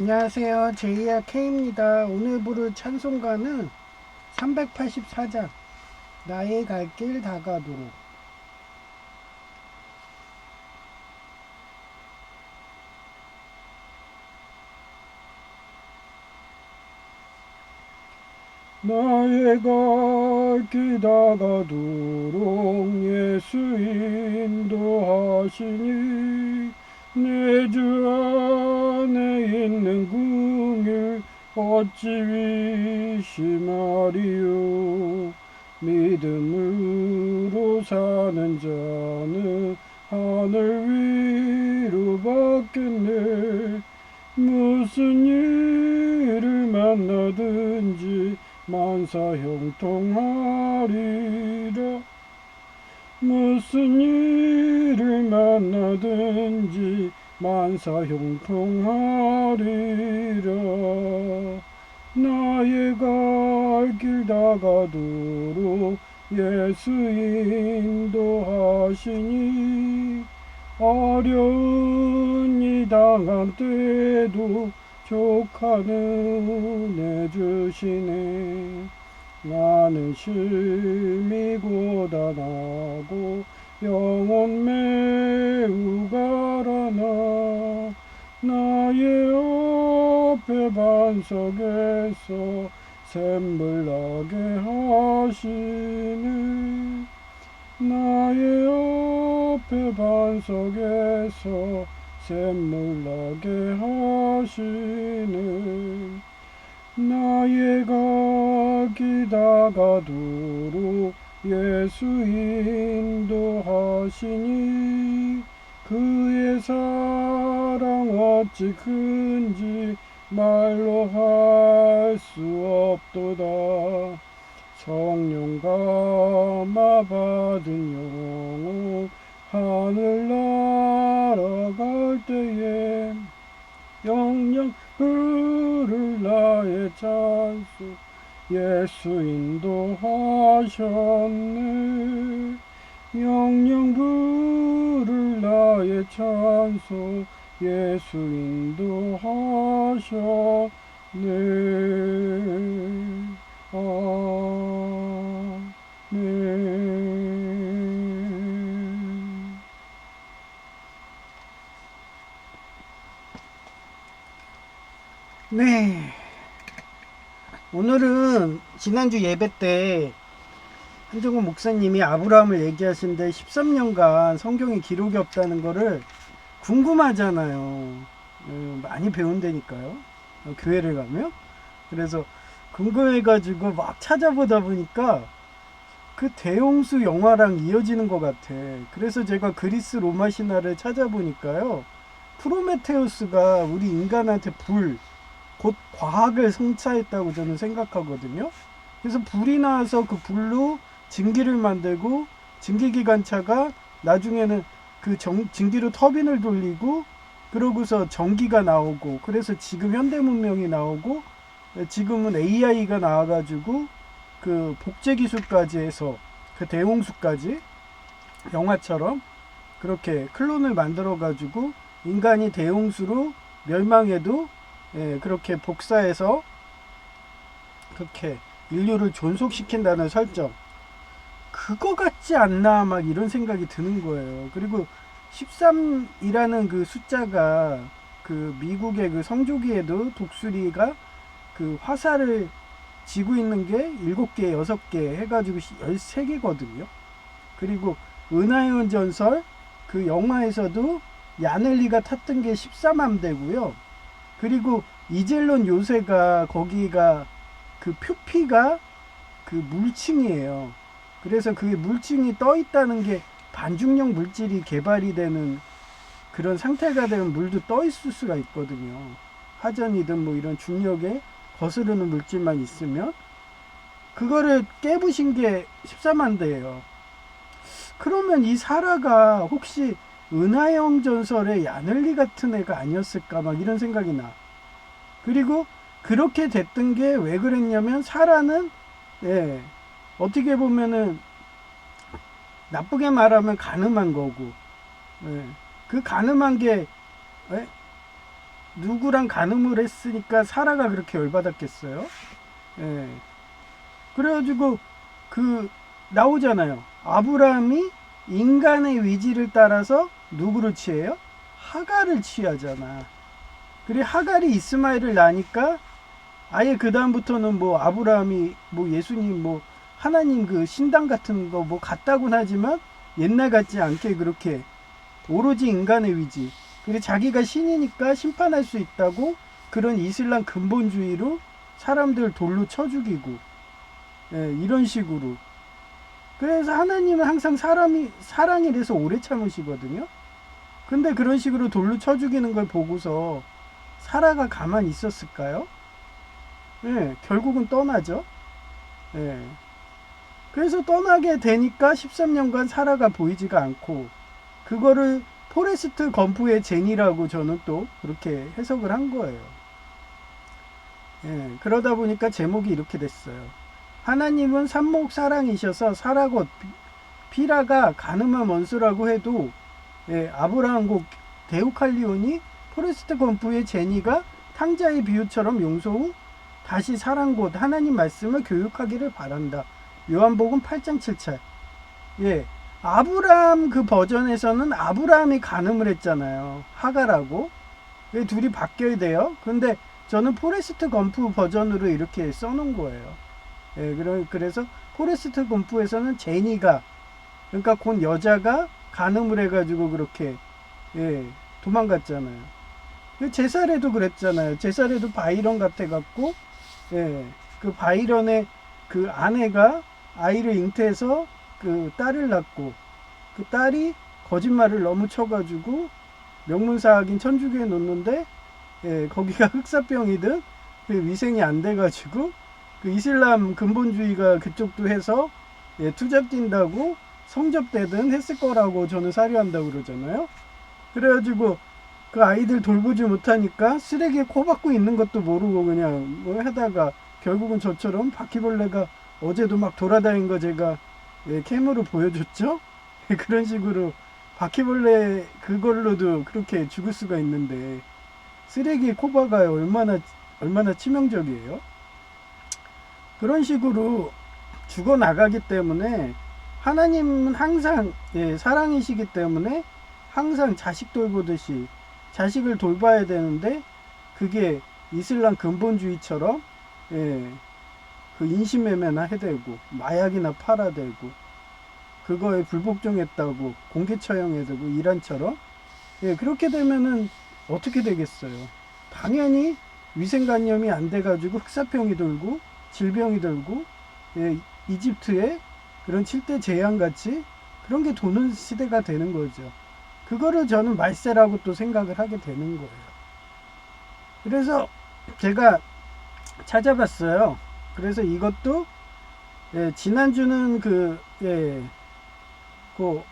안녕하세요. 제이야 K입니다. 오늘 부를 찬송가는 384장 나의 갈 길 다가도록. 나의 갈 길 다가도록 예수 인도하시니 내 주 안에 있는 긍휼 어찌 위심하리요. 믿음으로 사는 자는 하늘 위로 받겠네. 무슨 일을 만나든지 만사 형통하리라. 무슨 일을 만나든지 만사 형통하리라. 나의 갈 길 다가도록 예수 인도하시니 어려운 이 당한 때도 족한 은혜 주시네. 나는 심히 고단하고 영혼 매우 가라나 나의 앞에 반석에서 샘물 나게 하시네. 나의 앞에 반석에서 샘물 나게 하시네. 나의 가기 다가도록 예수 인도하시니 그의 사랑 어찌 큰지 말로 할 수 없도다. 성령 감화 받은 영혼 하늘 날아갈 때에 영영 부를 나의 찬송 예수 인도하셨네. 영영 부를 나의 찬송 예수 인도하셨네. 아멘. 네, 오늘은 지난주 예배 때 한정호 목사님이 아브라함을 얘기하신데 13년간 성경에 기록이 없다는 거를 궁금하잖아요. 많이 배운다니까요. 교회를 가면. 그래서 궁금해가지고 막 찾아보다 보니까 그 대홍수 영화랑 이어지는 것 같아. 그래서 제가 그리스 로마 신화를 찾아보니까요. 프로메테우스가 우리 인간한테 곧 과학을 성취했다고 저는 생각하거든요. 그래서 불이 나서 그 불로 증기를 만들고 증기기관차가 나중에는 그 증기로 터빈을 돌리고 그러고서 전기가 나오고 그래서 지금 현대문명이 나오고 지금은 AI가 나와가지고 그 복제기술까지 해서 그 대홍수까지 영화처럼 그렇게 클론을 만들어가지고 인간이 대홍수로 멸망해도 그렇게 복사해서 그렇게 인류를 존속시킨다는 설정 그거 같지 않나 막 이런 생각이 드는 거예요. 그리고 13이라는 그 숫자가 그 미국의 그 성조기에도 독수리가 그 화살을 지고 있는 게 7개, 6개 해가지고 13개거든요. 그리고 은하의 전설 그 영화에서도 야넬리가 탔던 게 14만대고요. 그리고 이젤론 요새가 거기가 그 표피가 그 물층이에요. 그래서 그게 물층이 떠 있다는 게 반중력 물질이 개발이 되는 그런 상태가 되면 물도 떠 있을 수가 있거든요. 화전이든 뭐 이런 중력에 거스르는 물질만 있으면 그거를 깨부신 게 14만대예요. 그러면 이 사라가 혹시 은하영 전설의 야늘리 같은 애가 아니었을까 막 이런 생각이 나. 그리고 그렇게 됐던 게 왜 그랬냐면 사라는 어떻게 보면은 나쁘게 말하면 가늠한 거고 그 가늠한 게 누구랑 간음을 했으니까 사라가 그렇게 열받았겠어요? 예. 그래가지고 나오잖아요. 아브라함이 인간의 위지를 따라서 누구를 취해요? 하갈을 취하잖아. 그리고 하갈이 이스마엘을 낳으니까 아예 그 다음부터는 뭐 아브라함이 뭐 예수님 뭐 하나님 그 신당 같은 거 뭐 같다고는 하지만 옛날 같지 않게 그렇게 오로지 인간의 위지, 그리고 자기가 신이니까 심판할 수 있다고 그런 이슬람 근본주의로 사람들 돌로 쳐 죽이고, 예, 이런 식으로. 그래서 하나님은 항상 사랑이 돼서 오래 참으시거든요. 근데 그런 식으로 돌로 쳐 죽이는 걸 보고서 사라가 가만히 있었을까요? 예, 결국은 떠나죠. 예. 그래서 떠나게 되니까 13년간 사라가 보이지가 않고, 그거를 포레스트 검프의 제니라고 저는 또 그렇게 해석을 한 거예요. 예, 그러다 보니까 제목이 이렇게 됐어요. 하나님은 산목 사랑이셔서 사라곧 피라가 가늠한 원수라고 해도, 예, 아브라함과 데우칼리온이 포레스트 검프의 제니가 탕자의 비유처럼 용서 후 다시 사랑 곧 하나님 말씀을 교육하기를 바란다. 요한복음 8장 7절. 예, 아브라함 그 버전에서는 아브라함이 간음을 했잖아요. 하갈하고. 둘이 바뀌어야 돼요. 근데 저는 포레스트 검프 버전으로 이렇게 써놓은 거예요. 예, 그래서 포레스트 검프에서는 제니가, 그러니까 곧 여자가 간음을 해가지고 그렇게, 예, 도망갔잖아요. 제살에도 그랬잖아요. 제살에도 바이런 같아갖고, 예, 그 바이런의 그 아내가 아이를 잉태해서 그 딸을 낳고, 그 딸이 거짓말을 너무 쳐가지고 명문사학인 천주교에 놓는데, 예, 거기가 흑사병이든 그 위생이 안 돼가지고 그 이슬람 근본주의가 그쪽도 해서, 예, 투잡뛴다고 성접되든 했을 거라고 저는 사료한다고 그러잖아요. 그래가지고 그 아이들 돌보지 못하니까 쓰레기에 코 박고 있는 것도 모르고 그냥 뭐 하다가 결국은 저처럼 바퀴벌레가 어제도 막 돌아다닌 거 제가, 예, 캠으로 보여줬죠. 그런 식으로 바퀴벌레 그걸로도 그렇게 죽을 수가 있는데 쓰레기에 코 박아요. 얼마나 치명적이에요. 그런 식으로 죽어나가기 때문에 하나님은 항상, 예, 사랑이시기 때문에 항상 자식 돌보듯이 자식을 돌봐야 되는데, 그게 이슬람 근본주의처럼, 예, 그 인신매매나 해대고 마약이나 팔아대고 그거에 불복종했다고 공개 처형해대고 이란처럼, 예, 그렇게 되면은 어떻게 되겠어요? 당연히 위생관념이 안 돼가지고 흑사병이 돌고 질병이 돌고, 예, 이집트에 그런 7대 재앙같이 그런 게 도는 시대가 되는 거죠. 그거를 저는 말세라고 또 생각을 하게 되는 거예요. 그래서 제가 찾아봤어요. 그래서 이것도, 예, 지난주는 예, 그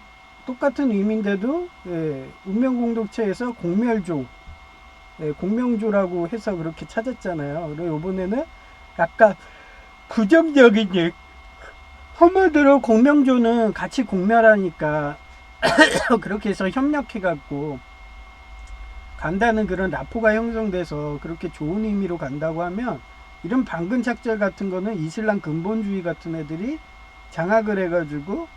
똑같은 의미인데도, 예, 운명공동체에서 공멸조, 예, 공명조라고 해서 그렇게 찾았잖아요. 그리고 이번에는 약간 부정적인 얘기. 허물들어 공명조는 같이 공멸하니까 그렇게 해서 협력해갖고 간다는 그런 라포가 형성돼서 그렇게 좋은 의미로 간다고 하면, 이런 방근 착절 같은 거는 이슬람 근본주의 같은 애들이 장악을 해가지고,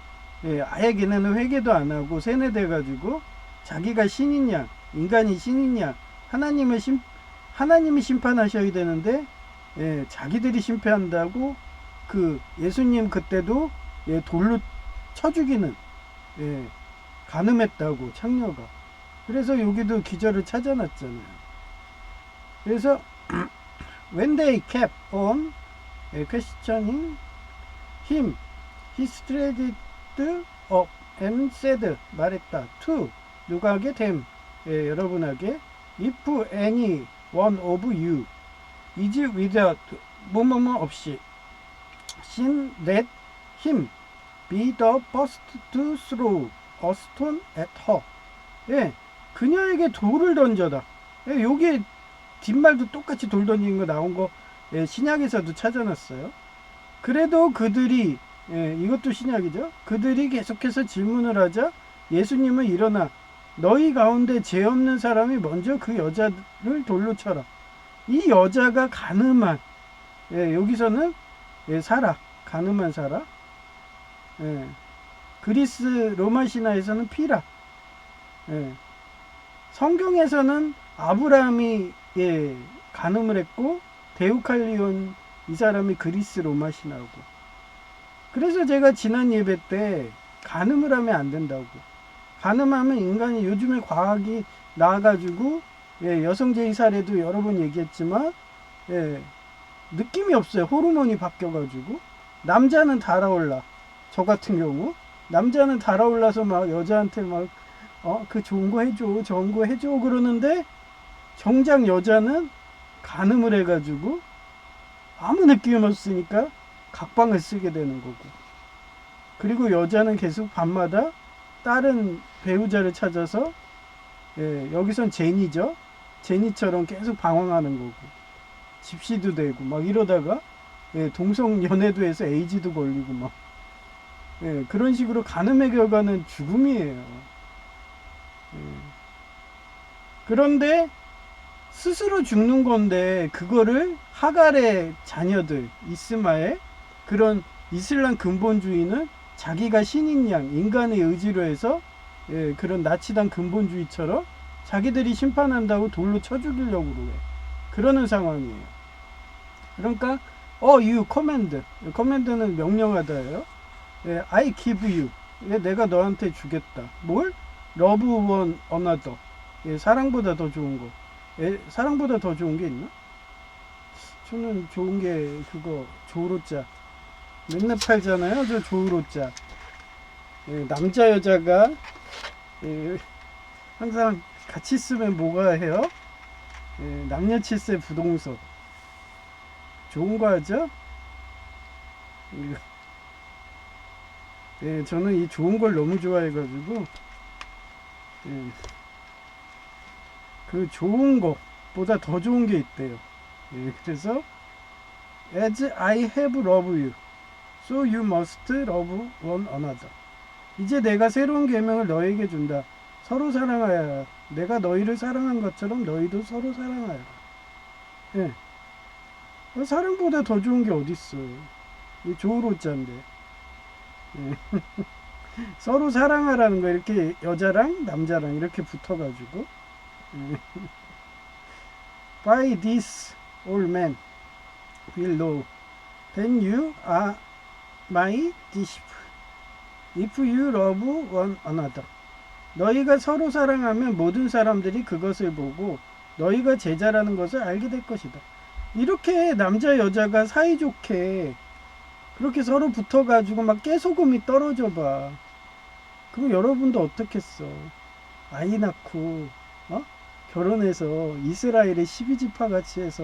예, 아예 걔네는 회개도 안 하고 세뇌돼가지고 자기가 신이냐 인간이 신이냐, 하나님이 심판하셔야 되는데, 예, 자기들이 심판한다고 그 예수님 그때도, 예, 돌로 쳐 죽이는, 예, 간음했다고 창녀가. 그래서 여기도 기절을 찾아놨잖아요. 그래서 when they kept on, questioning him, he straightened up and said, 말했다, to 누가에게 them, 예, 여러분에게, if any one of you is without 뭐뭐뭐 없이 sin, let him be the first to throw a stone at her. 예, 그녀에게 돌을 던져다. 예, 여기 뒷말도 똑같이 돌 던지는 거 나온 거, 예, 신약에서도 찾아놨어요. 그래도 그들이, 예, 이것도 신약이죠. 그들이 계속해서 질문을 하자 예수님은 일어나 너희 가운데 죄 없는 사람이 먼저 그 여자를 돌로 쳐라. 이 여자가 가늠한, 예, 여기서는 예, 사라, 가늠한 사라. 예, 그리스 로마 신화에서는 피라. 예, 성경에서는 아브라함이 예, 간음을 했고 데우칼리온 이 사람이 그리스 로마 신화고. 그래서 제가 지난 예배 때 간음을 하면 안 된다고. 간음하면 인간이 요즘에 과학이 나와가지고 예, 여성제의 사례도 여러 번 얘기했지만 예, 느낌이 없어요. 호르몬이 바뀌어가지고 남자는 달아올라. 저 같은 경우 남자는 달아올라서 막 여자한테 막 그 좋은 거 해줘, 좋은 거 해줘 그러는데 정작 여자는 간음을 해가지고 아무 느낌이 없으니까 각방을 쓰게 되는 거고. 그리고 여자는 계속 밤마다 다른 배우자를 찾아서 예, 여기선 제니죠. 제니처럼 계속 방황하는 거고 집시도 되고 막 이러다가 예, 동성 연애도 해서 에이즈도 걸리고 막 예, 그런 식으로 간음의 결과는 죽음이에요. 예. 그런데 스스로 죽는 건데 그거를 하갈의 자녀들 이스마엘 그런 이슬람 근본주의는 자기가 신인 양 인간의 의지로 해서 예, 그런 나치당 근본주의처럼 자기들이 심판한다고 돌로 쳐 죽이려고 해. 그러는 상황이에요. 그러니까 you command. command는 명령하다예요. 예, I give you. 예, 내가 너한테 주겠다. 뭘? love one another. 예, 사랑보다 더 좋은 거. 예, 사랑보다 더 좋은 게 있나? 저는 좋은 게 그거 조로자. 맨날 팔잖아요. 저 조로자. 예, 남자 여자가 예, 항상 같이 쓰면 뭐가 해요? 예, 남녀 칠세 부동석. 좋은 거 하죠? 예, 저는 이 좋은 걸 너무 좋아해가지고 예, 그 좋은 것보다 더 좋은 게 있대요. 예, 그래서 As I have loved you, so you must love one another. 이제 내가 새로운 계명을 너에게 준다. 서로 사랑하여라. 내가 너희를 사랑한 것처럼 너희도 서로 사랑하여라. 예. 사랑보다 더 좋은 게 어딨어. 이 조로자인데. 예. 서로 사랑하라는 거 이렇게 여자랑 남자랑 이렇게 붙어가지고 예. By this all men will know then you are my disciple if you love one another. 너희가 서로 사랑하면 모든 사람들이 그것을 보고 너희가 제자라는 것을 알게 될 것이다. 이렇게 남자 여자가 사이좋게 그렇게 서로 붙어가지고 막 깨소금이 떨어져 봐. 그럼 여러분도 어떻겠어? 아이 낳고 결혼해서 이스라엘의 12지파 같이 해서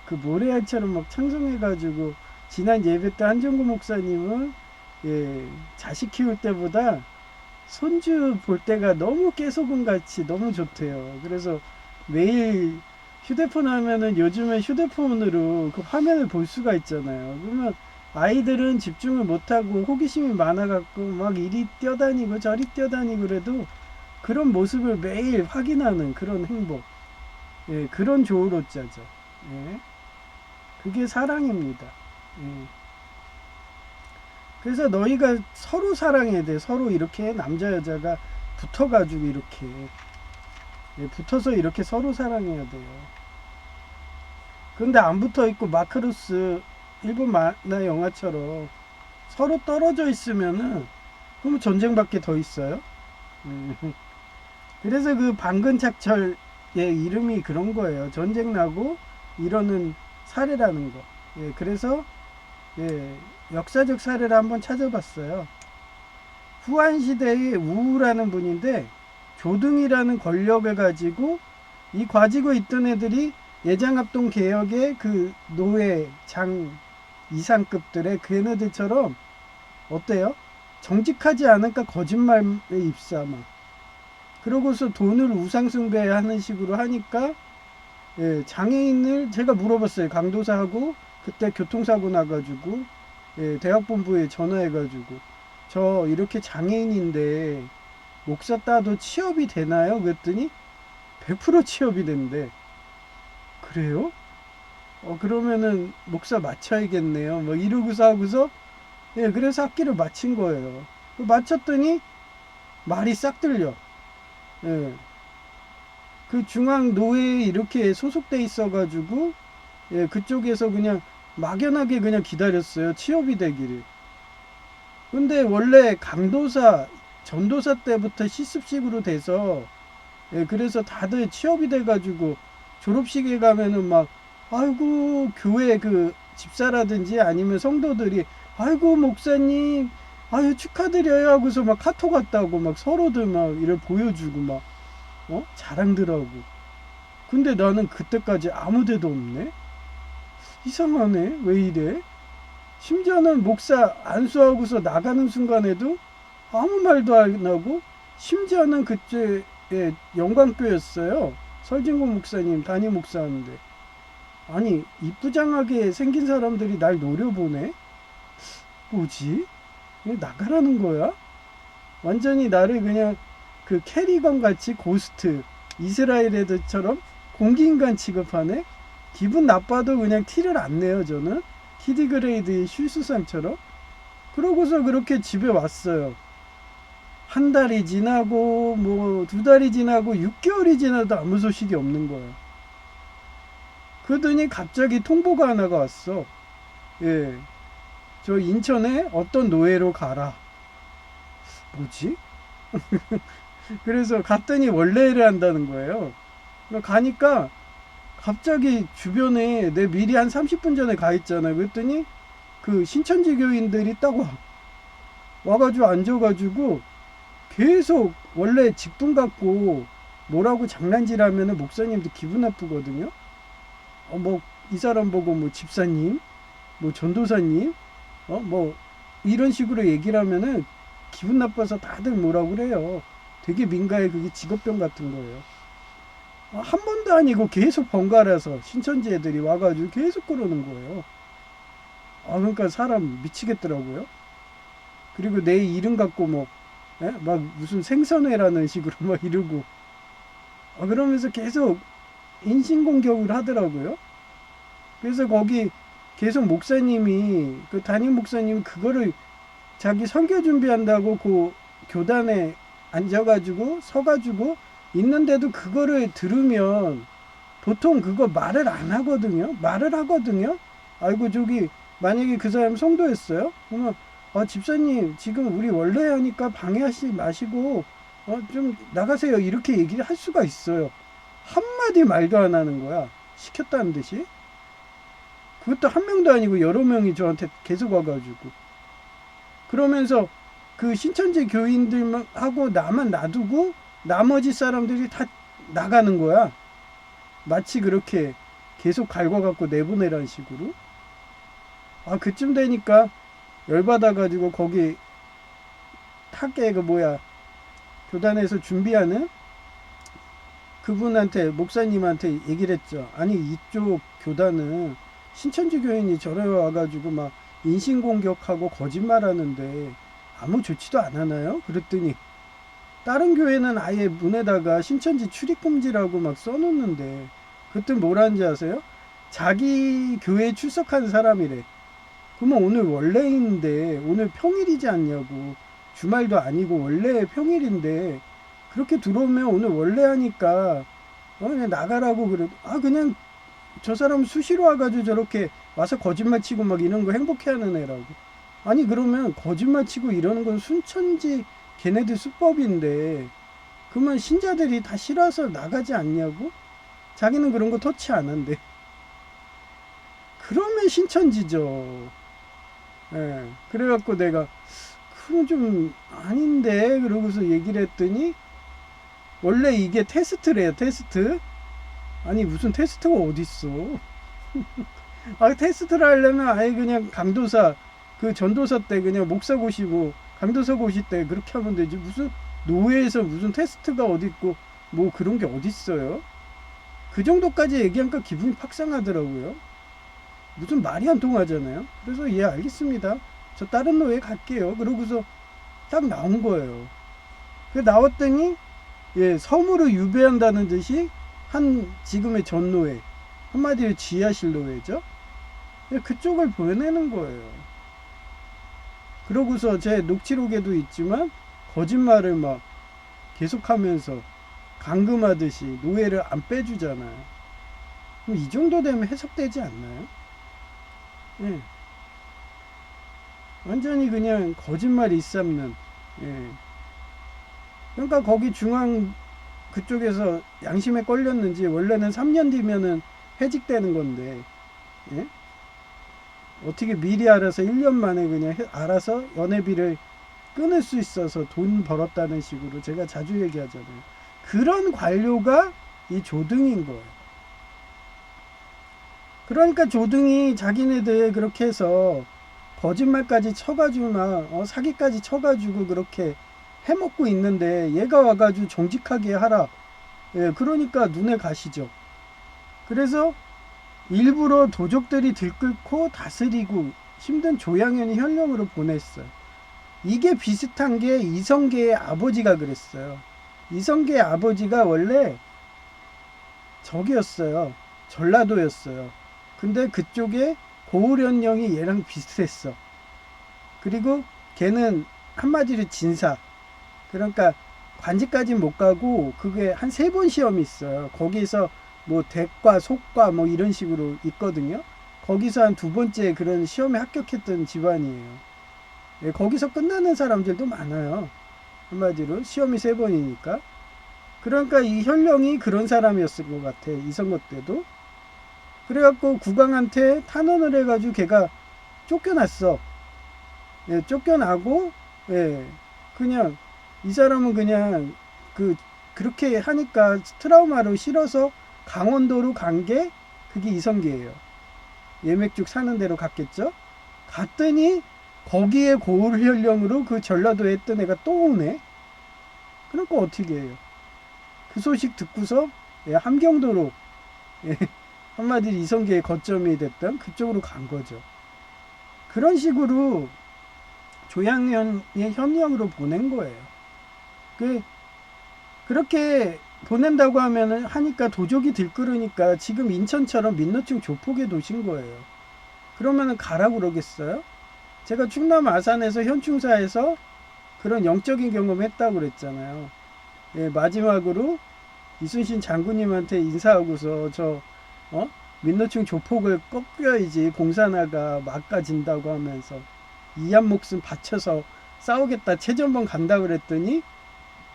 그 모래알처럼 막 창성해가지고 지난 예배 때 한정구 목사님은 예, 자식 키울 때보다 손주 볼 때가 너무 깨소금 같이 너무 좋대요. 그래서 매일 휴대폰 하면은 요즘에 휴대폰으로 그 화면을 볼 수가 있잖아요. 그러면 아이들은 집중을 못하고 호기심이 많아갖고 막 이리 뛰어다니고 저리 뛰어다니고 그래도 그런 모습을 매일 확인하는 그런 행복. 예, 그런 조우로자죠. 예. 그게 사랑입니다. 예. 그래서 너희가 서로 사랑해야 돼. 서로 이렇게 남자 여자가 붙어가지고 이렇게 예, 붙어서 이렇게 서로 사랑해야 돼요. 근데 안 붙어 있고 마크루스 일본 만화 영화처럼 서로 떨어져 있으면은 그럼 전쟁밖에 더 있어요. 그래서 그 방근착철의 이름이 그런 거예요. 전쟁 나고 이러는 사례라는 거. 예, 그래서 예, 역사적 사례를 한번 찾아봤어요. 후한시대의 우라는 분인데 조등이라는 권력을 가지고 이 가지고 있던 애들이 예장합동 개혁의 그 노예 장 이상급들의 걔네들처럼 어때요? 정직하지 않을까 거짓말에 입사만 그러고서 돈을 우상숭배하는 식으로 하니까 예, 장애인을 제가 물어봤어요. 강도사하고 그때 교통사고 나가지고 예, 대학본부에 전화해가지고 저 이렇게 장애인인데 목사 따도 취업이 되나요? 그랬더니 100% 취업이 된대. 그래요? 그러면은 목사 마쳐야겠네요. 뭐 이러고서 하고서, 예, 그래서 학기를 마친 거예요. 마쳤더니 말이 싹 들려. 예. 그 중앙 노회에 이렇게 소속돼 있어가지고, 예, 그쪽에서 그냥 막연하게 그냥 기다렸어요. 취업이 되기를. 근데 원래 강도사, 전도사 때부터 실습식으로 돼서, 예, 그래서 다들 취업이 돼가지고 졸업식에 가면은 막, 아이고, 교회 그 집사라든지 아니면 성도들이, 아이고, 목사님, 아유, 축하드려요 하고서 막 카톡 왔다고 막 서로들 막 이를 보여주고 막, 자랑들하고. 근데 나는 그때까지 아무 데도 없네? 이상하네? 왜 이래? 심지어는 목사 안수하고서 나가는 순간에도 아무 말도 안 하고, 심지어는 그때 영광교였어요. 설진국 목사님 담임 목사인데, 아니 이쁘장하게 생긴 사람들이 날 노려보네. 뭐지? 왜 나가라는 거야? 완전히 나를 그냥 그 캐리건 같이 고스트 이스라엘 애들처럼 공기인간 취급하네. 기분 나빠도 그냥 티를 안 내요. 저는 키디그레이드의 실수상처럼. 그러고서 그렇게 집에 왔어요. 한 달이 지나고 뭐 두 달이 지나고 6개월이 지나도 아무 소식이 없는 거야. 그러더니 갑자기 통보가 하나가 왔어. 예, 저 인천에 어떤 노예로 가라. 뭐지? 그래서 갔더니 원래 일을 한다는 거예요. 가니까 갑자기 주변에 내 미리 한 30분 전에 가 있잖아요. 그랬더니 그 신천지 교인들이 딱 와가지고 앉아가지고 계속, 원래 직분 갖고 뭐라고 장난질하면은 목사님도 기분 나쁘거든요. 뭐 이 사람 보고 뭐 집사님, 뭐 전도사님, 뭐 이런 식으로 얘기를 하면은 기분 나빠서 다들 뭐라고 그래요. 되게 민가에 그게 직업병 같은 거예요. 한 번도 아니고 계속 번갈아서 신천지 애들이 와가지고 계속 그러는 거예요. 그러니까 사람 미치겠더라고요. 그리고 내 이름 갖고 뭐, 막 무슨 생선회라는 식으로 막 이러고, 그러면서 계속 인신공격을 하더라고요. 그래서 거기 계속 목사님이, 그 담임 목사님이 그거를 자기 설교 준비한다고 그 교단에 앉아가지고 서가지고 있는데도 그거를 들으면 보통 그거 말을 안 하거든요. 말을 하거든요. 아이고, 저기 만약에 그 사람 성도였어요? 그러면 집사님 지금 우리 원래 하니까 방해하지 마시고 좀 나가세요, 이렇게 얘기를 할 수가 있어요. 한마디 말도 안 하는 거야. 시켰다는 듯이. 그것도 한 명도 아니고 여러 명이 저한테 계속 와가지고, 그러면서 그 신천지 교인들하고 나만 놔두고 나머지 사람들이 다 나가는 거야. 마치 그렇게 계속 갈궈갖고 내보내라는 식으로. 그쯤 되니까 열받아가지고 거기 타게 교단에서 준비하는 그분한테, 목사님한테 얘기를 했죠. 아니, 이쪽 교단은 신천지 교인이 저래 와가지고 막 인신공격하고 거짓말하는데 아무 조치도 안 하나요? 그랬더니 다른 교회는 아예 문에다가 신천지 출입금지라고 막 써놓는데, 그때 뭐라는지 아세요? 자기 교회에 출석한 사람이래. 그러면 오늘 원래인데, 오늘 평일이지 않냐고. 주말도 아니고 원래 평일인데 그렇게 들어오면 오늘 원래 하니까 그냥 나가라고. 그래. 그냥 저 사람 수시로 와가지고 저렇게 와서 거짓말 치고 막 이런 거 행복해하는 애라고. 아니, 그러면 거짓말 치고 이러는 건 순천지 걔네들 수법인데 그러면 신자들이 다 싫어서 나가지 않냐고. 자기는 그런 거 터치 안 한대. 그러면 신천지죠. 예. 그래갖고 내가 그건 좀 아닌데 그러고서 얘기를 했더니 원래 이게 테스트래요. 테스트. 아니, 무슨 테스트가 어딨어. 테스트를 하려면 아예 그냥 강도사, 그 전도사 때 그냥 목사 고시고 강도사 고시 때 그렇게 하면 되지. 무슨 노예에서 무슨 테스트가 어딨고 뭐 그런 게 어딨어요. 그 정도까지 얘기하니까 기분이 팍 상하더라고요. 무슨 말이 안 통하잖아요. 그래서 알겠습니다, 저 다른 노예 갈게요. 그러고서 딱 나온 거예요. 그 나왔더니 섬으로 유배한다는 듯이 한 지금의 전노예, 한마디로 지하실 노예죠. 그쪽을 보내는 거예요. 그러고서 제 녹취록에도 있지만 거짓말을 막 계속하면서 감금하듯이 노예를 안 빼주잖아요. 그럼 이 정도 되면 해석되지 않나요? 예. 완전히 그냥 거짓말 일삼는. 예. 그러니까 거기 중앙 그쪽에서 양심에 걸렸는지 원래는 3년 뒤면은 해직되는 건데, 예? 어떻게 미리 알아서 1년 만에 그냥 알아서 연회비를 끊을 수 있어서 돈 벌었다는 식으로 제가 자주 얘기하잖아요. 그런 관료가 이 조등인 거예요. 그러니까 조등이 자기네들 그렇게 해서 거짓말까지 쳐가지고 막 사기까지 쳐가지고 그렇게 해먹고 있는데 얘가 와가지고 정직하게 하라. 예, 그러니까 눈에 가시죠. 그래서 일부러 도적들이 들끓고 다스리고 힘든 조양현이 현령으로 보냈어요. 이게 비슷한 게 이성계의 아버지가 그랬어요. 이성계의 아버지가 원래 저기였어요. 전라도였어요. 근데 그쪽에 고을현령이 얘랑 비슷했어. 그리고 걔는 한마디로 진사. 그러니까 관직까지 못 가고 그게 한 3번 시험이 있어요. 거기서 뭐 대과, 속과 뭐 이런 식으로 있거든요. 거기서 한 2번째 그런 시험에 합격했던 집안이에요. 예, 거기서 끝나는 사람들도 많아요. 한마디로 시험이 3번이니까. 그러니까 이 현령이 그런 사람이었을 것 같아. 이선거 때도. 그래갖고 국왕한테 탄원을 해가지고 걔가 쫓겨났어. 예, 쫓겨나고, 예, 그냥 이 사람은 그냥 그렇게 하니까 트라우마로 싫어서 강원도로 간 게 그게 이성계예요. 예맥죽 사는 데로 갔겠죠. 갔더니 거기에 고을현령으로 그 전라도에 했던 애가 또 오네. 그러니까 어떻게 해요? 그 소식 듣고서 함경도로 한마디로 이성계의 거점이 됐던 그쪽으로 간 거죠. 그런 식으로 조양현의 현령으로 보낸 거예요. 그렇게 보낸다고 하니까 도적이 들끓으니까 지금 인천처럼 민노총 조폭의 도시인 거예요. 그러면은 가라고 그러겠어요? 제가 충남 아산에서 현충사에서 그런 영적인 경험을 했다고 그랬잖아요. 예, 마지막으로 이순신 장군님한테 인사하고서 민노총 조폭을 꺾여야지 공산화가 막아진다고 하면서 이한 목숨 바쳐서 싸우겠다 최전방 간다 그랬더니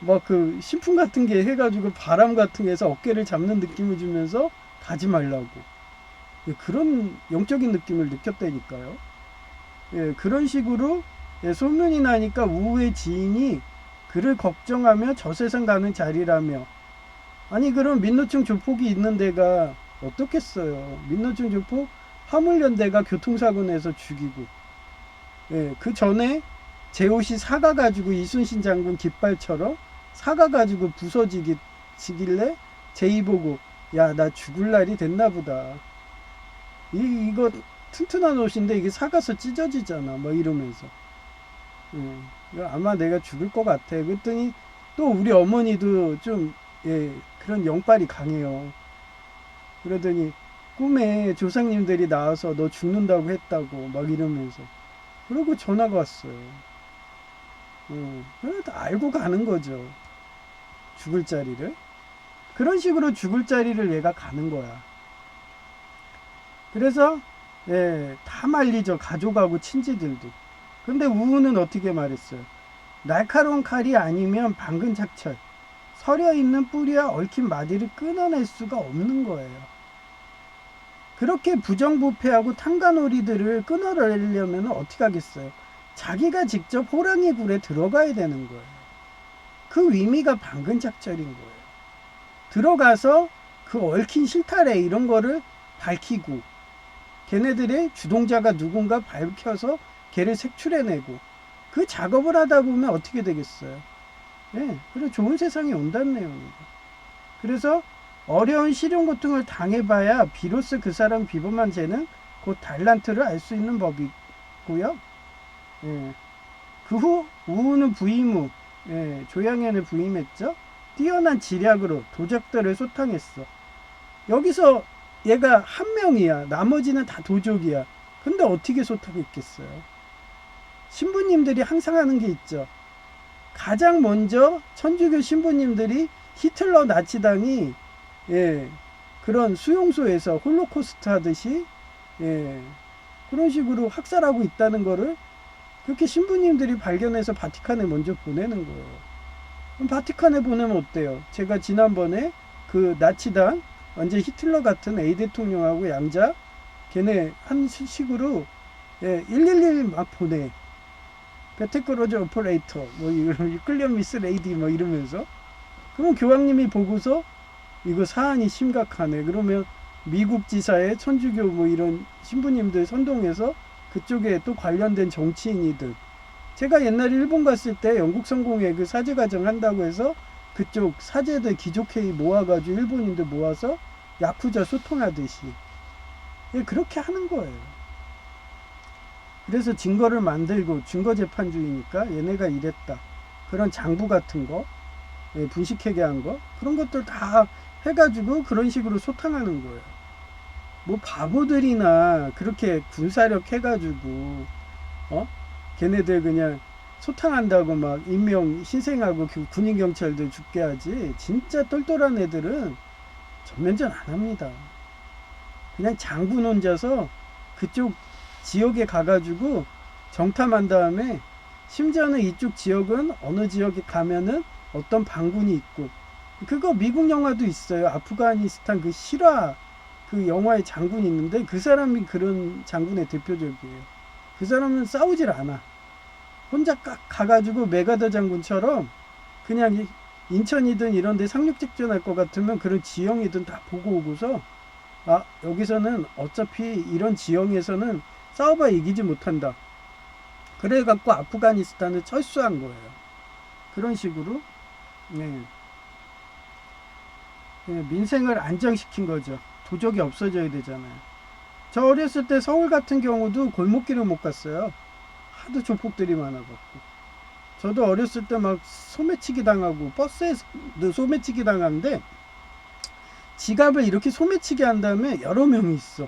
막 그 신풍 같은 게 해가지고 바람 같은 게 해서 어깨를 잡는 느낌을 주면서 가지 말라고. 예, 그런 영적인 느낌을 느꼈다니까요. 예, 그런 식으로 소문이 나니까 우우의 지인이 그를 걱정하며 저세상 가는 자리라며. 아니 그럼 민노총 조폭이 있는 데가 어떻겠어요. 민노총 조폭 화물연대가 교통사고 내서 죽이고, 예, 그 전에 제 옷이 사가가지고 이순신 장군 깃발처럼 사가가지고 부서지길래 제이 보고 야 나 죽을 날이 됐나 보다. 이거 튼튼한 옷인데 이게 사가서 찢어지잖아 막 이러면서. 예, 아마 내가 죽을 것 같아. 그랬더니 또 우리 어머니도 좀 그런 영빨이 강해요. 그러더니 꿈에 조상님들이 나와서 너 죽는다고 했다고 막 이러면서 그러고 전화가 왔어요. 다 알고 가는 거죠. 죽을 자리를. 그런 식으로 죽을 자리를 얘가 가는 거야. 그래서 다 말리죠. 가족하고 친지들도. 근데 우우는 어떻게 말했어요? 날카로운 칼이 아니면 방근 작철, 서려 있는 뿌리와 얽힌 마디를 끊어낼 수가 없는 거예요. 그렇게 부정부패하고 탕간오리들을 끊어내려면 어떻게 하겠어요? 자기가 직접 호랑이 굴에 들어가야 되는 거예요. 그 의미가 방근 작철인 거예요. 들어가서 그 얽힌 실타래 이런 거를 밝히고 걔네들의 주동자가 누군가 밝혀서 걔를 색출해내고 그 작업을 하다 보면 어떻게 되겠어요? 그래서 좋은 세상이 온다는 내용입니다. 그래서 어려운 시련 고통을 당해봐야 비로소 그 사람 비범한 죄는 곧 달란트를 알 수 있는 법이고요. 그 후 우우는 부임 후 조양현을 부임했죠. 뛰어난 지략으로 도적들을 소탕했어. 여기서 얘가 한 명이야. 나머지는 다 도적이야. 근데 어떻게 소탕했겠어요? 신부님들이 항상 하는 게 있죠. 가장 먼저 천주교 신부님들이 히틀러 나치당이 그런 수용소에서 홀로코스트 하듯이 그런 식으로 학살하고 있다는 거를 그렇게 신부님들이 발견해서 바티칸에 먼저 보내는 거예요. 그럼 바티칸에 보내면 어때요? 제가 지난번에 그 나치당 완전 히틀러 같은 A 대통령하고 양자 걔네 한 식으로 111 막 보내. 베테크로즈 오퍼레이터 뭐 유클리언 미스 레이디 뭐 이러면서 그럼 교황님이 보고서 이거 사안이 심각하네. 그러면 미국 지사의 천주교 뭐 이런 신부님들 선동해서 그쪽에 또 관련된 정치인이들 제가 옛날에 일본 갔을 때 영국 성공회 그 사제 과정 한다고 해서 그쪽 사제들 귀족회의 모아가지고 일본인들 모아서 야쿠자 소통하듯이 그렇게 하는 거예요. 그래서 증거를 만들고 증거재판주의니까 얘네가 이랬다. 그런 장부 같은 거 분식회계 한 거 그런 것들 다 해가지고 그런 식으로 소탕하는 거예요. 뭐 바보들이나 그렇게 군사력 해가지고 걔네들 그냥 소탕한다고 막 인명 희생하고 군인 경찰들 죽게 하지 진짜 똘똘한 애들은 전면전 안 합니다. 그냥 장군 혼자서 그쪽 지역에 가가지고 정탐한 다음에 심지어는 이쪽 지역은 어느 지역에 가면은 어떤 반군이 있고 그거 미국 영화도 있어요. 아프가니스탄 그 실화 그 영화의 장군이 있는데 그 사람이 그런 장군의 대표적이에요. 그 사람은 싸우질 않아. 혼자 깍 가가지고 메가더 장군처럼 그냥 인천이든 이런 데 상륙작전 할 것 같으면 그런 지형이든 다 보고 오고서 여기서는 어차피 이런 지형에서는 싸워봐 이기지 못한다. 그래갖고 아프가니스탄을 철수한 거예요. 그런 식으로 민생을 안정시킨 거죠. 도적이 없어져야 되잖아요. 저 어렸을 때 서울 같은 경우도 골목길을 못 갔어요. 하도 조폭들이 많아갖고. 저도 어렸을 때 막 소매치기 당하고 버스에서도 소매치기 당하는데 지갑을 이렇게 소매치기 한 다음에 여러 명이 있어.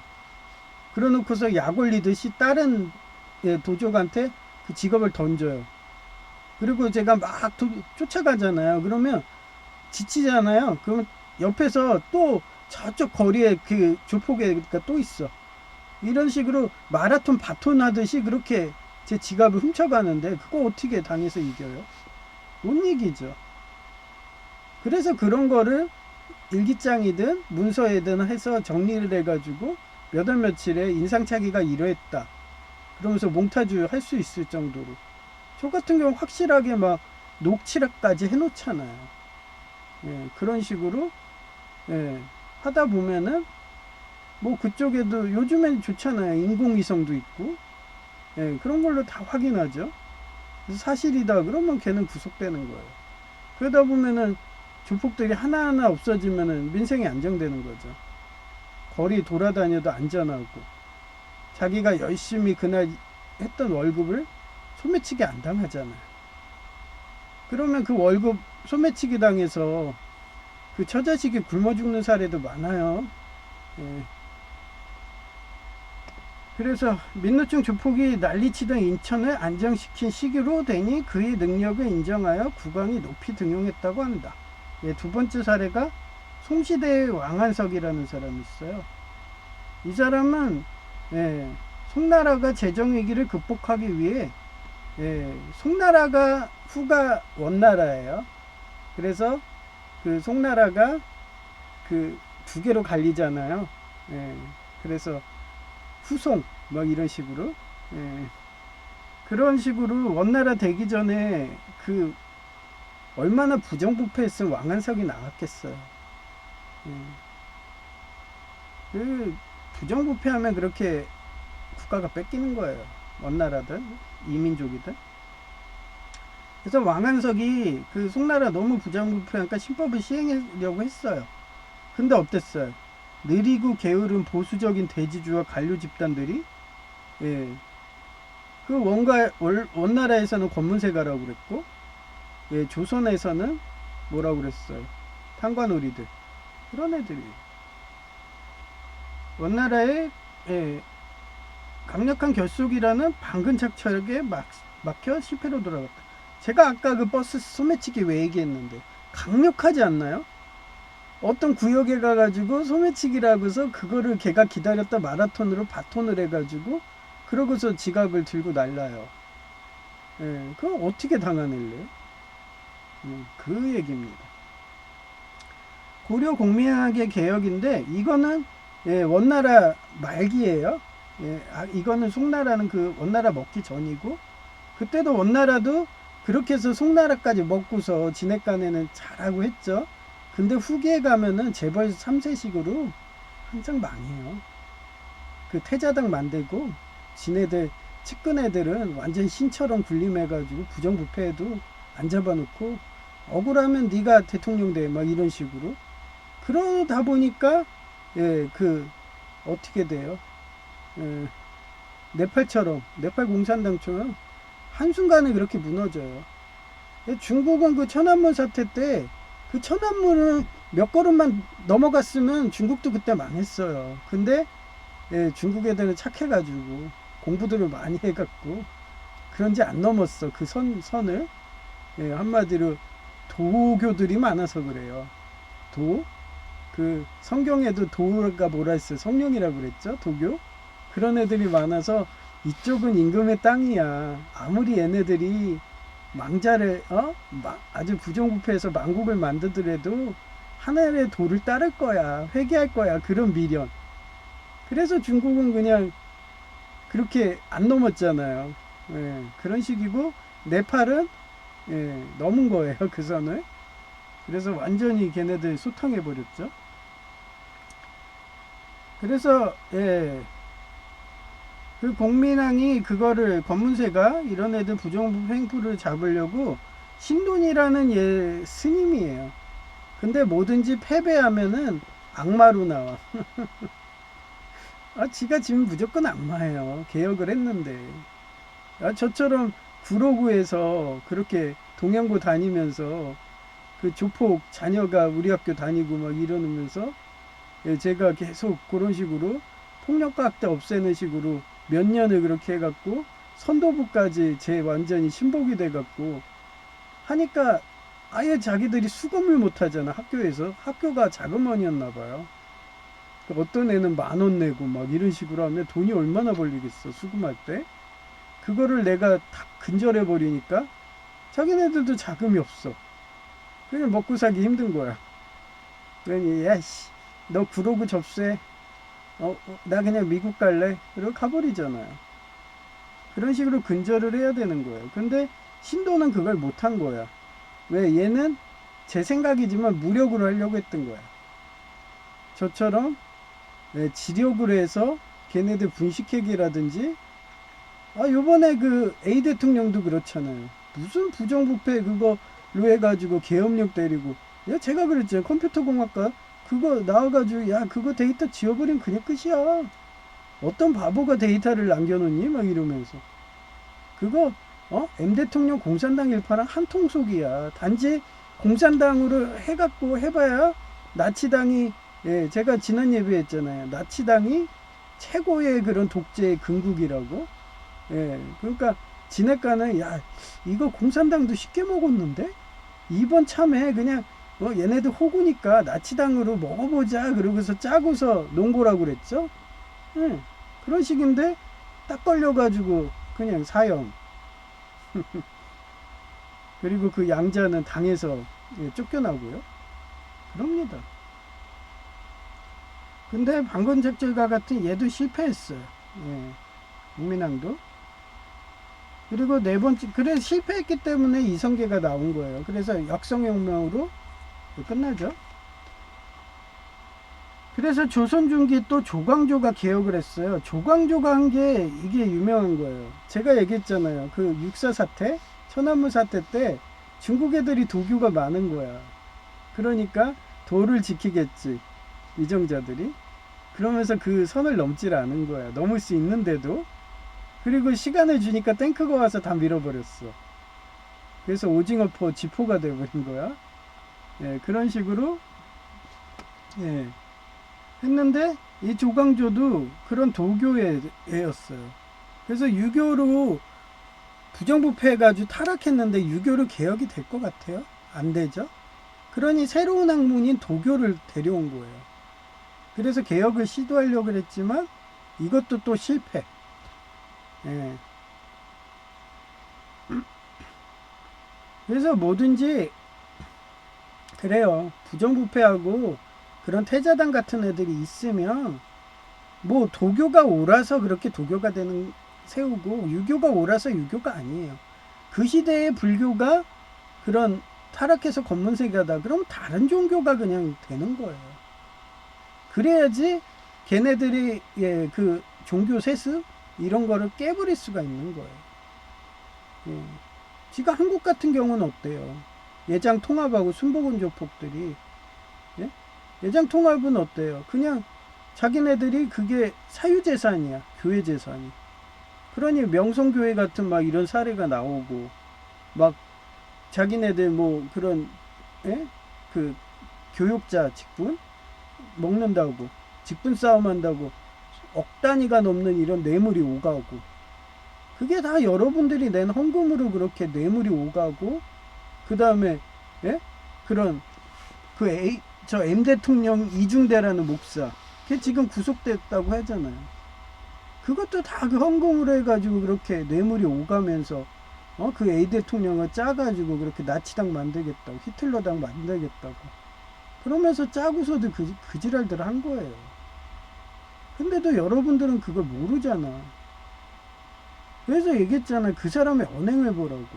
그러놓고서 약 올리듯이 다른 도적한테 그 지갑을 던져요. 그리고 제가 막 쫓아가잖아요. 그러면 지치잖아요. 그러면 옆에서 또 저쪽 거리에 그 조폭애가 또 있어. 이런 식으로 마라톤 바톤 하듯이 그렇게 제 지갑을 훔쳐가는데 그거 어떻게 당해서 이겨요? 못 이기죠. 그래서 그런 거를 일기장이든 문서에든 해서 정리를 해가지고 몇 월 며칠에 인상착의가 이러했다. 그러면서 몽타주 할 수 있을 정도로. 저 같은 경우 확실하게 막 녹취록까지 해놓잖아요. 그런 식으로 하다 보면은 뭐 그쪽에도 요즘엔 좋잖아요. 인공위성도 있고 그런 걸로 다 확인하죠. 그래서 사실이다 그러면 걔는 구속되는 거예요. 그러다 보면은 조폭들이 하나하나 없어지면은 민생이 안정되는 거죠. 거리 돌아다녀도 안전하고 자기가 열심히 그날 했던 월급을 소매치기 안 당하잖아요. 그러면 그 월급 소매치기 당해서 그 처자식이 굶어 죽는 사례도 많아요. 그래서 민노총 조폭이 난리치던 인천을 안정시킨 시기로 되니 그의 능력을 인정하여 국왕이 높이 등용했다고 합니다. 두 번째 사례가 송시대의 왕한석이라는 사람이 있어요. 이 사람은 송나라가 재정위기를 극복하기 위해 송나라가 후가 원나라예요. 그래서 그 송나라가 그 두 개로 갈리잖아요. 그래서 후송 막 이런 식으로 그런 식으로 원나라 되기 전에 그 얼마나 부정부패했으면 왕한석이 나왔겠어요. 그 부정부패하면 그렇게 국가가 뺏기는 거예요. 원나라든 이민족이든. 그래서 왕한석이 그 송나라 너무 부정부패하니까 신법을 시행하려고 했어요. 근데 어땠어요? 느리고 게으른 보수적인 대지주와 관료 집단들이 그 원나라에서는 권문세가라고 그랬고 예, 조선에서는 뭐라고 그랬어요? 탄관오리들. 그런 애들이 원나라의 예, 강력한 결속이라는 방근착착에 막혀 실패로 돌아갔다. 제가 아까 그 버스 소매치기 왜 얘기했는데 강력하지 않나요? 어떤 구역에 가가지고 소매치기라고서 그거를 걔가 기다렸다 마라톤으로 바톤을 해가지고 그러고서 지갑을 들고 날라요. 예, 그거 어떻게 당하낼래요? 그 얘기입니다. 고려 공민학의 개혁인데 이거는 예, 원나라 말기예요. 예, 이거는 송나라는 그 원나라 먹기 전이고 그때도 원나라도 그렇게 해서 송나라까지 먹고서 진액간에는 잘하고 했죠. 근데 후기에 가면은 재벌 3세식으로 항상 망해요. 그 태자당 만들고 지네들 측근 애들은 완전 신처럼 군림해가지고 부정부패해도 안 잡아놓고 억울하면 네가 대통령 돼 막 이런 식으로 그러다 보니까 예, 그 어떻게 돼요? 예, 네팔처럼 네팔 공산당처럼 한순간에 그렇게 무너져요. 예, 중국은 그 천안문 사태 때 그 천안문은 몇 걸음만 넘어갔으면 중국도 그때 망했어요. 근데 예, 중국 애들은 착해가지고 공부들을 많이 해갖고 그런지 안 넘었어. 그 선을 예, 한마디로 도교들이 많아서 그래요. 그 성경에도 도가 뭐라 했어요? 성령이라고 그랬죠? 도교? 그런 애들이 많아서 이쪽은 임금의 땅이야. 아무리 얘네들이 망자를 아주 부정부패해서 망국을 만들더라도 하나의 도를 따를 거야. 회개할 거야. 그런 미련. 그래서 중국은 그냥 그렇게 안 넘었잖아요. 예, 그런 식이고 네팔은 예, 넘은 거예요. 그 선을. 그래서 완전히 걔네들 소탕해 버렸죠. 그래서 예, 그 공민왕이 그거를 검문세가 이런 애들 부정부패 횡포를 잡으려고 신돈이라는 예 스님이에요. 근데 뭐든지 패배하면은 악마로 나와. 지가 지금 무조건 악마예요. 개혁을 했는데. 저처럼 구로구에서 그렇게 동양고 다니면서 그 조폭 자녀가 우리 학교 다니고 막 이러면서 예, 제가 계속 그런 식으로 폭력과학자 없애는 식으로 몇 년을 그렇게 해갖고 선도부까지 제 완전히 신복이 돼갖고 하니까 아예 자기들이 수금을 못하잖아. 학교에서. 학교가 자그머니였나 봐요. 어떤 애는 10,000원 내고 막 이런 식으로 하면 돈이 얼마나 벌리겠어. 수금할 때. 그거를 내가 다 근절해 버리니까 자기네들도 자금이 없어. 그냥 먹고 살기 힘든 거야. 그러니 야씨 너 구로구 접수해. 나 그냥 미국 갈래. 그리고 가버리잖아요. 그런 식으로 근절을 해야 되는 거예요. 근데 신도는 그걸 못한 거야. 왜? 얘는 제 생각이지만 무력으로 하려고 했던 거야. 저처럼 지력으로 해서 걔네들 분식회계라든지 요번에 그 A 대통령도 그렇잖아요. 무슨 부정부패 그거로 해가지고 계엄령 때리고 제가 그랬죠. 컴퓨터공학과 그거 나와가지고 그거 데이터 지워버리면 그냥 끝이야. 어떤 바보가 데이터를 남겨놓니? 막 이러면서 그거 M 대통령 공산당 일파랑 한통속이야. 단지 공산당으로 해갖고 해봐야 나치당이 제가 지난 예비했잖아요. 나치당이 최고의 그런 독재의 근국이라고. 그러니까 진액가는 이거 공산당도 쉽게 먹었는데 이번 참에 그냥 얘네들 호구니까 나치당으로 먹어보자 그러고서 짜고서 논 거라고 그랬죠. 그런 식인데 딱 걸려가지고 그냥 사형. 그리고 그 양자는 당에서 쫓겨나고요. 그럽니다. 근데 방건작절과 같은 얘도 실패했어요. 국민왕도. 그리고 네 번째, 그래서 실패했기 때문에 이성계가 나온 거예요. 그래서 역성혁명으로 끝나죠. 그래서 조선 중기 또 조광조가 개혁을 했어요. 조광조가 한 게 이게 유명한 거예요. 제가 얘기했잖아요. 그 육사 사태, 천안문 사태 때 중국 애들이 도교가 많은 거야. 그러니까 도를 지키겠지. 위정자들이. 그러면서 그 선을 넘질 않은 거야. 넘을 수 있는데도. 그리고 시간을 주니까 탱크가 와서 다 밀어버렸어. 그래서 오징어포 지포가 돼버린 거야. 예, 그런 식으로 예, 했는데 이 조광조도 그런 도교의 애였어요. 그래서 유교로 부정부패해가지고 타락했는데 유교로 개혁이 될 것 같아요? 안 되죠? 그러니 새로운 학문인 도교를 데려온 거예요. 그래서 개혁을 시도하려고 했지만 이것도 또 실패. 예. 그래서 뭐든지 그래요. 부정부패하고 그런 태자당 같은 애들이 있으면 뭐 도교가 옳아서 그렇게 도교가 되는 세우고 유교가 옳아서 유교가 아니에요. 그 시대의 불교가 그런 타락해서 검문색이다 그럼 다른 종교가 그냥 되는 거예요. 그래야지 걔네들이 예, 그 종교 세습 이런 거를 깨버릴 수가 있는 거예요. 예. 지금 한국 같은 경우는 어때요? 예장 통합하고 순복음 조폭들이 예? 예장 통합은 어때요? 그냥 자기네들이 그게 사유재산이야. 교회 재산이. 그러니 명성교회 같은 막 이런 사례가 나오고 막 자기네들 뭐 그런 예? 그 교육자 직분 먹는다고 직분 싸움 한다고 억 단위가 넘는 이런 뇌물이 오가고 그게 다 여러분들이 낸 헌금으로 그렇게 뇌물이 오가고 그 다음에 예? 그런 저 M 대통령 이중대라는 목사 걔 지금 구속됐다고 하잖아요. 그것도 다 그 헌금으로 해가지고 그렇게 뇌물이 오가면서 그 A 대통령을 짜가지고 그렇게 나치당 만들겠다고 히틀러당 만들겠다고 그러면서 짜고서도 그 지랄들 한 거예요. 근데도 여러분들은 그걸 모르잖아. 그래서 얘기했잖아. 그 사람의 언행을 보라고.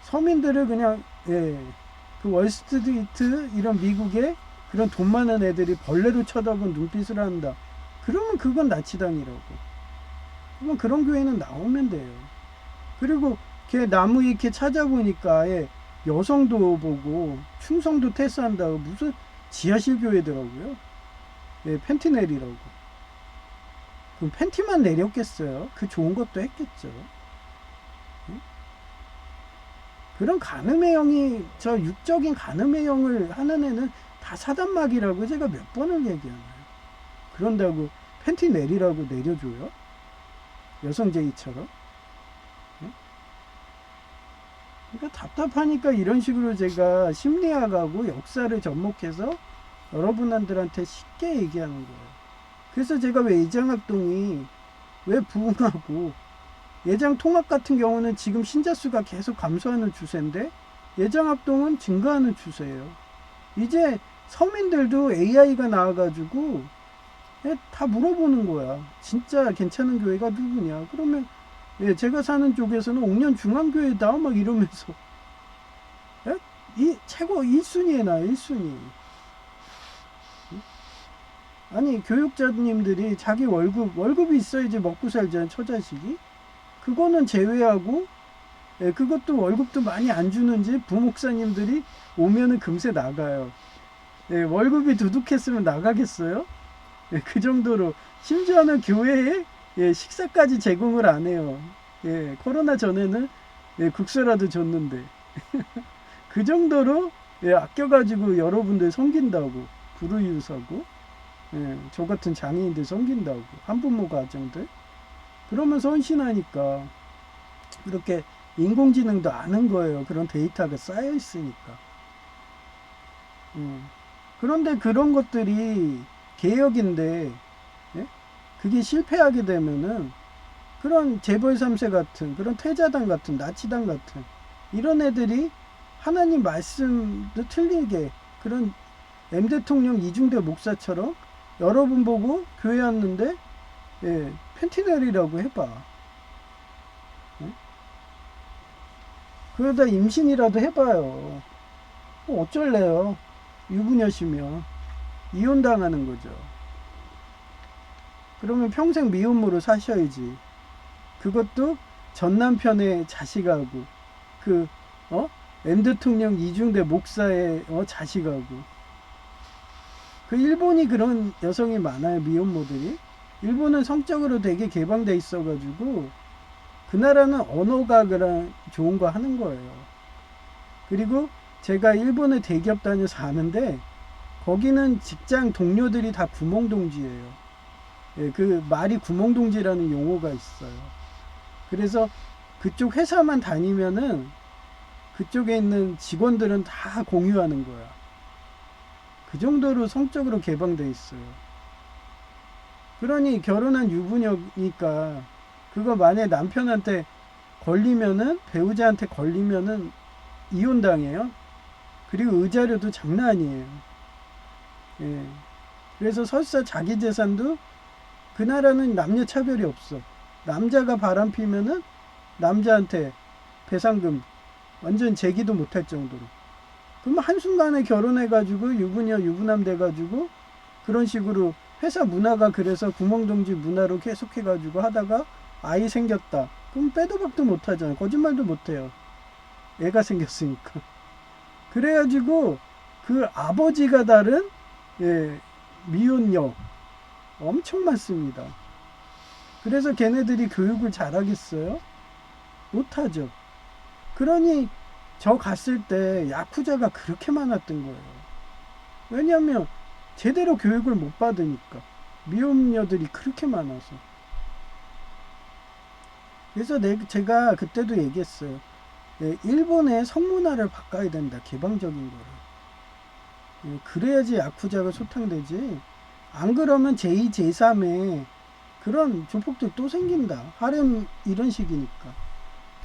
서민들을 그냥 예, 그 월스트리트 이런 미국의 그런 돈 많은 애들이 벌레로 쳐다본 눈빛을 한다. 그러면 그건 나치당이라고. 그러면 그런 교회는 나오면 돼요. 그리고 걔 나무 이렇게 찾아보니까 예, 여성도 보고 충성도 테스트한다고 무슨 지하실 교회더라고요. 예, 팬티 내리라고. 그럼 팬티만 내렸겠어요? 그 좋은 것도 했겠죠. 예? 그런 간음의 영이 저 육적인 간음의 영을 하는 애는 다 사단막이라고 제가 몇 번을 얘기하나요? 그런다고 팬티 내리라고 내려줘요? 여성제의처럼? 그러니까 답답하니까 이런 식으로 제가 심리학하고 역사를 접목해서 여러분들한테 쉽게 얘기하는 거예요. 그래서 제가 왜 예장합동이 왜 부흥하고 예장 통합 같은 경우는 지금 신자 수가 계속 감소하는 추세인데 예장합동은 증가하는 추세예요. 이제 서민들도 AI가 나와가지고 다 물어보는 거야. 진짜 괜찮은 교회가 누구냐? 그러면 예, 제가 사는 쪽에서는 옥년 중앙교회다 막 이러면서 예? 이 최고 1순위에 나요. 1순위. 아니 교육자님들이 자기 월급이 있어야지 먹고 살잖아요. 처자식이. 그거는 제외하고 예, 그것도 월급도 많이 안 주는지 부목사님들이 오면은 금세 나가요. 예, 월급이 두둑했으면 나가겠어요? 예, 그 정도로 심지어는 교회에 예, 식사까지 제공을 안 해요. 예, 코로나 전에는 예, 국수라도 줬는데 그 정도로 예, 아껴가지고 여러분들 섬긴다고 불우이웃하고 예, 저 같은 장애인들 섬긴다고 한부모 가정들 그러면서 헌신하니까 이렇게 인공지능도 아는 거예요. 그런 데이터가 쌓여 있으니까. 그런데 그런 것들이 개혁인데 예? 그게 실패하게 되면은 그런 재벌 3세 같은 그런 퇴자당 같은 나치당 같은 이런 애들이 하나님 말씀도 틀리게 그런 M 대통령 이중대 목사처럼 여러분 보고 교회 왔는데 예, 팬티 내리라고 해봐. 예? 그러다 임신이라도 해봐요. 어쩔래요. 유부녀시면 이혼당하는 거죠. 그러면 평생 미혼모로 사셔야지. 그것도 전 남편의 자식하고 그 M 대통령 이중대 목사의 자식하고 그 일본이 그런 여성이 많아요. 미혼모들이. 일본은 성적으로 되게 개방돼 있어가지고 그 나라는 언어가 그런 좋은 거 하는 거예요. 그리고 제가 일본의 대기업 다녀서 아는데 거기는 직장 동료들이 다 구멍동지예요. 예, 그 말이 구멍동지라는 용어가 있어요. 그래서 그쪽 회사만 다니면은 그쪽에 있는 직원들은 다 공유하는 거야. 그 정도로 성적으로 개방돼 있어요. 그러니 결혼한 유부녀니까 그거 만약에 남편한테 걸리면은, 배우자한테 걸리면은 이혼당해요. 그리고 의자료도 장난 아니에요. 예. 그래서 설사 자기 재산도 그 나라는 남녀 차별이 없어. 남자가 바람 피면은 남자한테 배상금 완전 제기도 못할 정도로. 그럼 한순간에 결혼해가지고 유부녀 유부남 돼가지고 그런 식으로 회사 문화가 그래서 구멍동지 문화로 계속해가지고 하다가 아이 생겼다. 그럼 빼도 박도 못하잖아요. 거짓말도 못해요. 애가 생겼으니까. 그래가지고 그 아버지가 다른 예, 미혼녀 엄청 많습니다. 그래서 걔네들이 교육을 잘하겠어요? 못하죠. 그러니 저 갔을 때 야쿠자가 그렇게 많았던 거예요. 왜냐하면 제대로 교육을 못 받으니까. 미혼녀들이 그렇게 많아서. 그래서 제가 그때도 얘기했어요. 예, 일본의 성문화를 바꿔야 된다. 개방적인 거를. 예, 그래야지 야쿠자가 소탕되지. 안 그러면 제2, 제3의 그런 조폭들 또 생긴다. 하렘 이런 식이니까.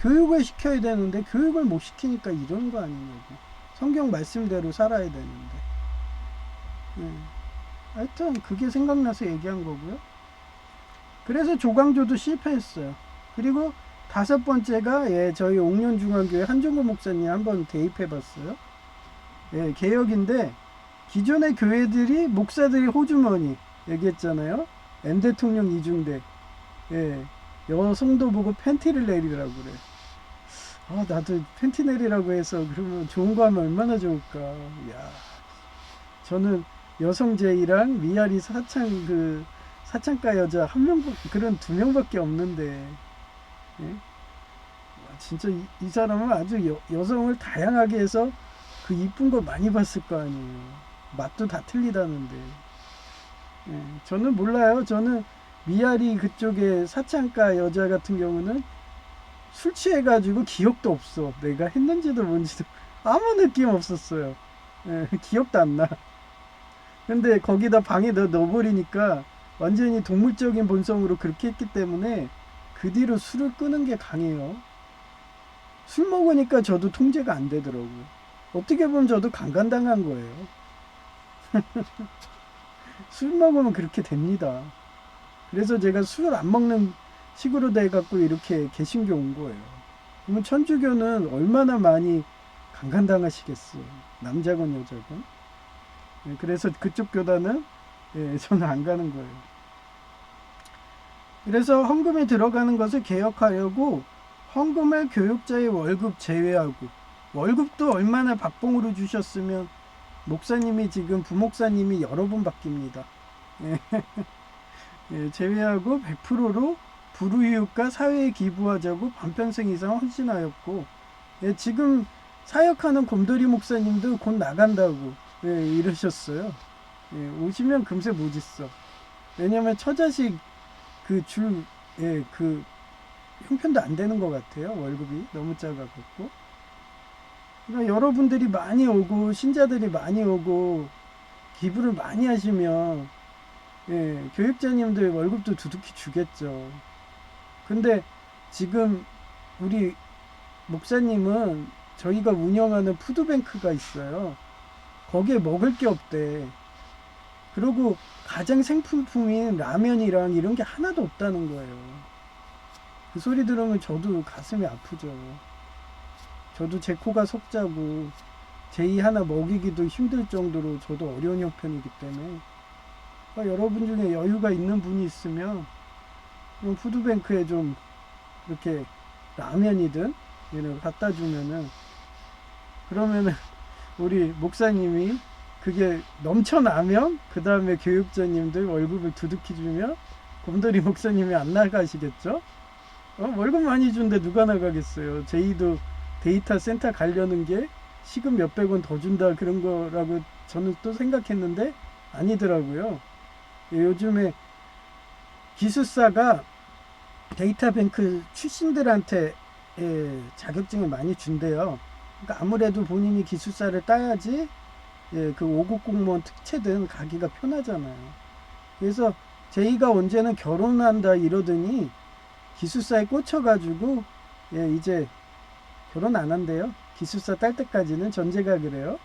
교육을 시켜야 되는데 교육을 못 시키니까 이런 거 아니냐고. 성경 말씀대로 살아야 되는데. 예. 하여튼 그게 생각나서 얘기한 거고요. 그래서 조광조도 실패했어요. 그리고 5번째가 예, 저희 옥년중앙교회 한종구 목사님 한번 대입해봤어요. 예, 개혁인데 기존의 교회들이 목사들이 호주머니 얘기했잖아요. M 대통령 이중대. 예, 여성도 보고 팬티를 내리라고 그래. 아, 나도 팬티 내리라고 해서 그러면 좋은 거 하면 얼마나 좋을까. 야, 저는 여성제이랑 미아리 사창가 여자 한 명, 그런 2명밖에 없는데. 예? 진짜 이 사람은 아주 여성을 다양하게 해서 그 이쁜 거 많이 봤을 거 아니에요. 맛도 다 틀리다는데. 예, 저는 몰라요. 저는 미아리 그쪽에 사창가 여자 같은 경우는 술 취해가지고 기억도 없어. 내가 했는지도 뭔지도 아무 느낌 없었어요. 예, 기억도 안 나. 근데 거기다 방에 넣어버리니까 완전히 동물적인 본성으로 그렇게 했기 때문에 그 뒤로 술을 끄는 게 강해요. 술 먹으니까 저도 통제가 안 되더라고요. 어떻게 보면 저도 강간당한 거예요. 술 먹으면 그렇게 됩니다. 그래서 제가 술을 안 먹는 식으로 돼갖고 이렇게 개신교 온 거예요. 그러면 천주교는 얼마나 많이 강간당하시겠어요. 남자건 여자건. 예, 그래서 그쪽 교단은 예, 저는 안 가는 거예요. 그래서 헌금에 들어가는 것을 개혁하려고 헌금을 교육자의 월급 제외하고, 월급도 얼마나 박봉으로 주셨으면 목사님이 지금 부목사님이 여러 번 바뀝니다. 예. 예, 제외하고 100%로 불우이웃과 사회에 기부하자고 반편성 이상 헌신하였고, 예, 지금 사역하는 곰돌이 목사님도 곧 나간다고 예, 이러셨어요. 예, 오시면 금세 못 있어. 왜냐면 처자식 예, 형편도 안 되는 것 같아요. 월급이 너무 작아갖고. 그러니까 여러분들이 많이 오고 신자들이 많이 오고 기부를 많이 하시면 예, 교육자님들 월급도 두둑히 주겠죠. 근데 지금 우리 목사님은 저희가 운영하는 푸드뱅크가 있어요. 거기에 먹을 게 없대. 그리고 가장 생필품인 라면이랑 이런 게 하나도 없다는 거예요. 그 소리 들으면 저도 가슴이 아프죠. 저도 제 코가 석자고 제이 하나 먹이기도 힘들 정도로 저도 어려운 형편이기 때문에 그러니까 여러분 중에 여유가 있는 분이 있으면 그럼 푸드뱅크에 좀 이렇게 라면이든 이런 거 갖다 주면은 그러면은 우리 목사님이 그게 넘쳐나면 그 다음에 교육자님들 월급을 두둑히 주면 곰돌이 목사님이 안 나가시겠죠? 월급 많이 준데 누가 나가겠어요. 제이도 데이터 센터 가려는 게 시급 몇백 원 더 준다 그런 거라고 저는 또 생각했는데 아니더라고요. 요즘에 기숙사가 데이터뱅크 출신들한테 자격증을 많이 준대요. 그러니까 아무래도 본인이 기숙사를 따야지 그 5급 공무원 특채든 가기가 편하잖아요. 그래서 제이가 언제는 결혼한다 이러더니 기숙사에 꽂혀가지고 이제 결혼 안 한대요. 기숙사 딸 때까지는 전제가 그래요.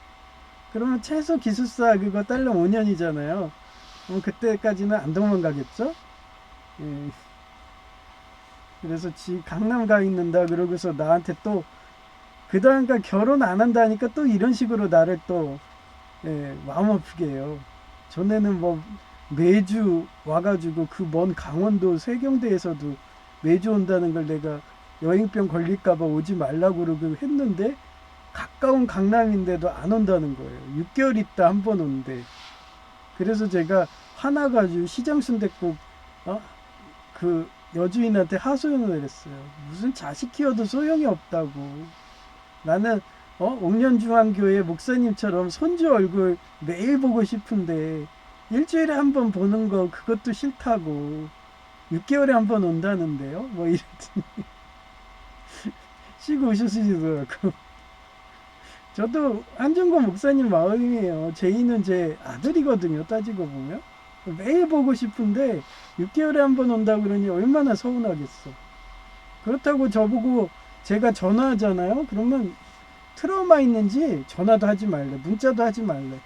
그러면 최소 기숙사 그거 딸려면 5년이잖아요. 그럼 그때까지는 안 도망가겠죠? 예. 그래서 지 강남 가 있는다 그러고서 나한테 또 그다음까 결혼 안 한다니까 또 이런 식으로 나를 또 마음 아프게 해요. 전에는 뭐 매주 와가지고 그 먼 강원도 세경대에서도 매주 온다는 걸 내가 여행병 걸릴까봐 오지 말라고 그러고 했는데 가까운 강남인데도 안 온다는 거예요. 6개월 있다 한 번 온대. 그래서 제가 화나가지고 시장순댓국 그 여주인한테 하소연을 했어요. 무슨 자식 키워도 소용이 없다고. 나는 옥년중앙교회 목사님처럼 손주 얼굴 매일 보고 싶은데 일주일에 한 번 보는 거 그것도 싫다고. 6개월에 한 번 온다는데요. 뭐 이랬더니 쉬고 오셨으시더라고. 저도 한정권 목사님 마음이에요. 제이는 제 아들이거든요. 따지고 보면. 매일 보고 싶은데 6개월에 한 번 온다고 그러니 얼마나 서운하겠어. 그렇다고 저보고 제가 전화하잖아요. 그러면 트라우마 있는지 전화도 하지 말래. 문자도 하지 말래.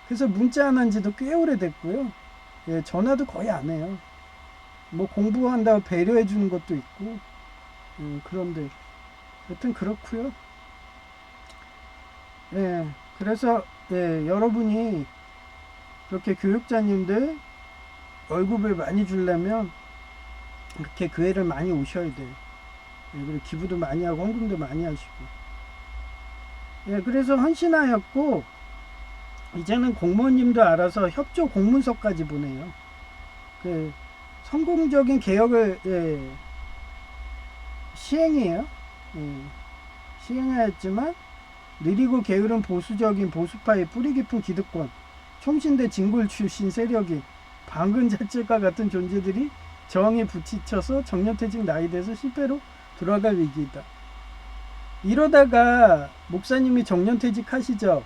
그래서 문자 안 한 지도 꽤 오래됐고요. 전화도 거의 안 해요. 뭐 공부한다고 배려해 주는 것도 있고. 그런데 여튼 그렇고요. 그래서 여러분이 그렇게 교육자님들 월급을 많이 주려면 이렇게 교회를 많이 오셔야 돼요. 그리고 기부도 많이 하고 헌금도 많이 하시고. 그래서 헌신하였고 이제는 공무원님도 알아서 협조 공문서까지 보내요. 그 성공적인 개혁을 시행해요. 시행하였지만 느리고 게으른 보수적인 보수파의 뿌리 깊은 기득권, 총신대 진골 출신 세력이 방근자칠과 같은 존재들이 정에 부딪혀서 정년퇴직 나이 돼서 실패로 돌아갈 위기이다. 이러다가 목사님이 정년퇴직 하시죠.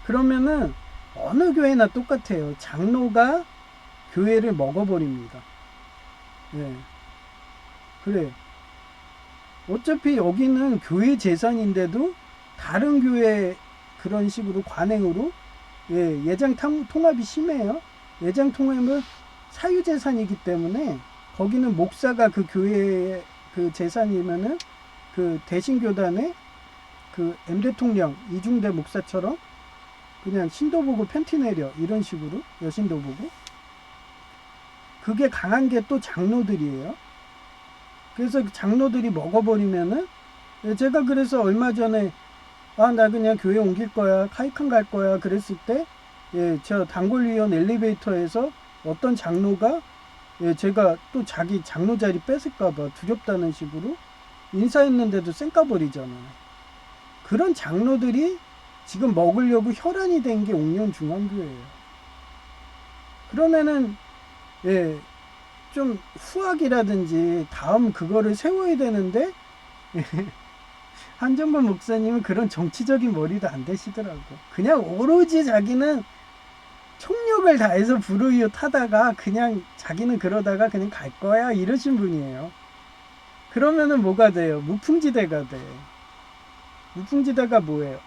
그러면은 어느 교회나 똑같아요. 장로가 교회를 먹어버립니다. 그래. 어차피 여기는 교회 재산인데도 다른 교회 그런 식으로 관행으로 예장 통합이 심해요. 예장 통합은 사유재산이기 때문에 거기는 목사가 그 교회의 그 재산이면은 그 대신교단의 그 M대통령 이중대 목사처럼 그냥 신도 보고 팬티 내려 이런 식으로 여신도 보고 그게 강한 게 또 장로들이에요. 그래서 장로들이 먹어버리면은 제가 그래서 얼마 전에 나 그냥 교회 옮길 거야 카이칸 갈 거야 그랬을 때 저 단골위원 엘리베이터에서 어떤 장로가 제가 또 자기 장로 자리 뺏을까봐 두렵다는 식으로 인사했는데도 쌩까버리잖아요. 그런 장로들이 지금 먹으려고 혈안이 된 게 옥년중앙교회예요. 그러면은 좀 후학이라든지 다음 그거를 세워야 되는데 한정권 목사님은 그런 정치적인 머리도 안 되시더라고. 그냥 오로지 자기는 총력을 다해서 불우이웃 하다가 그냥 자기는 그러다가 그냥 갈 거야 이러신 분이에요. 그러면은 뭐가 돼요? 무풍지대가 돼. 무풍지대가 뭐예요?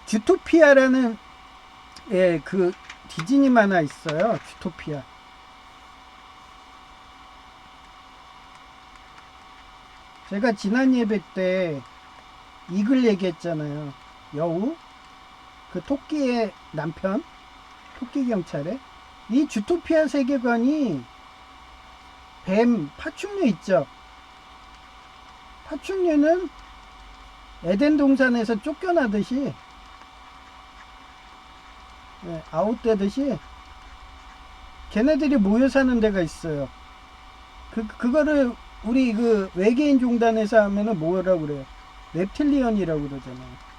주토피아라는 그 디즈니 만화 있어요. 주토피아. 제가 지난 예배 때 이글 얘기했잖아요. 여우 그 토끼의 남편 토끼 경찰에 이 주토피아 세계관이 뱀 파충류 있죠. 파충류는 에덴 동산에서 쫓겨나듯이 아웃되듯이 걔네들이 모여 사는 데가 있어요. 그거를 우리 그 외계인 종단에서 하면은 뭐라고 그래요? reptilian이라고 그러잖아요.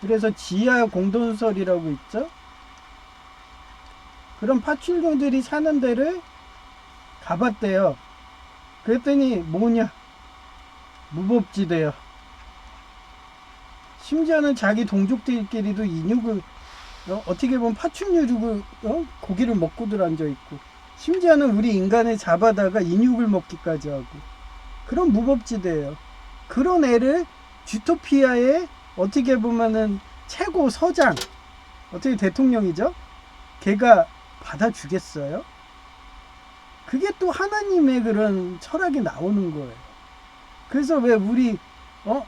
그래서 지하 공동설이라고 있죠. 그런 파충류들이 사는 데를 가봤대요. 그랬더니 뭐냐? 무법지대요. 심지어는 자기 동족들끼리도 인육을 어떻게 보면 파충류를 고기를 먹고들 앉아있고, 심지어는 우리 인간을 잡아다가 인육을 먹기까지 하고, 그런 무법지대예요. 그런 애를 주토피아의 어떻게 보면은 최고 서장, 어떻게 대통령이죠? 걔가 받아주겠어요? 그게 또 하나님의 그런 철학이 나오는 거예요. 그래서 왜 우리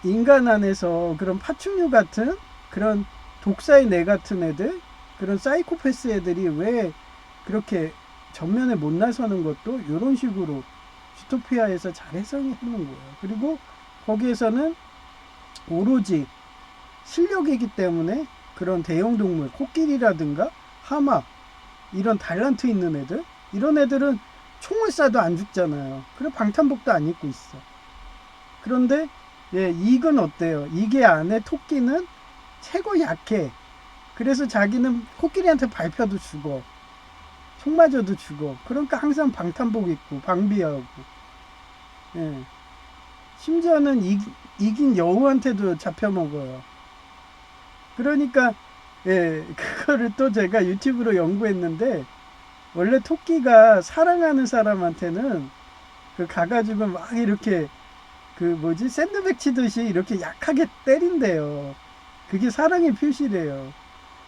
인간 안에서 그런 파충류 같은 그런 독사의 뇌 같은 애들, 그런 사이코패스 애들이 왜 그렇게 전면에 못 나서는 것도 이런 식으로 주토피아에서 잘 해석이 하는 거예요. 그리고 거기에서는 오로지 실력이기 때문에 그런 대형동물, 코끼리라든가 하마, 이런 달란트 있는 애들, 이런 애들은 총을 쏴도 안 죽잖아요. 그리고 방탄복도 안 입고 있어. 그런데 이익은 어때요? 이게 안에 토끼는 최고 약해. 그래서 자기는 코끼리한테 밟혀도 죽어. 총 맞아도 죽어. 그러니까 항상 방탄복 입고 방비하고. 예. 심지어는 이긴 여우한테도 잡혀먹어요. 그러니까 그거를 또 제가 유튜브로 연구했는데, 원래 토끼가 사랑하는 사람한테는 가가지고 막 이렇게 샌드백 치듯이 이렇게 약하게 때린대요. 그게 사랑의 표시래요.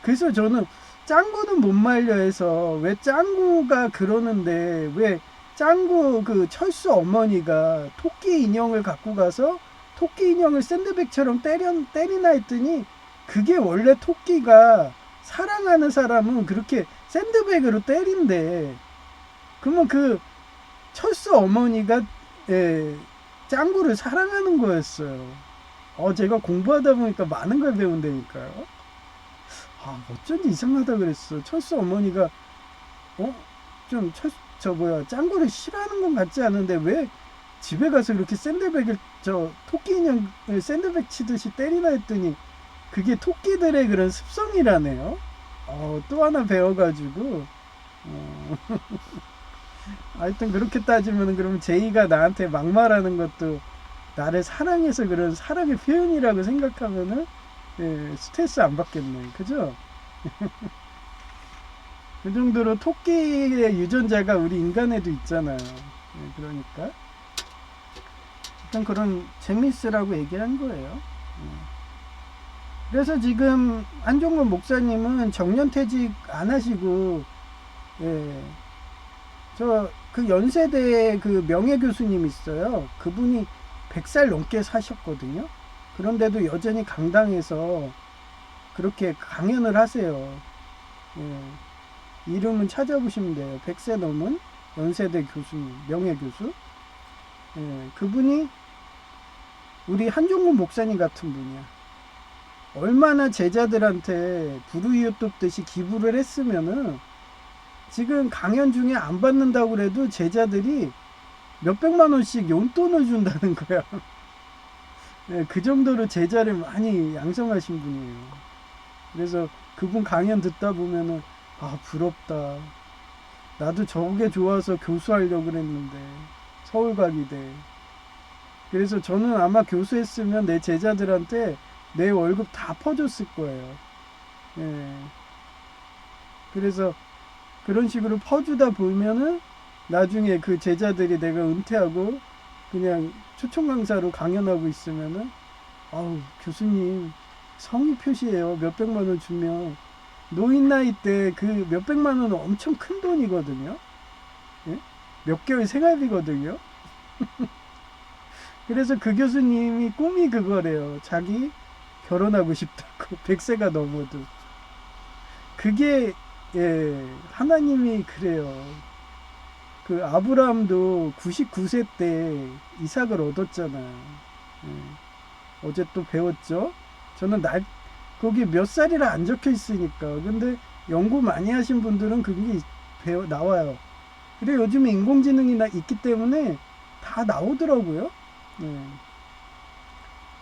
그래서 저는 짱구는 못 말려 해서 왜 짱구가 그러는데 왜 짱구 그 철수 어머니가 토끼 인형을 갖고 가서 토끼 인형을 샌드백처럼 때리나 했더니, 그게 원래 토끼가 사랑하는 사람은 그렇게 샌드백으로 때린대. 그러면 그 철수 어머니가 짱구를 사랑하는 거였어요. 제가 공부하다 보니까 많은 걸 배운다니까요. 어쩐지 이상하다 그랬어. 철수 어머니가 좀 짱구를 싫어하는 건 같지 않은데 왜 집에 가서 그렇게 토끼 인형을 샌드백 치듯이 때리나 했더니, 그게 토끼들의 그런 습성이라네요. 또 하나 배워가지고 하여튼 그렇게 따지면 그러면 제이가 나한테 막말하는 것도 나를 사랑해서 그런 사랑의 표현이라고 생각하면은 스트레스 안 받겠네. 그죠? 그 정도로 토끼의 유전자가 우리 인간에도 있잖아요. 그러니까 일단 그런 재미있으라고 얘기한 거예요. 그래서 지금 한종건 목사님은 정년퇴직 안 하시고, 그 연세대에 그 명예교수님 있어요. 그분이 100살 넘게 사셨거든요. 그런데도 여전히 강당에서 그렇게 강연을 하세요. 이름은 찾아보시면 돼요. 100세 넘은 연세대 교수님, 명예교수. 그분이 우리 한종건 목사님 같은 분이야. 얼마나 제자들한테 불우이웃 돕듯이 기부를 했으면은 지금 강연 중에 안 받는다고 그래도 제자들이 몇백만 원씩 용돈을 준다는 거야. 그 정도로 제자를 많이 양성하신 분이에요. 그래서 그분 강연 듣다 보면은 부럽다. 나도 저게 좋아서 교수하려고 그랬는데 서울과기대. 그래서 저는 아마 교수했으면 내 제자들한테 내 월급 다 퍼줬을 거예요. 그래서 그런 식으로 퍼주다 보면은 나중에 그 제자들이 내가 은퇴하고 그냥 초청 강사로 강연하고 있으면은 교수님 성의 표시예요. 몇백만 원 주면 노인 나이 때 그 몇백만 원은 엄청 큰 돈이거든요. 몇 개월 생활비거든요. 그래서 그 교수님이 꿈이 그거래요. 자기 결혼하고 싶다고. 100세가 넘어도. 그게 하나님이 그래요. 그 아브라함도 99세 때 이삭을 얻었잖아요. 어제 또 배웠죠. 저는 거기 몇 살이라 안 적혀 있으니까. 근데 연구 많이 하신 분들은 그게 나와요. 그래 요즘에 인공지능이 있기 때문에 다 나오더라고요. 네.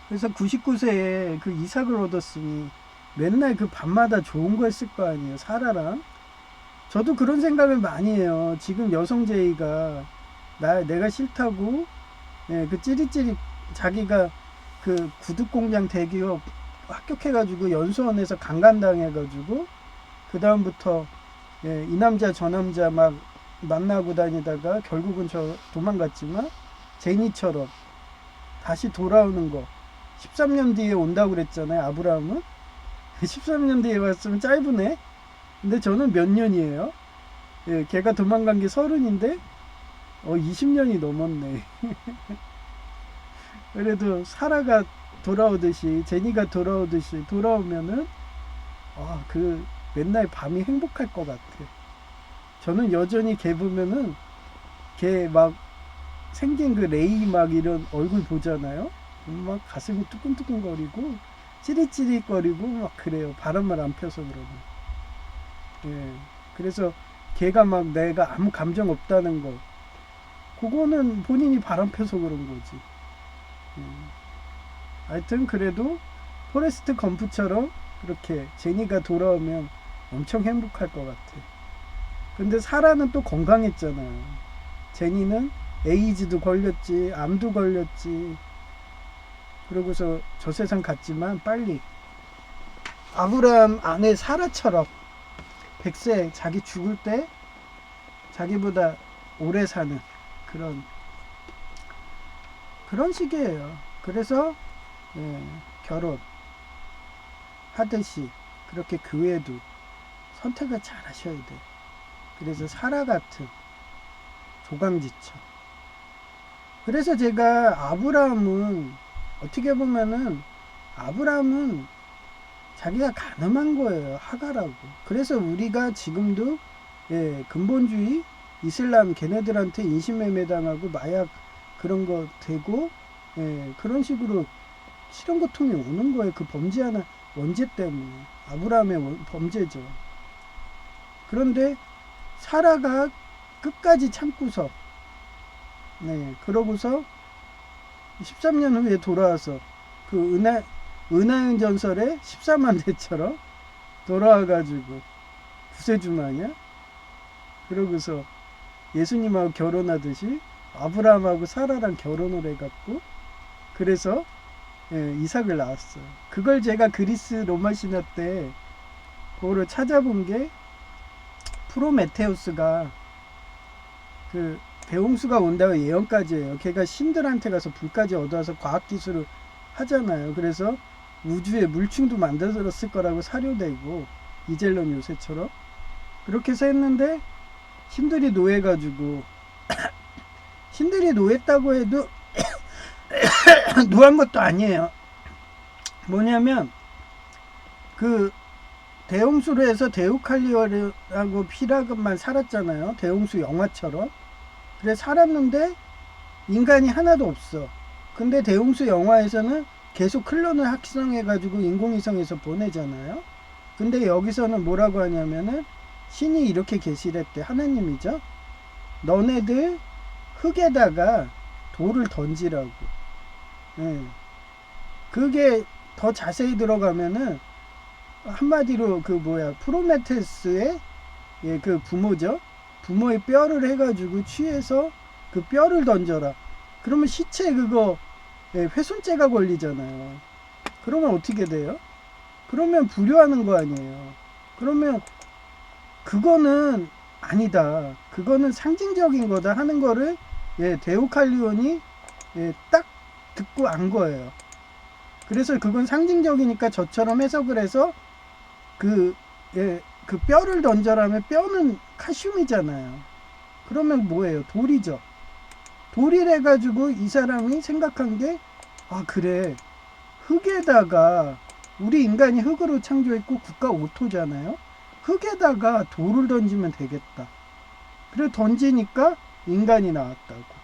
그래서 99세에 그 이삭을 얻었으니 맨날 그 밤마다 좋은 거 했을 거 아니에요. 사라랑. 저도 그런 생각을 많이 해요. 지금 여성제의가 내가 싫다고, 예, 그 찌릿찌릿 자기가 그 구두공장 대기업 합격해가지고 연수원에서 강간당해가지고 그 다음부터 예, 이 남자 저 남자 막 만나고 다니다가 결국은 저 도망갔지만 제니처럼 다시 돌아오는 거 13년 뒤에 온다고 그랬잖아요. 아브라함은 13년 뒤에 왔으면 짧으네. 근데 저는 몇 년이에요? 예, 걔가 도망간 게 30인데 20년이 넘었네. 그래도 사라가 돌아오듯이 제니가 돌아오듯이 돌아오면은 그 맨날 밤이 행복할 것 같아. 저는 여전히 걔 보면은 걔 막 생긴 그 레이 막 이런 얼굴 보잖아요. 막 가슴이 뚜근뚜근거리고 찌릿찌릿거리고 막 그래요. 바람을 안 펴서 그러면. 예. 그래서 걔가 막 내가 아무 감정 없다는 거 그거는 본인이 바람 펴서 그런 거지. 예. 하여튼 그래도 포레스트 검프처럼 그렇게 제니가 돌아오면 엄청 행복할 것 같아. 근데 사라는 또 건강했잖아요. 제니는 에이즈도 걸렸지, 암도 걸렸지. 그러고서 저 세상 갔지만 빨리 아브라함 아내 사라처럼 100세 자기 죽을 때 자기보다 오래 사는 그런 식이에요. 그래서 예, 결혼 하듯이 그렇게 교회도 선택을 잘 하셔야 돼. 그래서 사라 같은 조강지처. 그래서 제가 아브라함은 어떻게 보면은 아브라함은 자기가 가늠한 거예요. 하가라고. 그래서 우리가 지금도 예, 근본주의 이슬람 걔네들한테 인신매매 당하고 마약 그런 거 되고 예, 그런 식으로 실현 고통이 오는 거예요. 그 범죄하는 원죄 때문에. 아브라함의 범죄죠. 그런데 사라가 끝까지 참고서 네, 그러고서 13년 후에 돌아와서 그 은하연 전설의 14만 대처럼 돌아와가지고 구세주 마냥 그러고서 예수님하고 결혼하듯이 아브라함하고 사라랑 결혼을 해갖고 그래서 예, 이삭을 낳았어요. 그걸 제가 그리스 로마 신화 때 그거를 찾아본 게 프로메테우스가 그 대홍수가 온다고 예언까지 해요. 걔가 신들한테 가서 불까지 얻어와서 과학기술을 하잖아요. 그래서 우주에 물충도 만들었을 거라고 사료되고 이젤론 요새처럼 그렇게 해서 했는데 신들이 노해가지고 신들이 노했다고 해도 노한 것도 아니에요. 뭐냐면 그 대홍수로 해서 데우칼리오라고 피라그만 살았잖아요. 대홍수 영화처럼. 그래 살았는데 인간이 하나도 없어. 근데 대홍수 영화에서는 계속 클론을 확성해가지고 인공위성에서 보내잖아요. 근데 여기서는 뭐라고 하냐면은 신이 이렇게 계시랬대. 하나님이죠. 너네들 흙에다가 돌을 던지라고. 예. 그게 더 자세히 들어가면은 한마디로 프로메테스의 예, 그 부모죠. 부모의 뼈를 해가지고 취해서 그 뼈를 던져라. 그러면 시체 그거 예, 훼손죄가 걸리잖아요. 그러면 어떻게 돼요? 그러면 불효하는 거 아니에요. 그러면 그거는 아니다. 그거는 상징적인 거다 하는 거를 예, 데우칼리온이 예, 딱 듣고 안 거예요. 그래서 그건 상징적이니까 저처럼 해석을 해서 그 뼈를 던져라면 뼈는 칼슘이잖아요. 그러면 뭐예요? 돌이죠. 돌이래 가지고 이 사람이 생각한 게 그래. 흙에다가 우리 인간이 흙으로 창조했고 국가 오토잖아요. 흙에다가 돌을 던지면 되겠다. 그래 던지니까 인간이 나왔다고.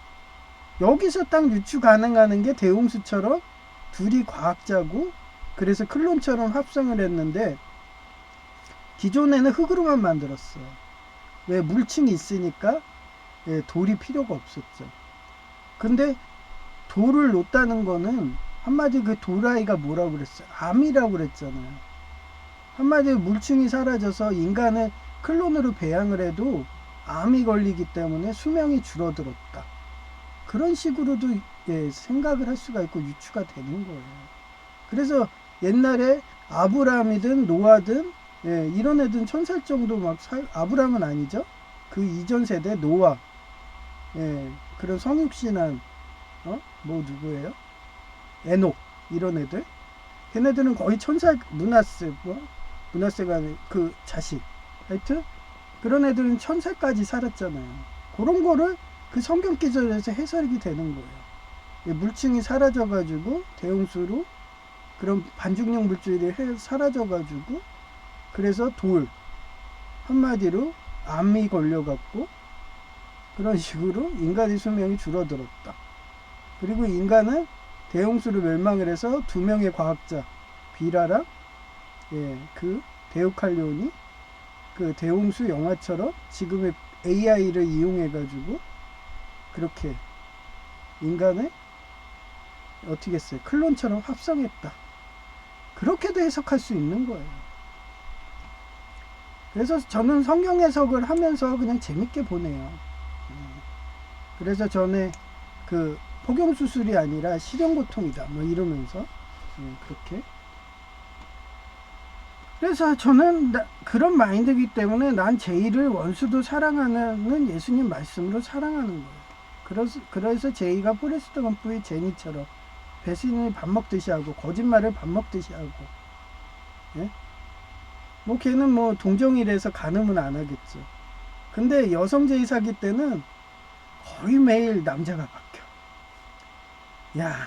여기서 딱 유추 가능하는 게 대홍수처럼 둘이 과학자고 그래서 클론처럼 합성을 했는데 기존에는 흙으로만 만들었어. 왜 물층이 있으니까 예, 돌이 필요가 없었죠. 근데 돌을 놓다는 거는 한마디 그 돌아이가 뭐라고 그랬어요? 암이라고 그랬잖아요. 한마디로 물충이 사라져서 인간을 클론으로 배양을 해도 암이 걸리기 때문에 수명이 줄어들었다. 그런 식으로도 예, 생각을 할 수가 있고 유추가 되는 거예요. 그래서 옛날에 아브라함이든 노아든 예, 이런 애들은 1000살 정도 막 아브라함은 아니죠. 그 이전 세대 노아 예, 그런 성육신한 뭐 누구예요? 에녹 이런 애들 걔네들은 거의 1000살 문하세 문하세가 그 자식 하여튼 그런 애들은 1000살까지 살았잖아요. 그런 거를 그 성경 기절에서 해석이 되는 거예요. 물층이 사라져가지고 대홍수로 그런 반죽용 물질이 사라져가지고 그래서 돌 한마디로 암이 걸려갖고 그런 식으로 인간의 수명이 줄어들었다. 그리고 인간은 대홍수로 멸망을 해서 두 명의 과학자 비라랑 예, 그 데우칼리온이 그 대홍수 영화처럼 지금의 AI를 이용해가지고 그렇게 인간을 어떻게 했어요? 클론처럼 합성했다. 그렇게도 해석할 수 있는 거예요. 그래서 저는 성경 해석을 하면서 그냥 재밌게 보내요. 그래서 전에 그 폭염수술이 아니라 실형고통이다 뭐 이러면서 그렇게 그래서 저는 그런 마인드이기 때문에 난 제이를 원수도 사랑하는 예수님 말씀으로 사랑하는 거예요. 그래서 제이가 포레스트 검프의 제니처럼 배신을 밥 먹듯이 하고 거짓말을 밥 먹듯이 하고 예? 뭐 걔는 뭐 동정이라서 간음은 안 하겠죠. 근데 여성 제이 사귈 때는 거의 매일 남자가 바뀌어. 야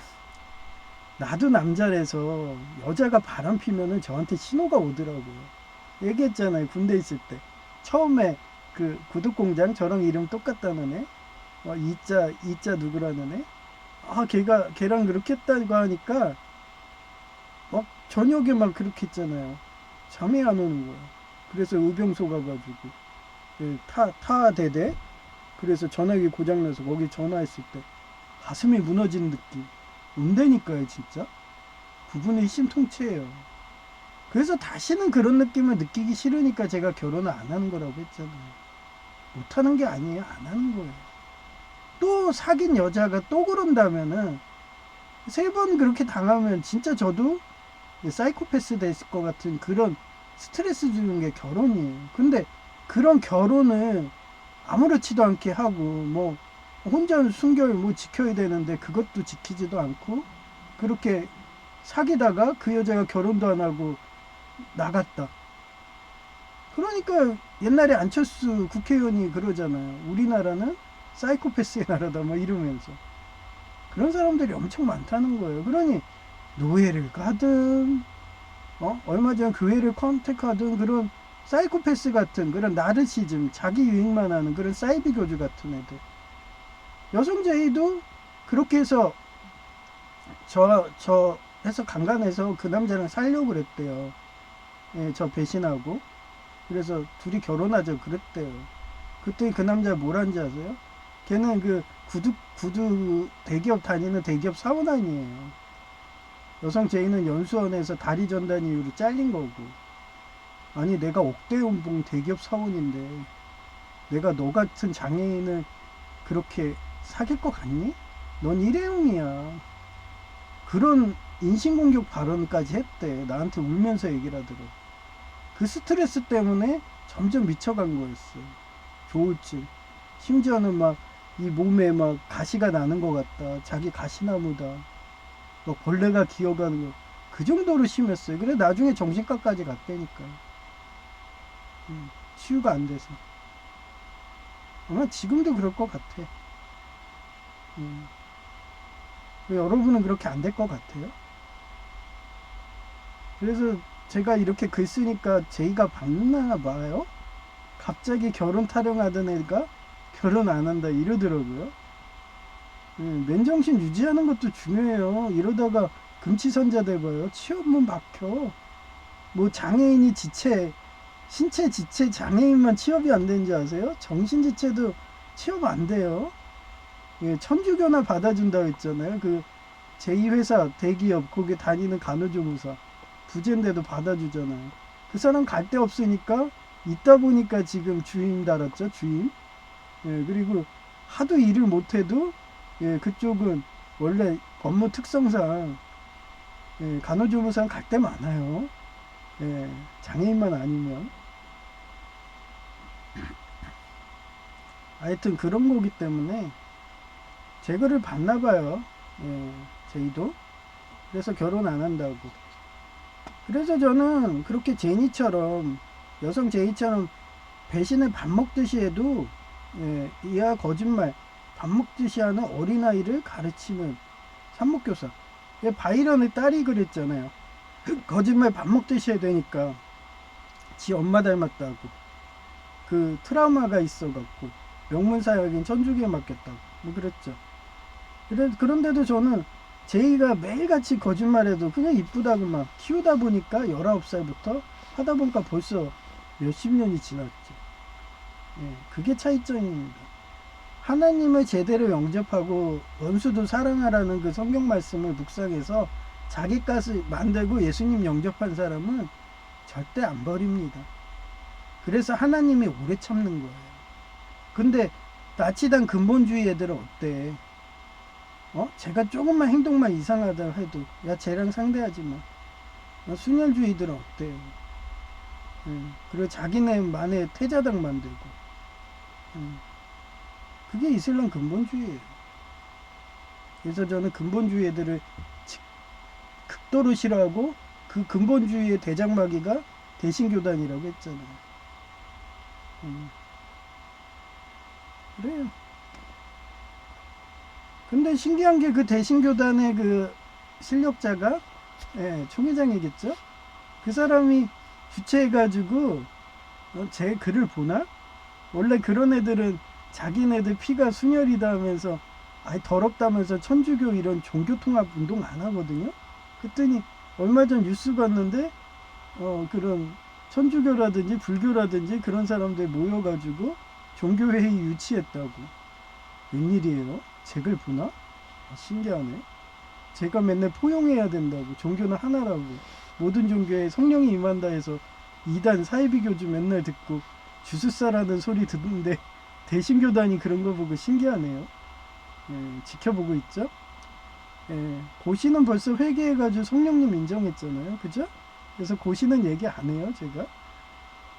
나도 남자라서 여자가 바람 피면은 저한테 신호가 오더라고요. 얘기했잖아요. 군대 있을 때. 처음에 그 구두공장 저랑 이름 똑같다는 애. 이자 누구라는 애. 아, 걔랑 그렇게 했다고 하니까 막 저녁에 막 그렇게 했잖아요. 잠이 안 오는 거야. 그래서 의병소 가가지고 타대대. 그래서 전화기 고장나서 거기 전화했을 때 가슴이 무너지는 느낌. 온다니까요 진짜. 부분이 심통치예요. 그래서 다시는 그런 느낌을 느끼기 싫으니까 제가 결혼을 안 하는 거라고 했잖아요. 못하는 게 아니에요. 안 하는 거예요. 또 사귄 여자가 또 그런다면은 3번 그렇게 당하면 진짜 저도 사이코패스 됐을 것 같은 그런 스트레스 주는 게 결혼이에요. 근데 그런 결혼을 아무렇지도 않게 하고 뭐 혼자 순결 뭐 지켜야 되는데 그것도 지키지도 않고 그렇게 사귀다가 그 여자가 결혼도 안 하고 나갔다. 그러니까 옛날에 안철수 국회의원이 그러잖아요. 우리나라는 사이코패스의 나라다 뭐 이러면서. 그런 사람들이 엄청 많다는 거예요. 그러니 노예를 가든 얼마 전 교회를 컨택하든 그런 사이코패스 같은 그런 나르시즘 자기 유익만 하는 그런 사이비 교주 같은 애들. 여성 제이도 그렇게 해서 저 해서 강간해서 그 남자랑 살려고 그랬대요. 예, 저 배신하고. 그래서 둘이 결혼하자 그랬대요. 그때 그 남자 뭘 한지 아세요? 걔는 그 구두 대기업 다니는 대기업 사원아니에요. 여성 제이는 연수원에서 다리 전단 이후로 잘린 거고. 아니 내가 억대 연봉 대기업 사원인데 내가 너 같은 장애인을 그렇게 사귈 것 같니? 넌 일회용이야. 그런 인신공격 발언까지 했대. 나한테 울면서 얘기를 하더라고. 그 스트레스 때문에 점점 미쳐간 거였어. 조울증. 심지어는 막 이 몸에 막 가시가 나는 것 같다. 자기 가시나무다. 막 벌레가 기어가는 거. 그 정도로 심했어요. 그래 나중에 정신과까지 갔다니까. 치유가 안 돼서. 아마 지금도 그럴 것 같아. 왜 여러분은 그렇게 안 될 것 같아요? 그래서 제가 이렇게 글 쓰니까 제이가 반나 봐요. 갑자기 결혼 타령하던 애가 결혼 안 한다 이러더라고요. 맨정신 유지하는 것도 중요해요. 이러다가 금치선자 돼봐요. 취업문 박혀. 뭐 장애인이 지체 신체 지체 장애인만 취업이 안 되는지 아세요? 정신 지체도 취업 안 돼요. 예, 천주교나 받아준다고 했잖아요. 그 제2회사 대기업 거기 다니는 간호조무사 부재인데도 받아주잖아요. 그 사람 갈 데 없으니까 있다 보니까 지금 주임 달았죠. 주임. 예, 그리고 하도 일을 못해도 예, 그쪽은 원래 업무 특성상 예, 간호조무사는 갈 데 많아요. 예, 장애인만 아니면. 하여튼 그런 거기 때문에 제거를 받나봐요. 예, 제이도. 그래서 결혼 안 한다고. 그래서 저는 그렇게 제니처럼 여성 제이처럼 배신을 밥 먹듯이 해도 예, 이하 거짓말 밥 먹듯이 하는 어린아이를 가르치는 산목교사. 예, 바이런의 딸이 그랬잖아요. 거짓말 밥 먹듯이 해야 되니까 지 엄마 닮았다고 그 트라우마가 있어갖고 명문사역인 천주교에 맡겼다고 뭐 그랬죠. 그런데도 저는 제이가 매일같이 거짓말해도 그냥 이쁘다고 막 키우다 보니까 19살부터 하다 보니까 벌써 몇십 년이 지났죠. 예, 그게 차이점입니다. 하나님을 제대로 영접하고 원수도 사랑하라는 그 성경 말씀을 묵상해서 자기 값을 만들고 예수님 영접한 사람은 절대 안 버립니다. 그래서 하나님이 오래 참는 거예요. 근데 나치단 근본주의 애들은 어때? 제가 조금만 행동만 이상하다 해도 야 쟤랑 상대하지 마. 순혈주의들은 어때요? 그리고 자기네만의 태자당 만들고 그게 이슬람 근본주의예요. 그래서 저는 근본주의 애들을 극도로 싫어하고 그 근본주의의 대장마귀가 대신교단이라고 했잖아요. 그래요. 근데 신기한 게 그 대신교단의 그 실력자가 예, 총회장이겠죠? 그 사람이 주최해가지고 제 글을 보나? 원래 그런 애들은 자기네들 피가 순혈이다 하면서 아이 더럽다면서 천주교 이런 종교통합 운동 안 하거든요. 그랬더니 얼마 전 뉴스 봤는데 그런 천주교라든지 불교라든지 그런 사람들 모여가지고 종교회의 유치했다고. 웬일이에요? 제 글 보나? 신기하네. 제가 맨날 포용해야 된다고. 종교는 하나라고. 모든 종교에 성령이 임한다 해서 이단 사이비교주 맨날 듣고 주술사라는 소리 듣는데 대신교단이 그런 거 보고 신기하네요. 예, 지켜보고 있죠. 예, 고시는 벌써 회개해가지고 성령님 인정했잖아요. 그죠? 그래서 고시는 얘기 안 해요. 제가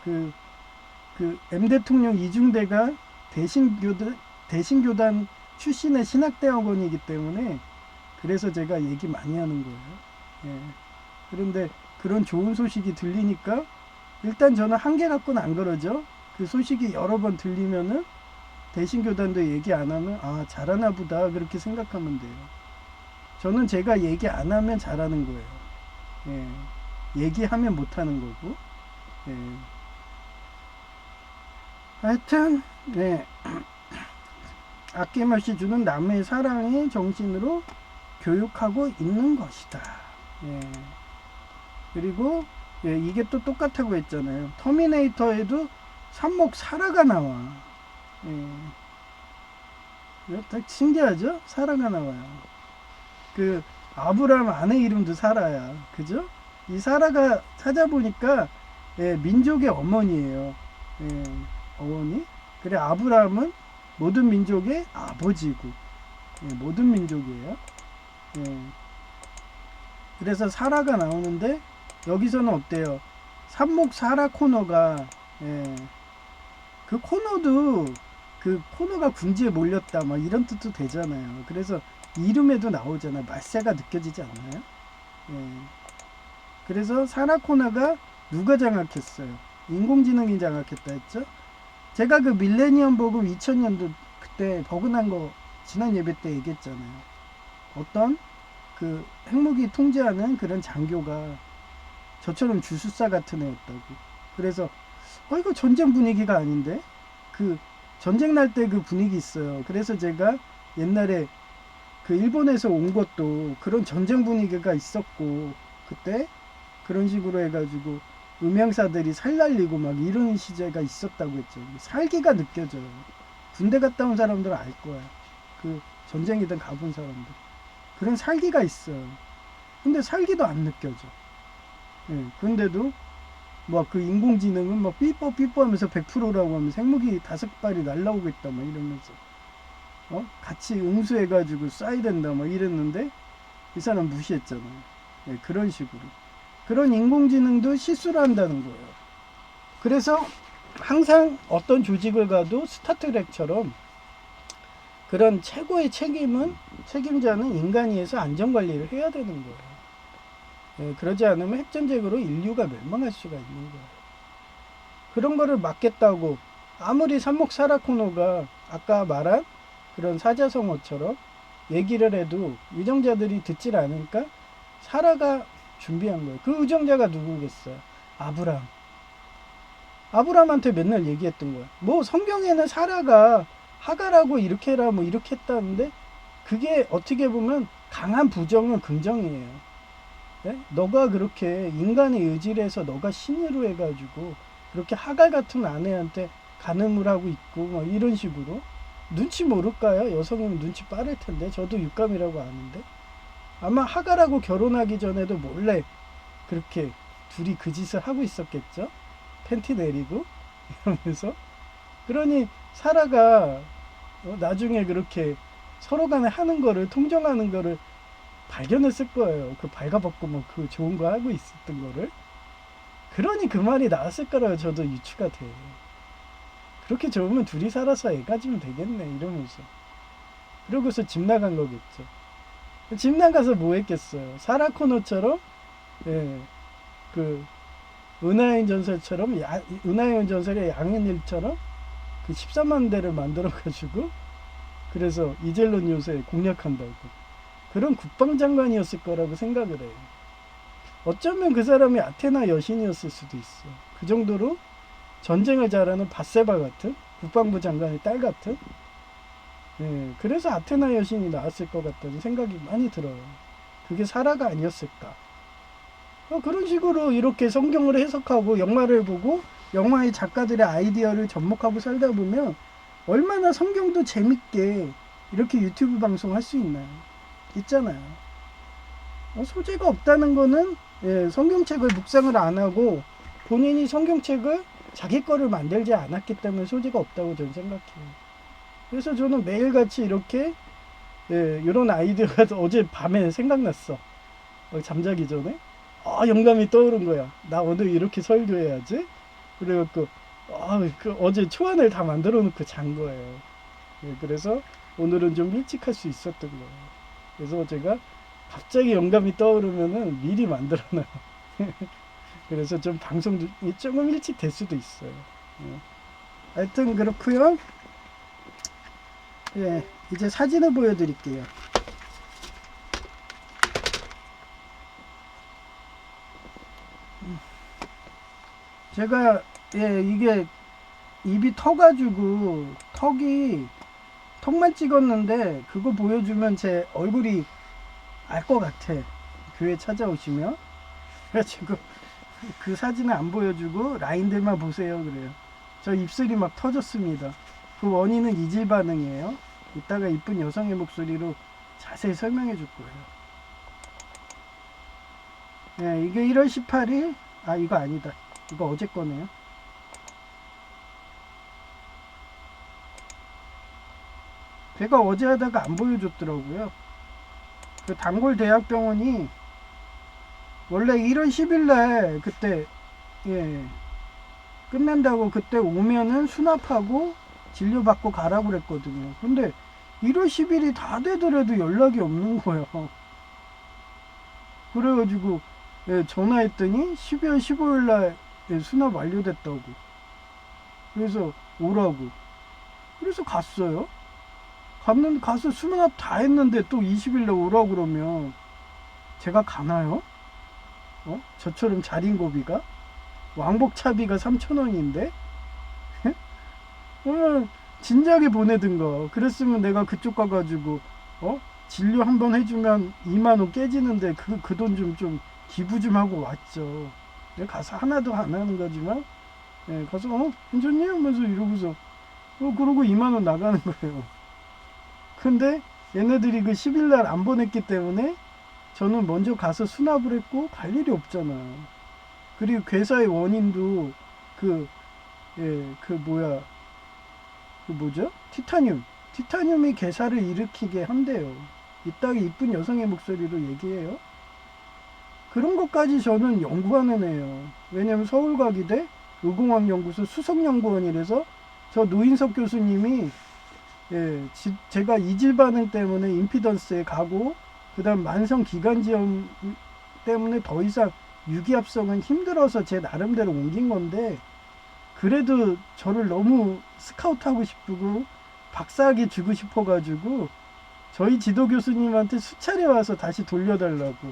그 M 대통령 이중대가 대신교단 출신의 신학대학원이기 때문에 그래서 제가 얘기 많이 하는 거예요. 예. 그런데 그런 좋은 소식이 들리니까 일단 저는 한계 갖고는 안 그러죠. 그 소식이 여러 번 들리면은 대신교단도 얘기 안 하면 아 잘하나 보다 그렇게 생각하면 돼요. 저는 제가 얘기 안 하면 잘하는 거예요. 예. 얘기하면 못하는 거고. 예. 하여튼 네. 아낌없이 주는 남의 사랑의 정신으로 교육하고 있는 것이다. 예. 그리고 예, 이게 또 똑같다고 했잖아요. 터미네이터에도 삽목 사라가 나와. 예. 딱 신기하죠? 사라가 나와요. 그 아브라함 아내 이름도 사라야. 그죠? 이 사라가 찾아보니까 예, 민족의 어머니예요. 예, 어머니. 그래 아브라함은 모든 민족의 아버지고 예, 모든 민족이에요. 예. 그래서 사라가 나오는데 여기서는 어때요? 삽목 사라 코너가 예, 그 코너도 그 코너가 궁지에 몰렸다 막 이런 뜻도 되잖아요. 그래서 이름에도 나오잖아요. 맛새가 느껴지지 않나요? 예. 그래서 사라 코너가 누가 장악했어요? 인공지능이 장악했다 했죠? 제가 그 밀레니엄 복음 2000년도 그때 버그난 거 지난 예배 때 얘기했잖아요. 어떤 그 핵무기 통제하는 그런 장교가 저처럼 주술사 같은 애였다고. 그래서 이거 전쟁 분위기가 아닌데 그 전쟁 날 때 그 분위기 있어요. 그래서 제가 옛날에 그 일본에서 온 것도 그런 전쟁 분위기가 있었고 그때 그런 식으로 해가지고 음향사들이 살날리고 막 이런 시대가 있었다고 했죠. 살기가 느껴져요. 군대 갔다 온 사람들은 알 거야. 그 전쟁이든 가본 사람들. 그런 살기가 있어요. 근데 살기도 안 느껴져. 예, 근데도 뭐 그 인공지능은 막 삐뽀 하면서 100%라고 하면 생무기 5발이 날라오겠다 막 이러면서 같이 응수해가지고 쏴야 된다 막 이랬는데 이 사람 무시했잖아요. 예, 그런 식으로. 그런 인공지능도 실수를 한다는 거예요. 그래서 항상 어떤 조직을 가도 스타트랙처럼 그런 최고의 책임자는 인간이 해서 안전관리를 해야 되는 거예요. 예, 그러지 않으면 핵전쟁으로 인류가 멸망할 수가 있는 거예요. 그런 거를 막겠다고 아무리 산목 사라코노가 아까 말한 그런 사자성어처럼 얘기를 해도 유정자들이 듣질 않으니까 사라가 준비한 거예요. 그 유정자가 누구겠어요? 아브람한테 맨날 얘기했던 거야. 뭐 성경에는 사라가 하가라고 이렇게 해라 뭐 이렇게 했다는데 그게 어떻게 보면 강한 부정은 긍정이에요. 네? 너가 그렇게 인간의 의지를 해서 너가 신으로 해가지고 그렇게 하갈 같은 아내한테 간음을 하고 있고 뭐 이런 식으로 눈치 모를까요? 여성이면 눈치 빠를 텐데 저도 육감이라고 아는데 아마 하갈하고 결혼하기 전에도 몰래 그렇게 둘이 그 짓을 하고 있었겠죠? 팬티 내리고 이러면서 그러니 사라가 나중에 그렇게 서로 간에 하는 거를 통정하는 거를 발견했을 거예요. 그 발가벗고 그 좋은 거 하고 있었던 거를. 그러니 그 말이 나왔을 거라고 저도 유추가 돼. 그렇게 좋으면 둘이 살아서 애 가지면 되겠네 이러면서. 그러고서 집 나간 거겠죠. 집 나가서 뭐 했겠어요. 사라코노처럼 예, 그 은하여인 전설처럼 은하여인 전설의 양은일처럼 그 13만 대를 만들어 가지고 그래서 이젤론 요새 공략한다고. 그런 국방장관이었을 거라고 생각을 해요. 어쩌면 그 사람이 아테나 여신이었을 수도 있어. 그 정도로 전쟁을 잘하는 바세바 같은 국방부 장관의 딸 같은. 예, 그래서 아테나 여신이 나왔을 것 같다는 생각이 많이 들어요. 그게 사라가 아니었을까. 그런 식으로 이렇게 성경을 해석하고 영화를 보고 영화의 작가들의 아이디어를 접목하고 살다 보면 얼마나 성경도 재밌게 이렇게 유튜브 방송할 수 있나요? 있잖아요. 소재가 없다는 거는 성경책을 묵상을 안 하고 본인이 성경책을 자기 거를 만들지 않았기 때문에 소재가 없다고 저는 생각해요. 그래서 저는 매일같이 이렇게 이런 아이디어가 어제 밤에 생각났어. 잠자기 전에 영감이 떠오른 거야. 나 오늘 이렇게 설교해야지. 그래갖고 어제 초안을 다 만들어 놓고 잔 거예요. 그래서 오늘은 좀 일찍 할 수 있었던 거예요. 그래서 제가 갑자기 영감이 떠오르면은 미리 만들어놔요. 그래서 좀 방송도 조금 일찍 될 수도 있어요. 하여튼 그렇고요. 예, 이제 사진을 보여드릴게요. 제가 이게 입이 터가지고 턱만 찍었는데 그거 보여주면 제 얼굴이 알 것 같아. 교회 찾아오시면. 그래가지고 그 사진을 안 보여주고 라인들만 보세요 그래요. 저 입술이 막 터졌습니다. 그 원인은 이질 반응이에요. 이따가 이쁜 여성의 목소리로 자세히 설명해 줄 거예요. 이게 1월 18일 이거 아니다. 이거 어제 거네요. 제가 어제 하다가 안 보여줬더라고요. 그 단골대학병원이 원래 1월 10일날 그때 끝난다고 그때 오면은 수납하고 진료받고 가라고 그랬거든요. 근데 1월 10일이 다 되더라도 연락이 없는 거예요. 그래가지고 전화했더니 12월 15일날 수납 완료됐다고. 그래서 오라고. 그래서 갔어요. 가서 수납 다 했는데 또 20일날 오라고 그러면 제가 가나요? 저처럼 자린고비가 왕복차비가 3,000원인데 진작에 보내든가. 그랬으면 내가 그쪽 가가지고 진료 한번 해주면 2만원 깨지는데 그 돈 좀 기부 좀 하고 왔죠. 내가 가서 하나도 안 하는 거지만 가서 괜찮니? 하면서 이러고서 그러고 2만 원 나가는 거예요. 근데 얘네들이 그 10일 날 안 보냈기 때문에 저는 먼저 가서 수납을 했고 갈 일이 없잖아요. 그리고 괴사의 원인도 그, 그 뭐야, 그 뭐죠? 티타늄이 괴사를 일으키게 한대요. 이따위 이쁜 여성의 목소리로 얘기해요. 그런 것까지 저는 연구하는 애예요. 왜냐면 서울과기대 의공학연구소 수석연구원이라서 저 노인석 교수님이 제가 이질 반응 때문에 임피던스에 가고 그다음 만성 기관지염 때문에 더 이상 유기합성은 힘들어서 제 나름대로 옮긴 건데 그래도 저를 너무 스카우트하고 싶고 박사학위 주고 싶어가지고 저희 지도 교수님한테 수차례 와서 다시 돌려달라고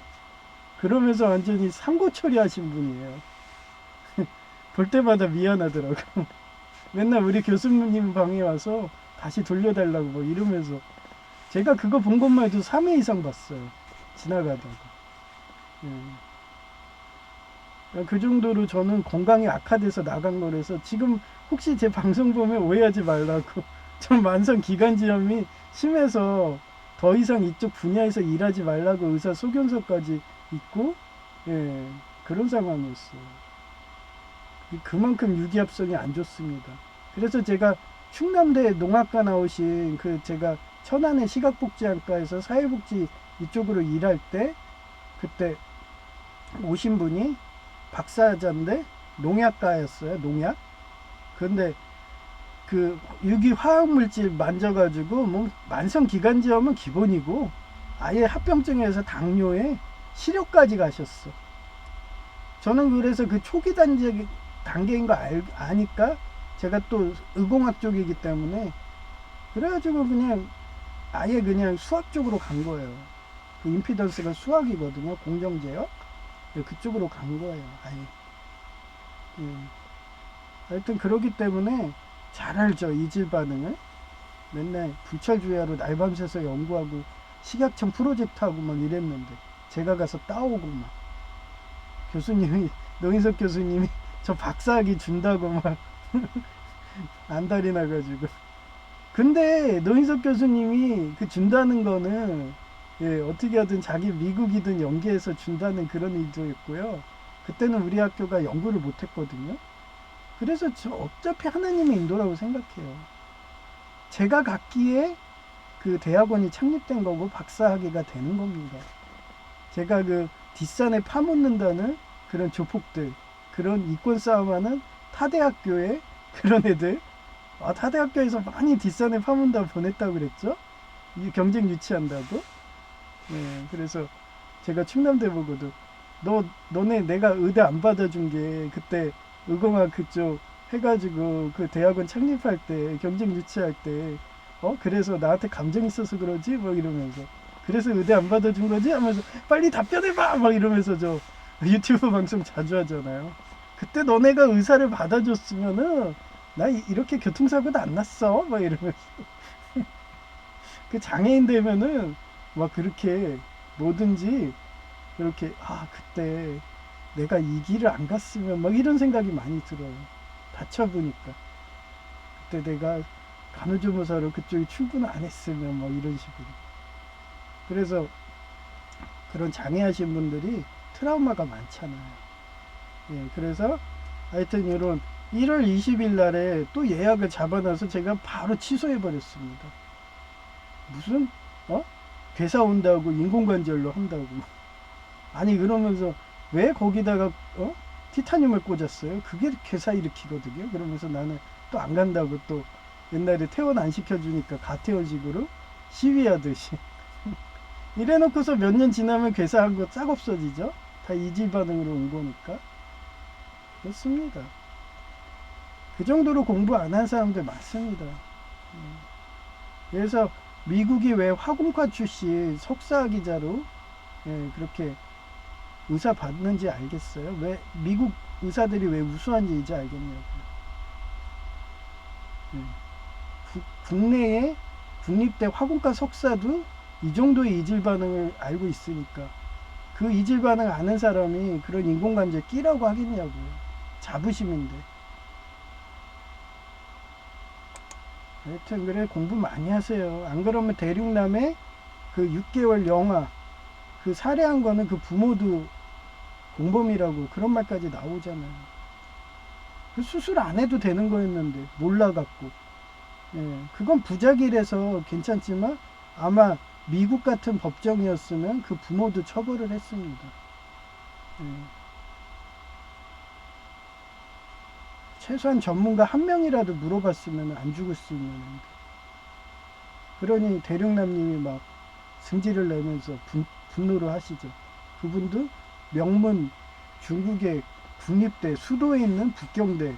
그러면서 완전히 삼고초리 하신 분이에요. 볼 때마다 미안하더라고. 맨날 우리 교수님 방에 와서 다시 돌려달라고 뭐 이러면서 제가 그거 본 것만 해도 3회 이상 봤어요. 지나가다가. 그 정도로 저는 건강이 악화돼서 나간 거라서 지금 혹시 제 방송 보면 오해하지 말라고. 전 만성 기관지염이 심해서 더 이상 이쪽 분야에서 일하지 말라고 의사 소견서까지 있고 그런 상황이었어요. 그만큼 유기합성이 안 좋습니다. 그래서 제가 충남대 농학과 나오신 제가 천안의 시각복지학과에서 사회복지 이쪽으로 일할 때 그때 오신 분이 박사자인데 농약과였어요. 농약. 근데 그 유기 화학물질 만져가지고 뭐 만성 기관지염은 기본이고 아예 합병증에서 당뇨에 시력까지 가셨어. 저는 그래서 그 초기 단계인 거 아니까 제가 또 의공학 쪽이기 때문에 그래가지고 그냥 아예 그냥 수학 쪽으로 간 거예요. 그 임피던스가 수학이거든요. 공정제요. 그쪽으로 간 거예요. 아예. 하여튼 그러기 때문에 잘 알죠. 이질 반응을. 맨날 불철주야로 날밤새서 연구하고 식약청 프로젝트하고 막 이랬는데 제가 가서 따오고 막 교수님이 노인석 교수님이 저 박사학위 준다고 막 안달이 나가지고 근데 노인석 교수님이 그 준다는 거는 어떻게 하든 자기 미국이든 연계해서 준다는 그런 의도였고요. 그때는 우리 학교가 연구를 못했거든요. 그래서 저 어차피 하나님의 인도라고 생각해요. 제가 갔기에 그 대학원이 창립된 거고 박사학위가 되는 겁니다. 제가 그 뒷산에 파묻는다는 그런 조폭들, 그런 이권 싸움하는 타대학교에 그런 애들, 타대학교에서 많이 뒷산에 파문다 보냈다고 그랬죠? 이 경쟁 유치한다고? 그래서 제가 충남대 보고도 너네 내가 의대 안 받아준 게 그때 의공학 그쪽 해가지고 그 대학원 창립할 때 경쟁 유치할 때 그래서 나한테 감정 있어서 그러지? 막 이러면서 그래서 의대 안 받아준 거지? 하면서 빨리 답변해봐! 막 이러면서 저 유튜브 방송 자주 하잖아요. 그때 너네가 의사를 받아줬으면은 나 이렇게 교통사고도 안 났어 막 이러면서 그 장애인 되면은 막 그렇게 뭐든지 그렇게 그때 내가 이 길을 안 갔으면 막 이런 생각이 많이 들어요. 다쳐보니까 그때 내가 간호조무사로 그쪽에 출근 안 했으면 막 이런 식으로. 그래서 그런 장애하신 분들이 트라우마가 많잖아요. 그래서 하여튼 이런 1월 20일 날에 또 예약을 잡아놔서 제가 바로 취소해 버렸습니다. 무슨 괴사 온다고 인공관절로 한다고. 아니 그러면서 왜 거기다가 티타늄을 꽂았어요? 그게 괴사 일으키거든요. 그러면서 나는 또 안 간다고 또 옛날에 퇴원 안 시켜주니까 가퇴원식으로 시위하듯이 이래놓고서 몇 년 지나면 괴사한 거 싹 없어지죠. 다 이질 반응으로 온 거니까. 그렇습니다. 그 정도로 공부 안 한 사람들 많습니다. 그래서 미국이 왜 화공과 출신 석사학위자로 그렇게 의사 받는지 알겠어요? 왜 미국 의사들이 왜 우수한지 이제 알겠냐고요. 국내에 국립대 화공과 석사도 이 정도의 이질 반응을 알고 있으니까 그 이질 반응 아는 사람이 그런 인공관절 끼라고 하겠냐고요. 자부심인데. 하여튼 그래 공부 많이 하세요. 안 그러면 대륙남의 그 6개월 영아 그 살해한 거는 그 부모도 공범이라고 그런 말까지 나오잖아요. 그 수술 안 해도 되는 거였는데 몰라갖고. 예, 그건 부작위라서 괜찮지만 아마 미국 같은 법정이었으면 그 부모도 처벌을 했습니다. 예, 최소한 전문가 한 명이라도 물어봤으면 안 죽을 수 있는. 그러니 대륙남님이 막 승질을 내면서 분노를 하시죠. 그분도 명문 중국의 국립대 수도에 있는 북경대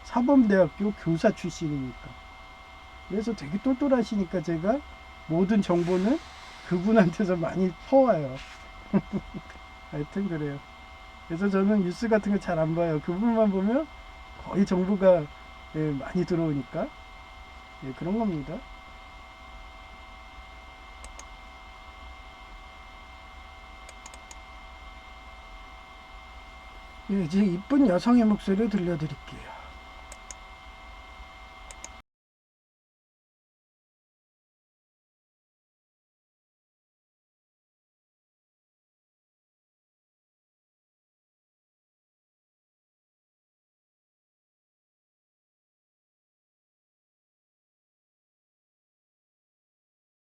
사범대학교 교사 출신이니까. 그래서 되게 똘똘하시니까 제가 모든 정보는 그분한테서 많이 퍼와요. 하여튼 그래요. 그래서 저는 뉴스 같은 거 잘 안 봐요. 그분만 보면 거의 정보가 예, 많이 들어오니까 예, 그런 겁니다. 예, 이제 이쁜 여성의 목소리를 들려드릴게요.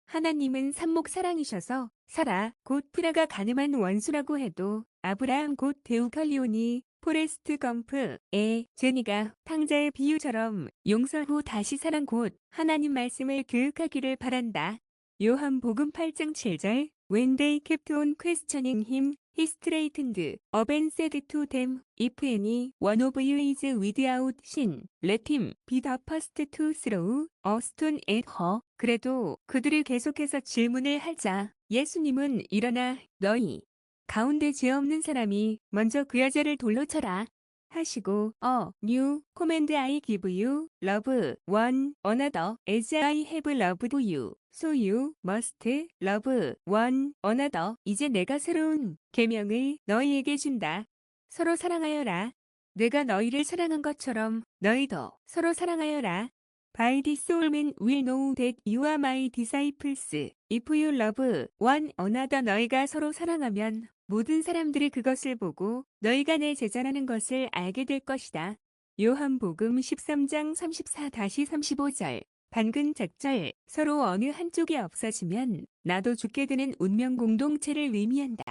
하나님은 삽목 사랑이셔서 사라 곧 프라가 가늠한 원수라고 해도 아브라함 곧 데우칼리오니 포레스트 검프의 제니가 탕자의 비유처럼 용서 후 다시 사랑 곧 하나님 말씀을 교육하기를 바란다. 요한복음 8장 7절 When they kept on questioning him, he straightened up and said to them, If any one of you is without sin, let him be the first to throw a stone at her. 그래도 그들이 계속해서 질문을 하자 예수님은 일어나 너희 가운데 죄 없는 사람이 먼저 그 여자를 돌로 쳐라 하시고 new command I give you love one another as I have loved you. So you must love one another. 이제 내가 새로운 계명을 너희에게 준다. 서로 사랑하여라. 내가 너희를 사랑한 것처럼 너희도 서로 사랑하여라. By this all men will know that you are my disciples. If you love one another. 너희가 서로 사랑하면 모든 사람들이 그것을 보고 너희가 내 제자라는 것을 알게 될 것이다. 요한복음 13장 34-35절 반근작절 서로 어느 한쪽이 없어지면 나도 죽게 되는 운명 공동체를 의미한다.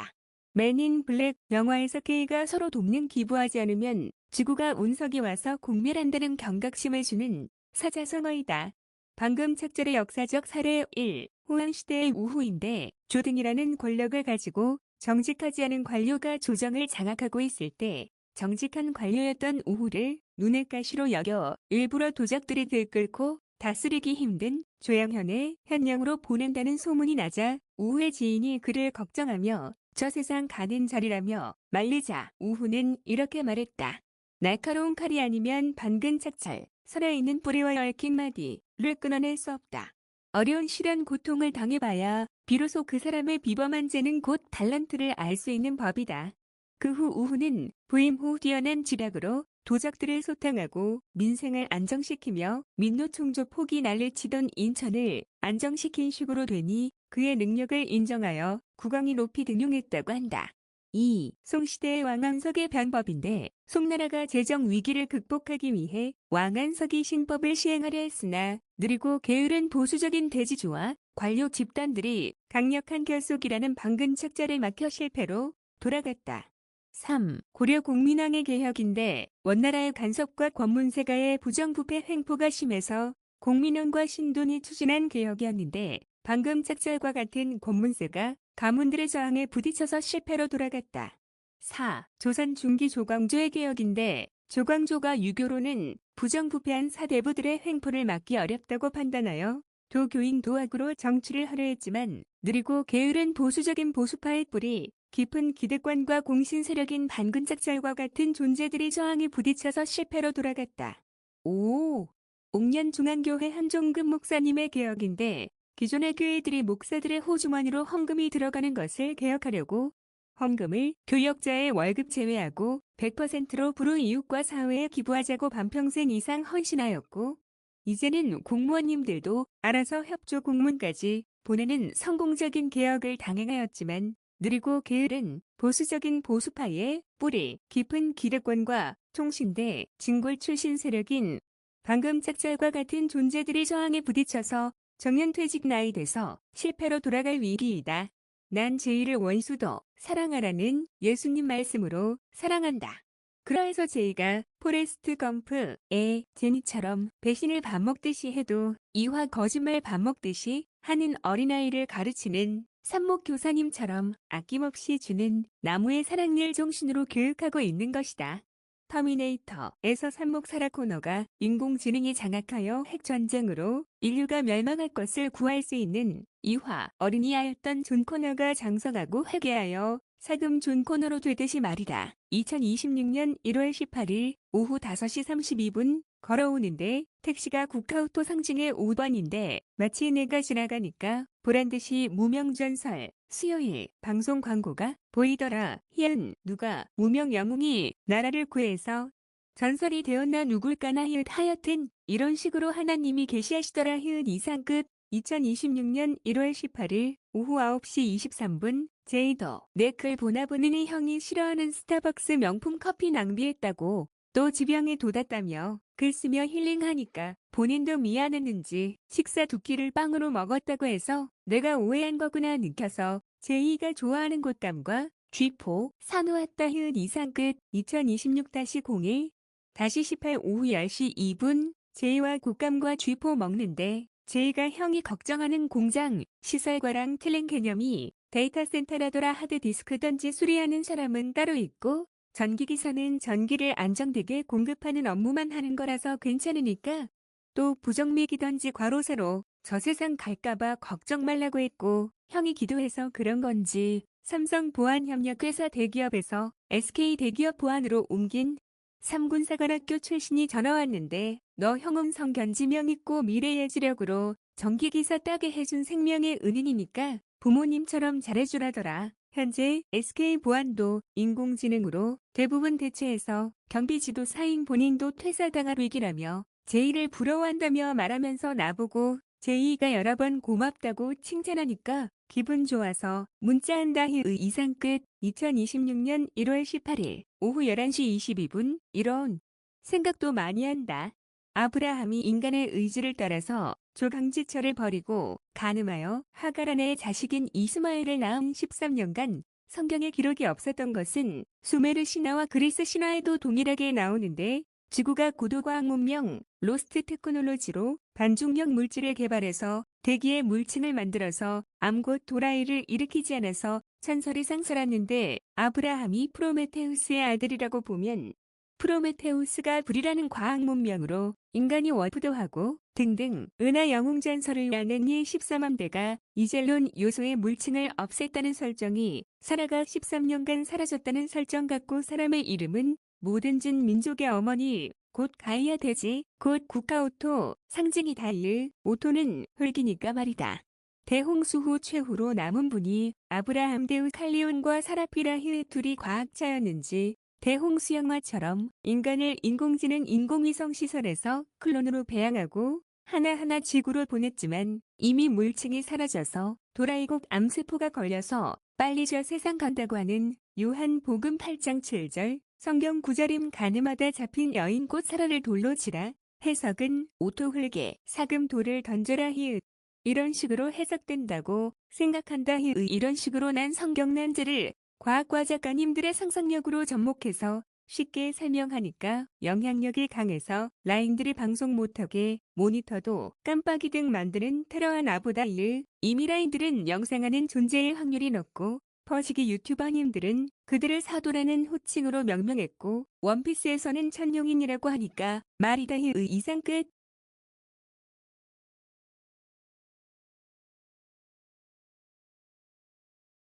맨인 블랙 영화에서 K가 서로 돕는 기부하지 않으면 지구가 운석이 와서 공멸한다는 경각심을 주는 사자성어이다. 방금 착절의 역사적 사례 1. 호황시대의 우후인데 조등이라는 권력을 가지고 정직하지 않은 관료가 조정을 장악하고 있을 때 정직한 관료였던 우후를 눈의 가시로 여겨 일부러 도적들이 들끓고 다스리기 힘든 조양현의 현령으로 보낸다는 소문이 나자 우후의 지인이 그를 걱정하며 저 세상 가는 자리라며 말리자 우후는 이렇게 말했다. 날카로운 칼이 아니면 반근착찰, 살아있는 뿌리와 얽힌 마디를 끊어낼 수 없다. 어려운 시련 고통을 당해봐야 비로소 그 사람의 비범한 재능 곧 달란트를 알 수 있는 법이다. 그 후 우후는 부임 후 뛰어난 지략으로 도적들을 소탕하고 민생을 안정시키며 민노총조 폭이 난리치던 인천을 안정시킨 식으로 되니 그의 능력을 인정하여 국왕이 높이 등용했다고 한다. 2. 송시대의 왕안석의 변법인데 송나라가 재정 위기를 극복하기 위해 왕안석이 신법을 시행하려 했으나 느리고 게으른 보수적인 대지주와 관료 집단들이 강력한 결속이라는 방근착자를 막혀 실패로 돌아갔다. 3. 고려 공민왕의 개혁인데 원나라의 간섭과 권문세가의 부정부패 횡포가 심해서 공민왕과 신돈이 추진한 개혁이었는데 방금착절과 같은 권문세가 가문들의 저항에 부딪혀서 실패로 돌아갔다. 4. 조선 중기 조광조의 개혁인데 조광조가 유교로는 부정부패한 사대부들의 횡포를 막기 어렵다고 판단하여 도교인 도학으로 정치를 하려 했지만 느리고 게으른 보수적인 보수파의 뿌리 깊은 기득권과 공신 세력인 반근작절과 같은 존재들이 저항에 부딪혀서 실패로 돌아갔다. 5. 옥년중앙교회 한종급 목사님의 개혁인데 기존의 교회들이 목사들의 호주머니로 헌금이 들어가는 것을 개혁하려고 헌금을 교역자의 월급 제외하고 100%로 불우이웃과 사회에 기부하자고 반평생 이상 헌신하였고 이제는 공무원님들도 알아서 협조 공문까지 보내는 성공적인 개혁을 당행하였지만 느리고 게으른 보수적인 보수파의 뿌리 깊은 기득권과 총신대 진골 출신 세력인 방금 짝짤과 같은 존재들이 저항에 부딪혀서 정년퇴직 나이 돼서 실패로 돌아갈 위기이다. 난 제이를 원수도 사랑하라는 예수님 말씀으로 사랑한다. 그러해서 제이가 포레스트 검프의 제니처럼 배신을 밥 먹듯이 해도 이화 거짓말 밥 먹듯이 하는 어린아이를 가르치는 산목 교사님처럼 아낌없이 주는 나무의 사랑일 정신으로 교육하고 있는 것이다. 터미네이터에서 산목 사라 코너가 인공지능이 장악하여 핵전쟁으로 인류가 멸망할 것을 구할 수 있는 이화 어린이였던 존 코너가 장성하고 회개하여 사금 존 코너로 되듯이 말이다. 2026년 1월 18일 오후 5시 32분 걸어오는데 택시가 국카오토 상징의 5번인데 마치 내가 지나가니까 보란듯이 무명전설 수요일 방송 광고가 보이더라. 희연 누가 무명 영웅이 나라를 구해서 전설이 되었나 누굴까나 히읗 하여튼 이런 식으로 하나님이 계시하시더라 히읗 이상 끝. 2026년 1월 18일 오후 9시 23분 제이더 내 글 보나 보니 형이 싫어하는 스타벅스 명품 커피 낭비했다고 또 지병에 돋았다며 글 쓰며 힐링하니까 본인도 미안했는지 식사 2끼를 빵으로 먹었다고 해서 내가 오해한 거구나 느껴서 제이가 좋아하는 곶감과 쥐포 사놓았다 히읗 이상 끝. 2026-01-18 오후 10시 2분 제이와 곶감과 쥐포 먹는데 제이가 형이 걱정하는 공장 시설과랑 틀린 개념이 데이터 센터라더라. 하드디스크 던지 수리하는 사람은 따로 있고 전기기사는 전기를 안정되게 공급하는 업무만 하는 거라서 괜찮으니까 또 부정맥이던지 과로사로 저 세상 갈까봐 걱정 말라고 했고 형이 기도해서 그런 건지 삼성 보안협력회사 대기업에서 SK 대기업 보안으로 옮긴 3군사관학교 출신이 전화 왔는데 너 형음성 견지명 있고 미래의 지력으로 전기기사 따게 해준 생명의 은인이니까 부모님처럼 잘해주라더라. 현재 SK 보안도 인공지능으로 대부분 대체해서 경비지도사인 본인도 퇴사당할 위기라며 제이를 부러워한다며 말하면서 나보고 제이가 여러 번 고맙다고 칭찬하니까 기분 좋아서 문자한다 히읗 이상 끝. 2026년 1월 18일 오후 11시 22분 이런 생각도 많이 한다. 아브라함이 인간의 의지를 따라서 조강지처를 버리고 간음하여 하가란의 자식인 이스마엘을 낳은 13년간 성경에 기록이 없었던 것은 수메르 신화와 그리스 신화에도 동일하게 나오는데 지구가 고도과학 문명 로스트 테크놀로지로 반중력 물질을 개발해서 대기의 물층을 만들어서 암곧 도라이를 일으키지 않아서 천설이 상설했는데 아브라함이 프로메테우스의 아들이라고 보면 프로메테우스가 불이라는 과학 문명으로 인간이 월푸도하고 등등 은하 영웅전설을 위하는 이 13함대가 이젤론 요소의 물층을 없앴다는 설정이 사라가 13년간 사라졌다는 설정 갖고 사람의 이름은 모든 진 민족의 어머니 곧 가이아 대지 곧 국가오토 상징이다. 오토는 흙이니까 말이다. 대홍수 후 최후로 남은 분이 아브라함 데우 칼리온과 사라피라 히읗 둘이 과학자였는지 대홍수 영화처럼 인간을 인공지능 인공위성 시설에서 클론으로 배양하고 하나하나 지구로 보냈지만 이미 물층이 사라져서 도라이곡 암세포가 걸려서 빨리 저 세상 간다고 하는 요한복음 8장 7절 성경 구절임 가늠하다 잡힌 여인 곧 사라를 돌로 치라. 해석은 오토 흙에 사금 돌을 던져라 히읗 이런 식으로 해석된다고 생각한다 히읗 이런 식으로 난 성경 난제를 과학과 작가님들의 상상력으로 접목해서 쉽게 설명하니까 영향력이 강해서 라인들이 방송 못하게 모니터도 깜빡이 등 만드는 테러와 나보다 이미 라인들은 영상하는 존재의 확률이 높고 퍼시기 유튜버님들은 그들을 사도라는 호칭으로 명명했고 원피스에서는 천룡인이라고 하니까 말이다 히읗 이상 끝.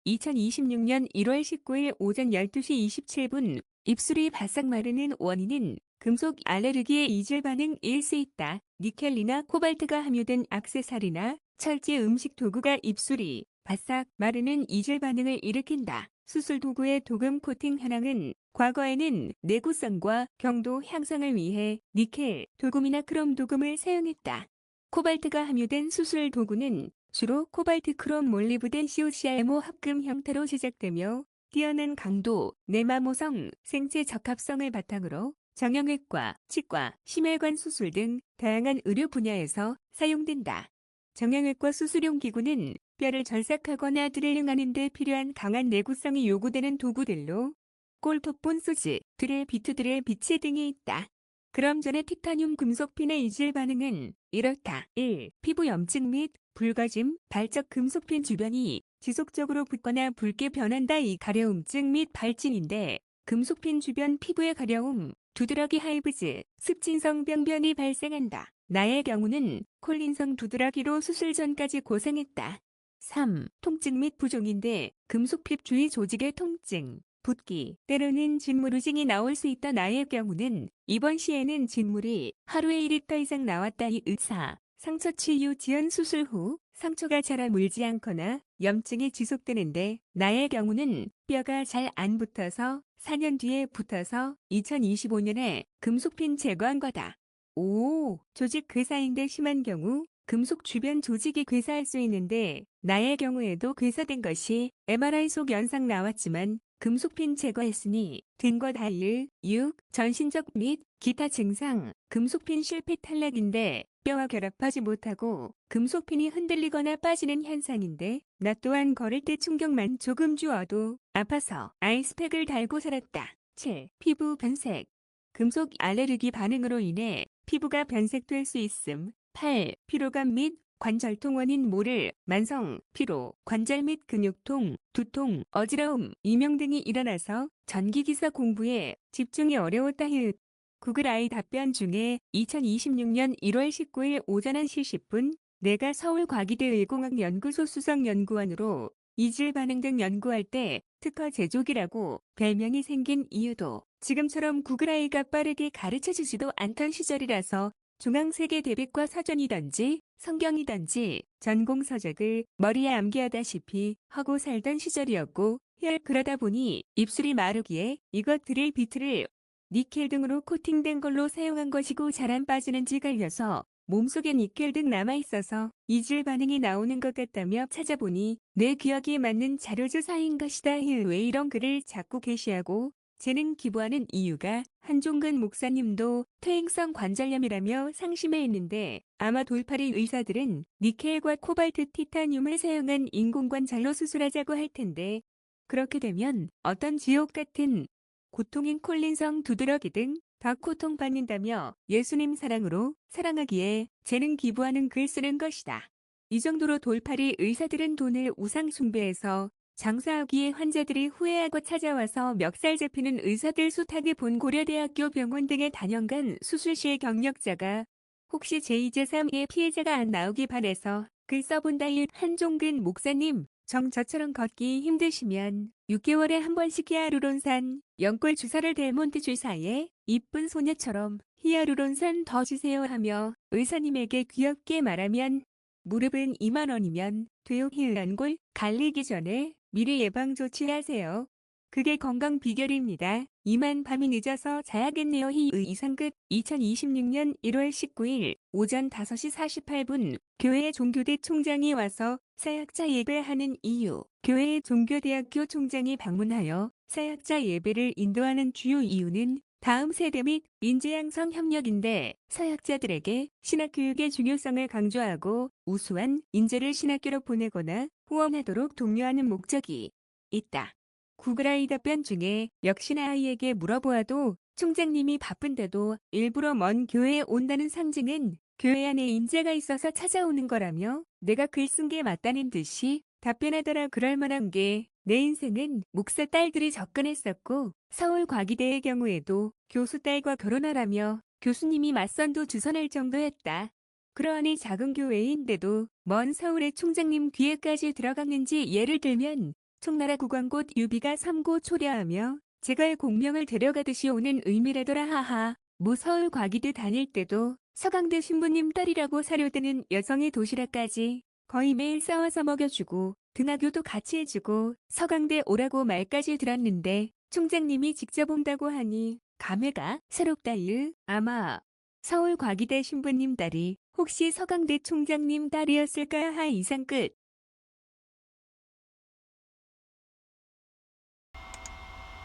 (2026년 1월 19일) 오전 12시 27분 입술이 바싹 마르는 원인은 금속 알레르기의 이질 반응일 수 있다. 니켈이나 코발트가 함유된 액세서리나 철제 음식 도구가 입술이 바싹 마르는 이질 반응을 일으킨다. 수술 도구의 도금 코팅 현황은 과거에는 내구성과 경도 향상을 위해 니켈 도금이나 크롬 도금을 사용했다. 코발트가 함유된 수술 도구는 주로 코발트 크롬 몰리브덴 COCRMO 합금 형태로 제작되며 뛰어난 강도, 내마모성, 생체 적합성을 바탕으로 정형외과, 치과, 심혈관 수술 등 다양한 의료 분야에서 사용된다. 정형외과 수술용 기구는 뼈를 절삭하거나 드릴링하는 데 필요한 강한 내구성이 요구되는 도구들로 꼴톱본 소지, 드릴 비트 드릴 비치 등이 있다. 그럼 전에 티타늄 금속핀의 이질 반응은 이렇다. 1. 피부 염증 및 붉어짐, 발적 금속핀 주변이 지속적으로 붓거나 붉게 변한다. 2. 가려움증 및 발진인데 금속핀 주변 피부의 가려움, 두드러기 하이브즈, 습진성 병변이 발생한다. 나의 경우는 콜린성 두드러기로 수술 전까지 고생했다. 3. 통증 및 부종인데 금속핍 주위 조직의 통증, 붓기, 때로는 진물우징이 나올 수 있다. 나의 경우는 입원 시에는 진물이 하루에 1리터 이상 나왔다. 이 의사, 상처 치유 지연 수술 후 상처가 자라 물지 않거나 염증이 지속되는데 나의 경우는 뼈가 잘 안 붙어서 4년 뒤에 붙어서 2025년에 금속핀 제거한 거다. 5. 조직 괴사인데 심한 경우 금속 주변 조직이 괴사할 수 있는데 나의 경우에도 괴사된 것이 MRI 속 영상 나왔지만 금속핀 제거했으니 등과 다일, 6. 전신적 및 기타 증상, 금속핀 실패 탈락인데 뼈와 결합하지 못하고 금속핀이 흔들리거나 빠지는 현상인데 나 또한 걸을 때 충격만 조금 주어도 아파서 아이스팩을 달고 살았다. 7. 피부 변색, 금속 알레르기 반응으로 인해 피부가 변색될 수 있음. 8. 피로감 및 관절통 원인 모를 만성, 피로, 관절 및 근육통, 두통, 어지러움, 이명 등이 일어나서 전기기사 공부에 집중이 어려웠다. 히읗. 구글 아이 답변 중에 2026년 1월 19일 오전 1시 10분 내가 서울과기대 의공학연구소 수석연구원으로 이질 반응 등 연구할 때 특허 제조기라고 별명이 생긴 이유도 지금처럼 구글 아이가 빠르게 가르쳐주지도 않던 시절이라서 중앙세계 대백과 사전이던지 성경이던지 전공서적을 머리에 암기하다시피 하고 살던 시절이었고 그러다 보니 입술이 마르기에 이것들을 비트를 니켈 등으로 코팅된 걸로 사용한 것이고 잘 안 빠지는지 갈려서 몸속에 니켈 등 남아있어서 이질 반응이 나오는 것 같다며 찾아보니 내 기억에 맞는 자료조사인 것이다. 왜 이런 글을 자꾸 게시하고 재능 기부하는 이유가 한종근 목사님도 퇴행성 관절염이라며 상심해했는데 아마 돌팔이 의사들은 니켈과 코발트 티타늄을 사용한 인공관절로 수술하자고 할 텐데 그렇게 되면 어떤 지옥 같은 고통인 콜린성 두드러기 등 더 고통받는다며 예수님 사랑으로 사랑하기에 재능 기부하는 글 쓰는 것이다. 이 정도로 돌팔이 의사들은 돈을 우상 숭배해서 장사하기에 환자들이 후회하고 찾아와서 멱살 잡히는 의사들 숱하게 본 고려대학교 병원 등의 단연간 수술실 경력자가 혹시 제2, 제3의 피해자가 안 나오기 바래서 글 써본다. 한종근 목사님, 저처럼 걷기 힘드시면 6개월에 한 번씩 히아루론산, 연골 주사를 델몬트 주사에 이쁜 소녀처럼 히아루론산 더 주세요 하며 의사님에게 귀엽게 말하면 무릎은 2만 원이면 돼요. 연골 갈리기 전에 미리 예방 조치하세요. 그게 건강 비결입니다. 이만 밤이 늦어서 자야겠네요. 이상 끝. 2026년 1월 19일 오전 5시 48분 교회 종교대 총장이 와서 사역자 예배하는 이유. 교회 종교대학교 총장이 방문하여 사역자 예배를 인도하는 주요 이유는 다음 세대 및 인재양성 협력인데 사역자들에게 신학교육의 중요성을 강조하고 우수한 인재를 신학교로 보내거나 후원하도록 독려하는 목적이 있다. 구글 아이 답변 중에 역시나 아이에게 물어보아도 총장님이 바쁜데도 일부러 먼 교회에 온다는 상징은 교회 안에 인재가 있어서 찾아오는 거라며 내가 글 쓴 게 맞다는 듯이 답변하더라. 그럴 만한 게 내 인생은 목사 딸들이 접근했었고 서울과기대의 경우에도 교수 딸과 결혼하라며 교수님이 맞선도 주선할 정도였다. 그러하니 작은 교회인데도 먼 서울의 총장님 귀에까지 들어갔는지 예를 들면 청나라 국왕곳 유비가 삼고 초려하며 제갈 공명을 데려가듯이 오는 의미라더라. 하하. 서울 과기대 다닐 때도 서강대 신부님 딸이라고 사료드는 여성의 도시락까지 거의 매일 싸워서 먹여주고 등하교도 같이 해주고 서강대 오라고 말까지 들었는데 총장님이 직접 온다고 하니 감회가 새롭다일. 아마 서울과기대 신부님 딸이 혹시 서강대 총장님 딸이었을까 하 이상 끝.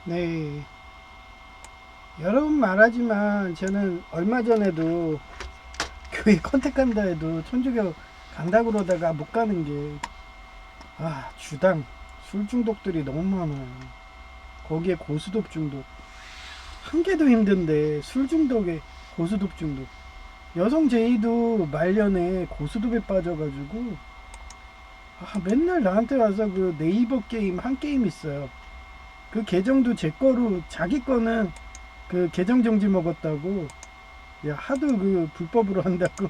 네. 여러 번 말하지만 저는 얼마 전에도 교회 컨택한다 해도 천주교 간다 그러다가 못 가는 게 주당 술 중독들이 너무 많아요. 거기에 고수독 중독. 한 개도 힘든데 술 중독에 고수독 중독. 여성 제이도 말년에 고수독에 빠져가지고 맨날 나한테 와서 그 네이버 게임 한 게임 있어요. 그 계정도 제 거로 자기 거는 그 계정 정지 먹었다고 하도 그 불법으로 한다고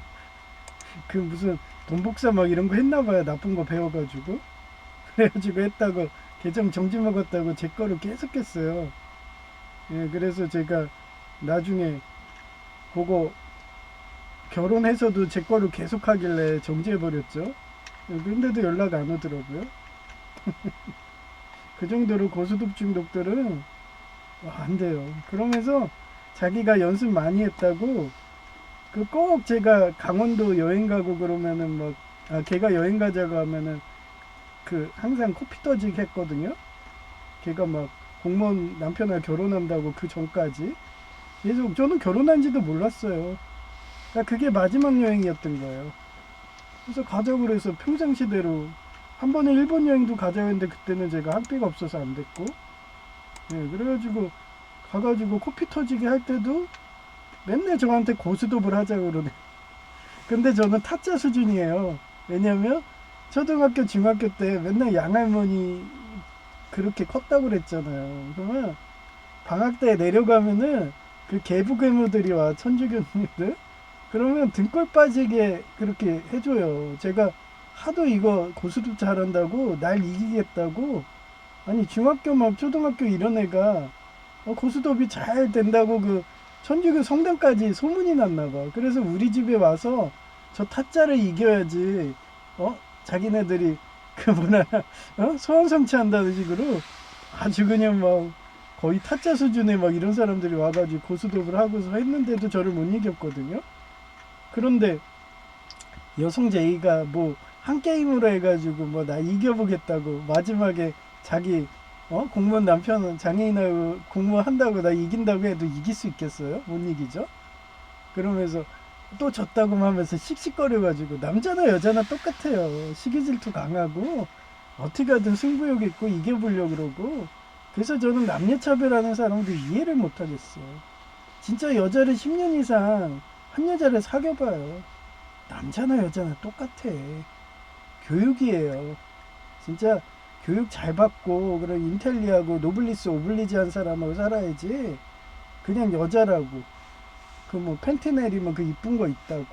그 무슨 돈 복사 막 이런 거 했나봐요. 나쁜 거 배워가지고 그래가지고 했다고 계정 정지 먹었다고 제 거로 계속 했어요. 예, 그래서 제가 나중에 그거 결혼해서도 제 거로 계속 하길래 정지해버렸죠. 근데도 연락 안 오더라고요. 그 정도로 고수독 중독들은 안 돼요. 그러면서 자기가 연습 많이 했다고 그 꼭 제가 강원도 여행 가고 그러면은 막 걔가 여행 가자고 하면은 그 항상 코피 터지게 했거든요. 걔가 막 공무원 남편하고 결혼한다고 그 전까지 계속 저는 결혼한지도 몰랐어요. 그러니까 그게 마지막 여행이었던 거예요. 그래서 가자고 그래서 평상시대로 한 번에 일본 여행도 가자고 했는데 그때는 제가 학비가 없어서 안 됐고 그래가지고 가가지고 코피 터지게 할 때도 맨날 저한테 고스톱을 하자고 그러네. 근데 저는 타짜 수준이에요. 왜냐면 초등학교 중학교 때 맨날 양할머니 그렇게 컸다고 그랬잖아요. 그러면 방학 때 내려가면은 그 개부괴무들이 와, 천주교님들. 그러면 등골 빠지게 그렇게 해줘요. 제가 하도 이거 고스톱 잘한다고 날 이기겠다고. 아니 중학교 막 초등학교 이런 애가 고스톱이 잘 된다고 그 천주교 성당까지 소문이 났나 봐. 그래서 우리 집에 와서 저 타짜를 이겨야지 자기네들이 그 뭐나 소원 성취한다는 식으로 아주 그냥 막 거의 타짜 수준의 막 이런 사람들이 와가지고 고스톱을 하고서 했는데도 저를 못 이겼거든요. 그런데 여성 제이가 뭐 한 게임으로 해가지고 뭐 나 이겨보겠다고 마지막에 자기 공무원 남편은 장애인하고 공무원 한다고 나 이긴다고 해도 이길 수 있겠어요? 못 이기죠? 그러면서 또 졌다고 하면서 씩씩거려가지고 남자나 여자나 똑같아요. 시기질투 강하고 어떻게 하든 승부욕 있고 이겨보려고 그러고. 그래서 저는 남녀차별하는 사람도 이해를 못하겠어. 진짜 여자를 10년 이상 한 여자를 사귀어봐요. 남자나 여자나 똑같아. 교육이에요. 진짜 교육 잘 받고 그런 인텔리하고 노블리스 오블리지한 사람하고 살아야지. 그냥 여자라고 그 뭐 팬티 내리면 그 이쁜 거 있다고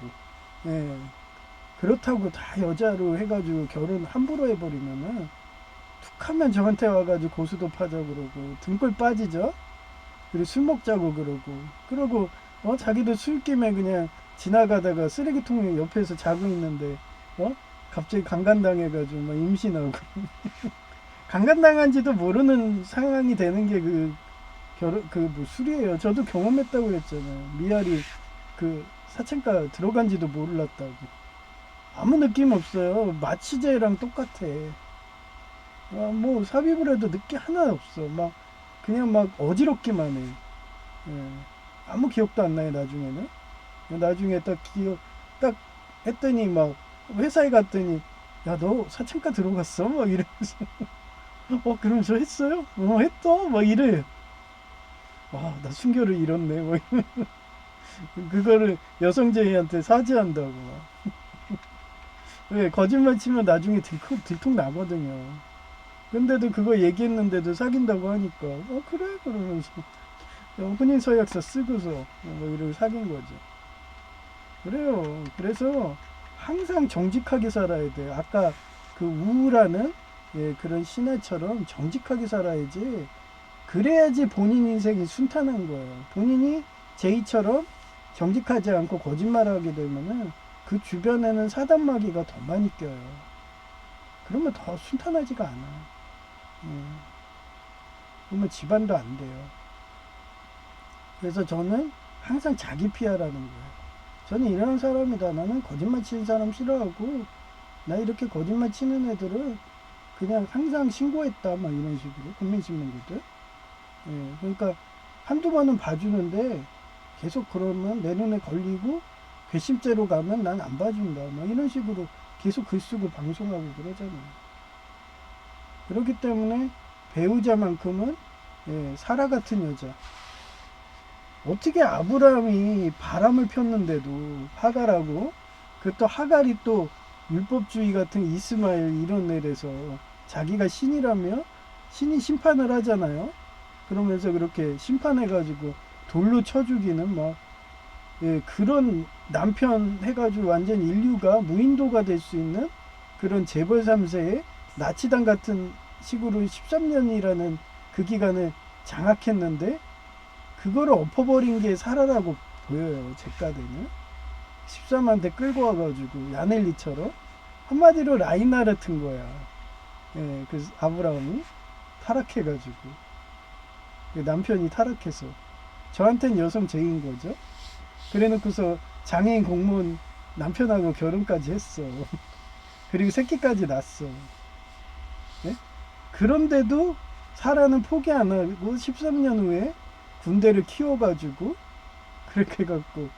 그렇다고 다 여자로 해가지고 결혼 함부로 해버리면은 툭하면 저한테 와가지고 고수톱 하자고 그러고 등골 빠지죠. 그리고 술 먹자고 그러고 자기도 술김에 그냥 지나가다가 쓰레기통 옆에서 자고 있는데 갑자기 강간당해가지고 막 임신하고 강간당한지도 모르는 상황이 되는 게 뭐 술이에요. 저도 경험했다고 그랬잖아요. 미아리 그 사채가 들어간지도 몰랐다고. 아무 느낌 없어요. 마취제랑 똑같아. 뭐 삽입을 해도 느낌 하나 없어. 막 그냥 막 어지럽기만 해. 아무 기억도 안 나요. 나중에 딱 했더니 막 회사에 갔더니 야 너 사채가 들어갔어? 막 이러면서 그럼 저 했어요? 했어? 막 이래. 나 순결을 잃었네. 뭐 그거를 여성제이한테 사죄한다고. 왜 거짓말 치면 나중에 들통 나거든요. 근데도 그거 얘기했는데도 사귄다고 하니까 그래 그러면서 혼인 서약서 쓰고서 뭐 이러고 사귄 거죠. 그래요. 그래서 항상 정직하게 살아야 돼. 아까 그 우우라는 그런 신화처럼 정직하게 살아야지. 그래야지 본인 인생이 순탄한 거예요. 본인이 제이처럼 정직하지 않고 거짓말하게 되면은 그 주변에는 사단마귀가 더 많이 껴요. 그러면 더 순탄하지가 않아. 그러면 집안도 안 돼요. 그래서 저는 항상 자기 피하라는 거예요. 저는 이런 사람이다. 나는 거짓말 치는 사람 싫어하고, 나 이렇게 거짓말 치는 애들은 그냥 항상 신고했다. 막 이런 식으로. 국민신문고들. 그러니까 한두 번은 봐주는데 계속 그러면 내 눈에 걸리고 괘씸죄로 가면 난 안 봐준다. 막 이런 식으로 계속 글 쓰고 방송하고 그러잖아요. 그렇기 때문에 배우자만큼은 사라 같은 여자. 어떻게 아브라함이 바람을 폈는데도 하갈하고, 그것도 하갈이 또 율법주의 같은 이스마엘 이런 애에서 자기가 신이라며 신이 심판을 하잖아요. 그러면서 그렇게 심판해가지고 돌로 쳐 죽이는 막 그런 남편 해가지고 완전 인류가 무인도가 될 수 있는 그런 재벌 3세의 나치당 같은 식으로 13년이라는 그 기간을 장악했는데 그거를 엎어버린 게 사라라고 보여요. 제 까대는 13한테 끌고 와가지고 야넬리처럼 한마디로 라인하르트인 거야. 그 아브라함이 타락해가지고 남편이 타락해서 저한테는 여성 제인 거죠. 그래놓고서 장애인 공무원 남편하고 결혼까지 했어. 그리고 새끼까지 낳았어. 네? 그런데도 사라는 포기 안 하고 13년 후에 군대를 키워가지고 그렇게 해갖고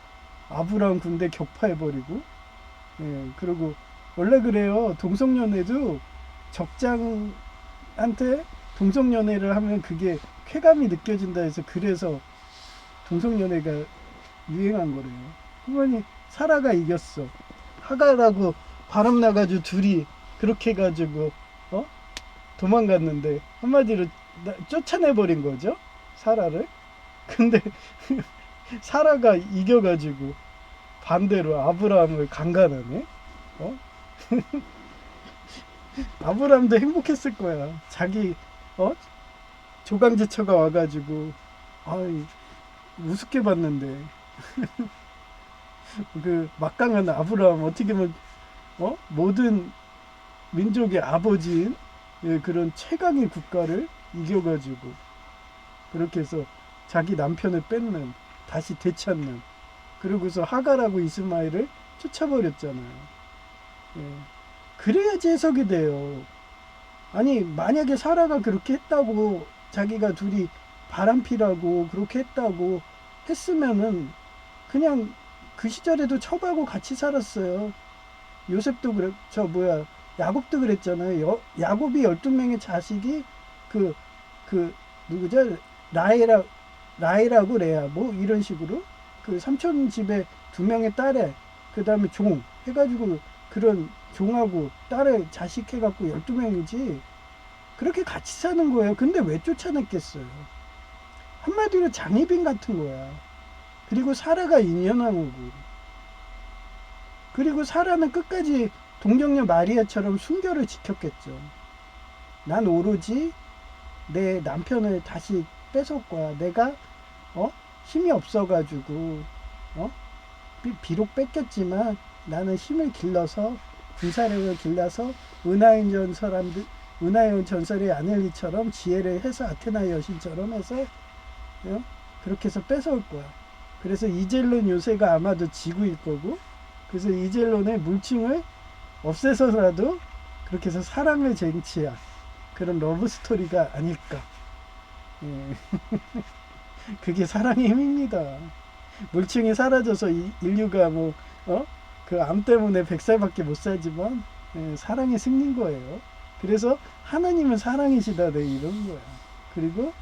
아브라함 군대 격파해버리고, 그리고 원래 그래요. 동성연애도 적장한테 동성연애를 하면 그게 쾌감이 느껴진다 해서 그래서 동성연애가 유행한 거래요. 그러니 사라가 이겼어. 하갈하고 바람 나가지고 둘이 그렇게 해가지고 도망갔는데 한마디로 쫓아내버린 거죠. 사라를. 근데 사라가 이겨가지고 반대로 아브라함을 강간하네. 아브라함도 행복했을 거야. 자기 조강지처가 와가지고 우습게 봤는데 그 막강한 아브라함 어떻게 보면 모든 민족의 아버지인 그런 최강의 국가를 이겨가지고 그렇게 해서 자기 남편을 뺏는, 다시 되찾는, 그러고서 하갈하고 이스마엘을 쫓아버렸잖아요. 그래야지 해석이 돼요. 아니 만약에 사라가 그렇게 했다고, 자기가 둘이 바람피라고 그렇게 했다고 했으면은 그냥 그 시절에도 첩하고 같이 살았어요. 요셉도 그래, 야곱도 그랬잖아요. 야곱이 12명의 자식이 그 누구죠? 라헬하고 레아 뭐 이런 식으로 그 삼촌 집에 2명의 딸에 그 다음에 종 해가지고 그런 종하고 딸을 자식 해갖고 12명이지 그렇게 같이 사는 거예요. 근데 왜 쫓아냈겠어요? 한마디로 장애빈 같은 거야. 그리고 사라가 인연왕후고, 그리고 사라는 끝까지 동정녀 마리아처럼 순결을 지켰겠죠. 난 오로지 내 남편을 다시 뺏을 거야. 내가 힘이 없어가지고 비록 뺏겼지만 나는 힘을 길러서 군사력을 길러서 은하연 전설의 아넬리처럼 지혜를 해서 아테나 여신처럼 해서 그렇게 해서 뺏어올 거야. 그래서 이젤론 요새가 아마도 지구일 거고, 그래서 이젤론의 물층을 없애서라도 그렇게 해서 사랑을 쟁취한 그런 러브 스토리가 아닐까. 그게 사랑의 힘입니다. 물층이 사라져서 인류가 그 암 때문에 100살밖에 못 살지만 사랑의 승리인 거예요. 그래서 하나님은 사랑이시다 내 이런 거야. 그리고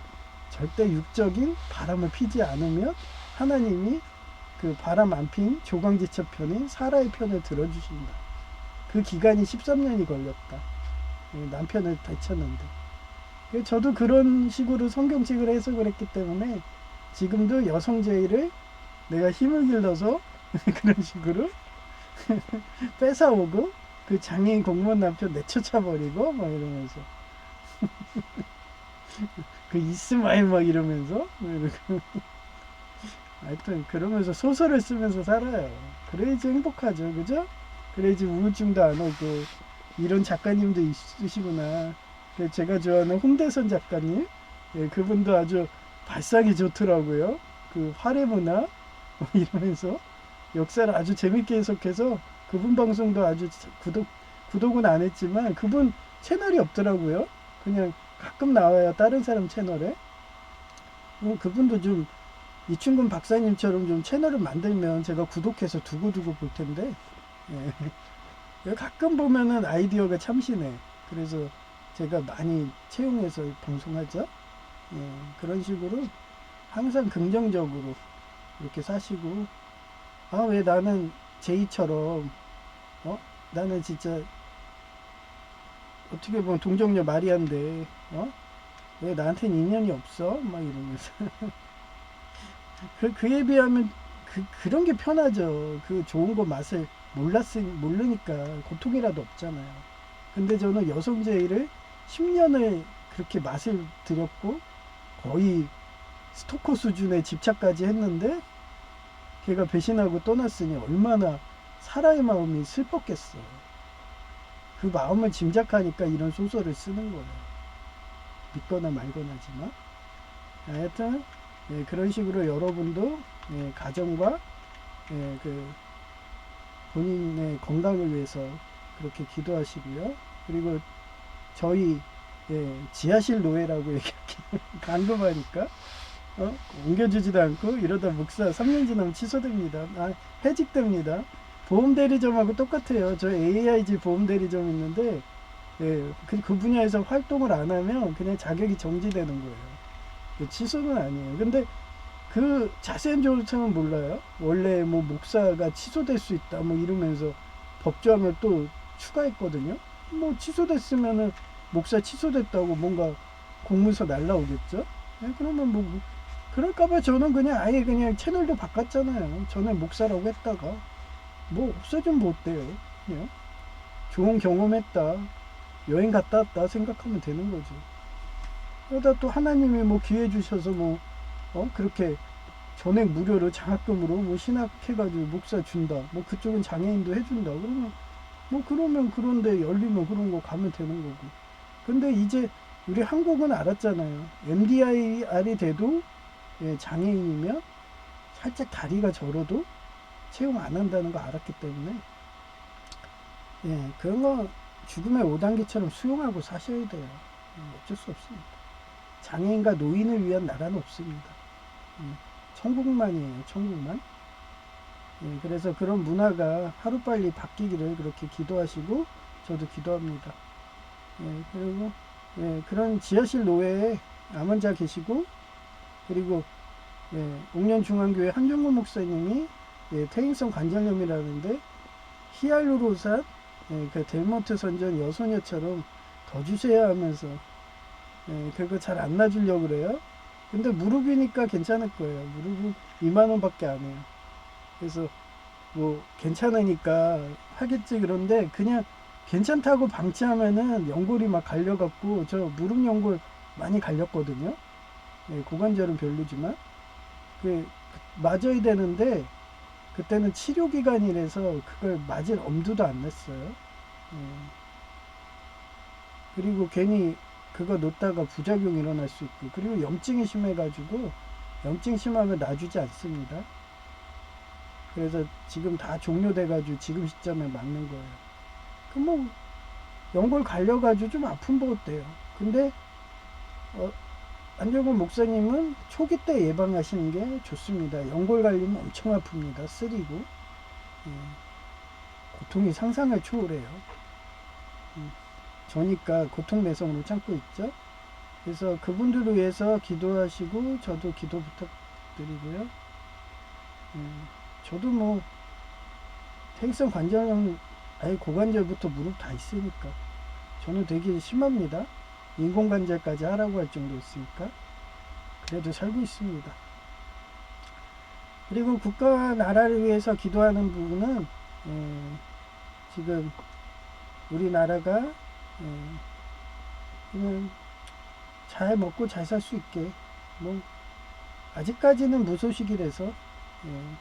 절대 육적인 바람을 피지 않으면 하나님이 그 바람 안 핀 조광지처 편인 사라의 편을 들어주신다. 그 기간이 13년이 걸렸다. 남편을 되찾는데. 저도 그런 식으로 성경책을 해석을 했기 때문에 지금도 여성제의를 내가 힘을 길러서 그런 식으로 뺏어오고 그 장애인 공무원 남편 내쫓아버리고 막 이러면서 그 이스마엘 막 이러면서 하여튼 그러면서 소설을 쓰면서 살아요. 그래야지 행복하죠. 그죠? 그래야지 우울증도 안 오고 이런 작가님도 있으시구나. 제가 좋아하는 홍대선 작가님, 예, 그분도 아주 발상이 좋더라고요. 그 활해문화 이러면서 역사를 아주 재밌게 해석해서 그분 방송도 아주 구독은 안 했지만 그분 채널이 없더라고요. 그냥 가끔 나와요. 다른 사람 채널에. 그분도 좀 이충근 박사님처럼 좀 채널을 만들면 제가 구독해서 두고두고 볼 텐데, 예. 가끔 보면은 아이디어가 참신해. 그래서 제가 많이 채용해서 방송하죠. 예. 그런 식으로 항상 긍정적으로 이렇게 사시고, 아, 왜 나는 제이처럼, 나는 진짜 어떻게 보면 동정녀 마리아인데, 왜 나한테는 인연이 없어? 막 이러면서. 그에 비하면 그런 게 편하죠. 그 좋은 거 맛을 모르니까 고통이라도 없잖아요. 근데 저는 여성 제의를 10년을 그렇게 맛을 들였고 거의 스토커 수준의 집착까지 했는데 걔가 배신하고 떠났으니 얼마나 사라의 마음이 슬펐겠어. 그 마음을 짐작하니까 이런 소설을 쓰는 거예요. 믿거나 말거나지만. 하여튼 예, 그런 식으로 여러분도 예, 가정과 예, 그 본인의 건강을 위해서 그렇게 기도하시고요. 그리고 저희 예, 지하실 노예라고 얘기할게요. 간도하니까 옮겨주지도 않고 이러다 목사 3년 지나면 취소됩니다. 해직됩니다. 보험 대리점하고 똑같아요. 저 AIG 보험 대리점 있는데 예, 그 분야에서 활동을 안 하면 그냥 자격이 정지되는 거예요. 취소는 아니에요. 근데 그 자세한 조항은 몰라요. 원래 뭐 목사가 취소될 수 있다 뭐 이러면서 법조항을 또 추가했거든요. 뭐 취소됐으면은 목사 취소됐다고 뭔가 공문서 날라오겠죠. 네, 그러면 뭐 그럴까봐 저는 그냥 아예 그냥 채널도 바꿨잖아요. 전에 목사라고 했다가 뭐 없어지면 뭐 어때요. 그냥 좋은 경험했다, 여행 갔다 왔다 생각하면 되는 거죠. 그러다 또 하나님이 뭐 기회 주셔서 뭐 그렇게 전액 무료로 장학금으로 뭐 신학해가지고 목사 준다, 뭐 그쪽은 장애인도 해준다, 그러면 그런데 열리면 그런 거 가면 되는 거고. 근데 이제 우리 한국은 알았잖아요. MDR이 돼도 예, 장애인이면 살짝 다리가 저려도 채용 안 한다는 거 알았기 때문에 예, 그런 거 죽음의 5단계처럼 수용하고 사셔야 돼요. 어쩔 수 없습니다. 장애인과 노인을 위한 나라는 없습니다. 천국만이에요. 천국만. 예, 그래서 그런 문화가 하루빨리 바뀌기를 그렇게 기도하시고 저도 기도합니다. 예, 그리고 예, 그런 지하실 노예에 암환자 계시고 그리고 예, 옥년중앙교회 한종근 목사님이 예, 퇴행성 관절염이라는데 히알루로산 예, 그 델몬트 선전 여소녀처럼 더 주셔야 하면서 예, 그거 잘 안 놔주려고 그래요. 근데 무릎이니까 괜찮을 거예요. 무릎은 2만 원밖에 안 해요. 그래서 뭐 괜찮으니까 하겠지. 그런데 그냥 괜찮다고 방치하면은 연골이 막 갈려갖고 저 무릎 연골 많이 갈렸거든요. 예, 고관절은 별로지만 그 맞아야 되는데 그때는 치료 기간이라서 그걸 맞을 엄두도 안 냈어요. 예. 그리고 괜히 그거 놓다가 부작용 일어날 수 있고 그리고 염증이 심해가지고 염증 심하면 놔주지 않습니다. 그래서 지금 다 종료돼가지고 지금 시점에 맞는 거예요. 그 뭐 연골 갈려가지고 좀 아픈 거 어때요? 근데 안정근 목사님은 초기 때 예방하시는 게 좋습니다. 연골 갈리면 엄청 아픕니다. 쓰리고 예. 고통이 상상을 초월해요. 저니까 고통 내성으로 참고 있죠. 그래서 그분들을 위해서 기도하시고 저도 기도 부탁드리고요. 저도 뭐 퇴행성 관절염 아예 고관절부터 무릎 다 있으니까 저는 되게 심합니다. 인공관절까지 하라고 할 정도였으니까 그래도 살고 있습니다. 그리고 국가와 나라를 위해서 기도하는 부분은 지금 우리나라가 그냥 잘 먹고 잘 살 수 있게 뭐 아직까지는 무소식이라서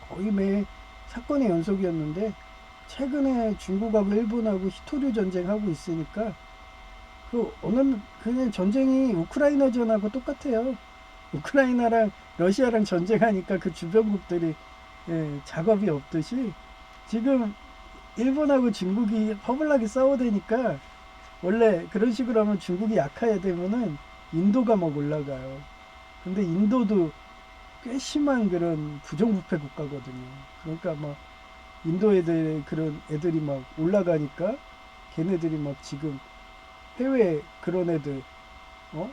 거의 매일 사건의 연속이었는데 최근에 중국하고 일본하고 히토류 전쟁하고 있으니까 오늘 그냥 전쟁이 우크라이나전하고 똑같아요. 우크라이나랑 러시아랑 전쟁하니까 그 주변국들이 작업이 없듯이 지금 일본하고 중국이 허블나게 싸워대니까 원래 그런 식으로 하면 중국이 약해야 되면은 인도가 막 올라가요. 근데 인도도 꽤 심한 그런 부정부패 국가거든요. 그러니까 막 인도 애들 그런 애들이 막 올라가니까 걔네들이 막 지금 해외 그런 애들 뭐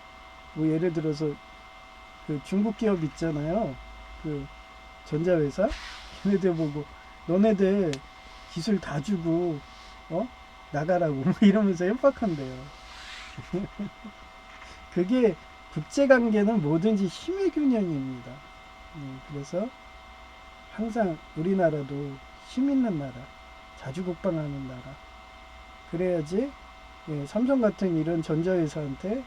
예를 들어서 그 중국 기업 있잖아요. 그 전자회사 걔네들 보고 너네들 기술 다 주고 어 나가라고 뭐 이러면서 협박한대요. 그게 국제관계는 뭐든지 힘의 균형입니다. 그래서 항상 우리나라도 힘 있는 나라, 자주 국방하는 나라. 그래야지 삼성 같은 이런 전자회사한테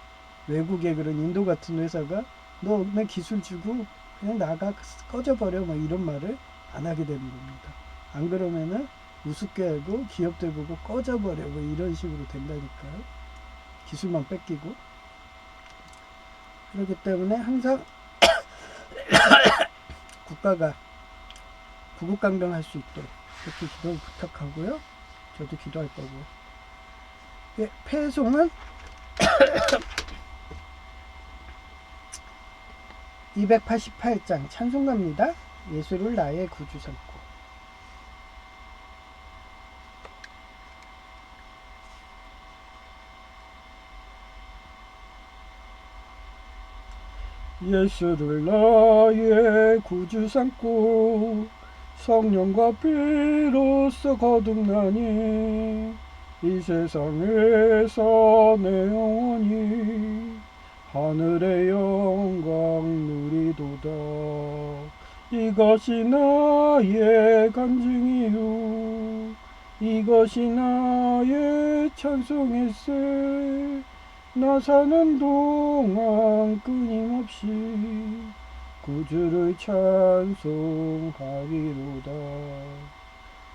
외국의 그런 인도 같은 회사가 너 내 기술 주고 그냥 나가 꺼져버려 뭐 이런 말을 안 하게 되는 겁니다. 안 그러면은 우습게 하고 기업들 보고 꺼져버려 뭐 이런 식으로 된다니까요. 기술만 뺏기고. 그렇기 때문에 항상 국가가 구국강병할 수 있도록 그렇게 기도 부탁하고요. 저도 기도할 거고요. 폐송은 288장 찬송가입니다. 예수를 나의 구주 삼고. 예수를 나의 구주 삼고 성령과 피로써 거듭나니 이 세상에서 내 영혼이 하늘의 영광 누리도다. 이것이 나의 간증이요 이것이 나의 찬송일세. 나 사는 동안 끊임없이 구주를 찬송하리로다.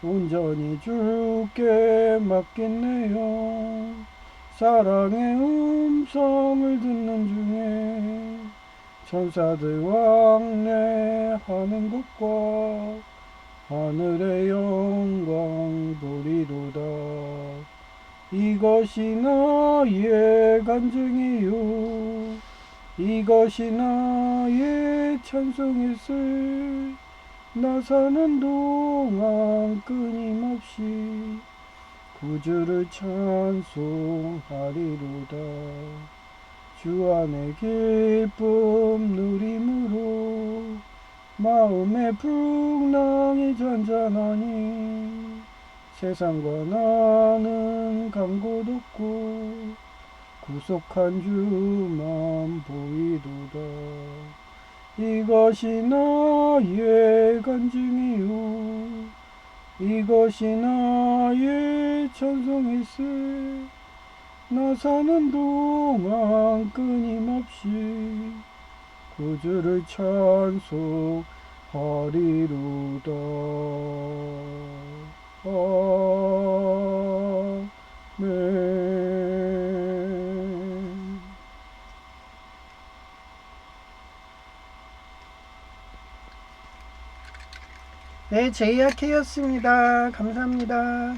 온전히 주께 맡겼네요. 사랑의 음성을 듣는 중에 천사들 왕래하는 것과 하늘의 영광 보리로다. 이것이 나의 간증이요 이것이 나의 찬송일세. 나 사는 동안 끊임없이 구주를 찬송하리로다. 주 안의 기쁨 누림으로 마음의 풍랑이 잔잔하니 세상과 나는 간 곳 없고 구속한 주만 보이도다. 이것이 나의 간증이요 이것이 나의 찬송일세. 나 사는 동안 끊임없이 구주를 찬송하리로다. 아멘. 네, JRK였습니다. 감사합니다.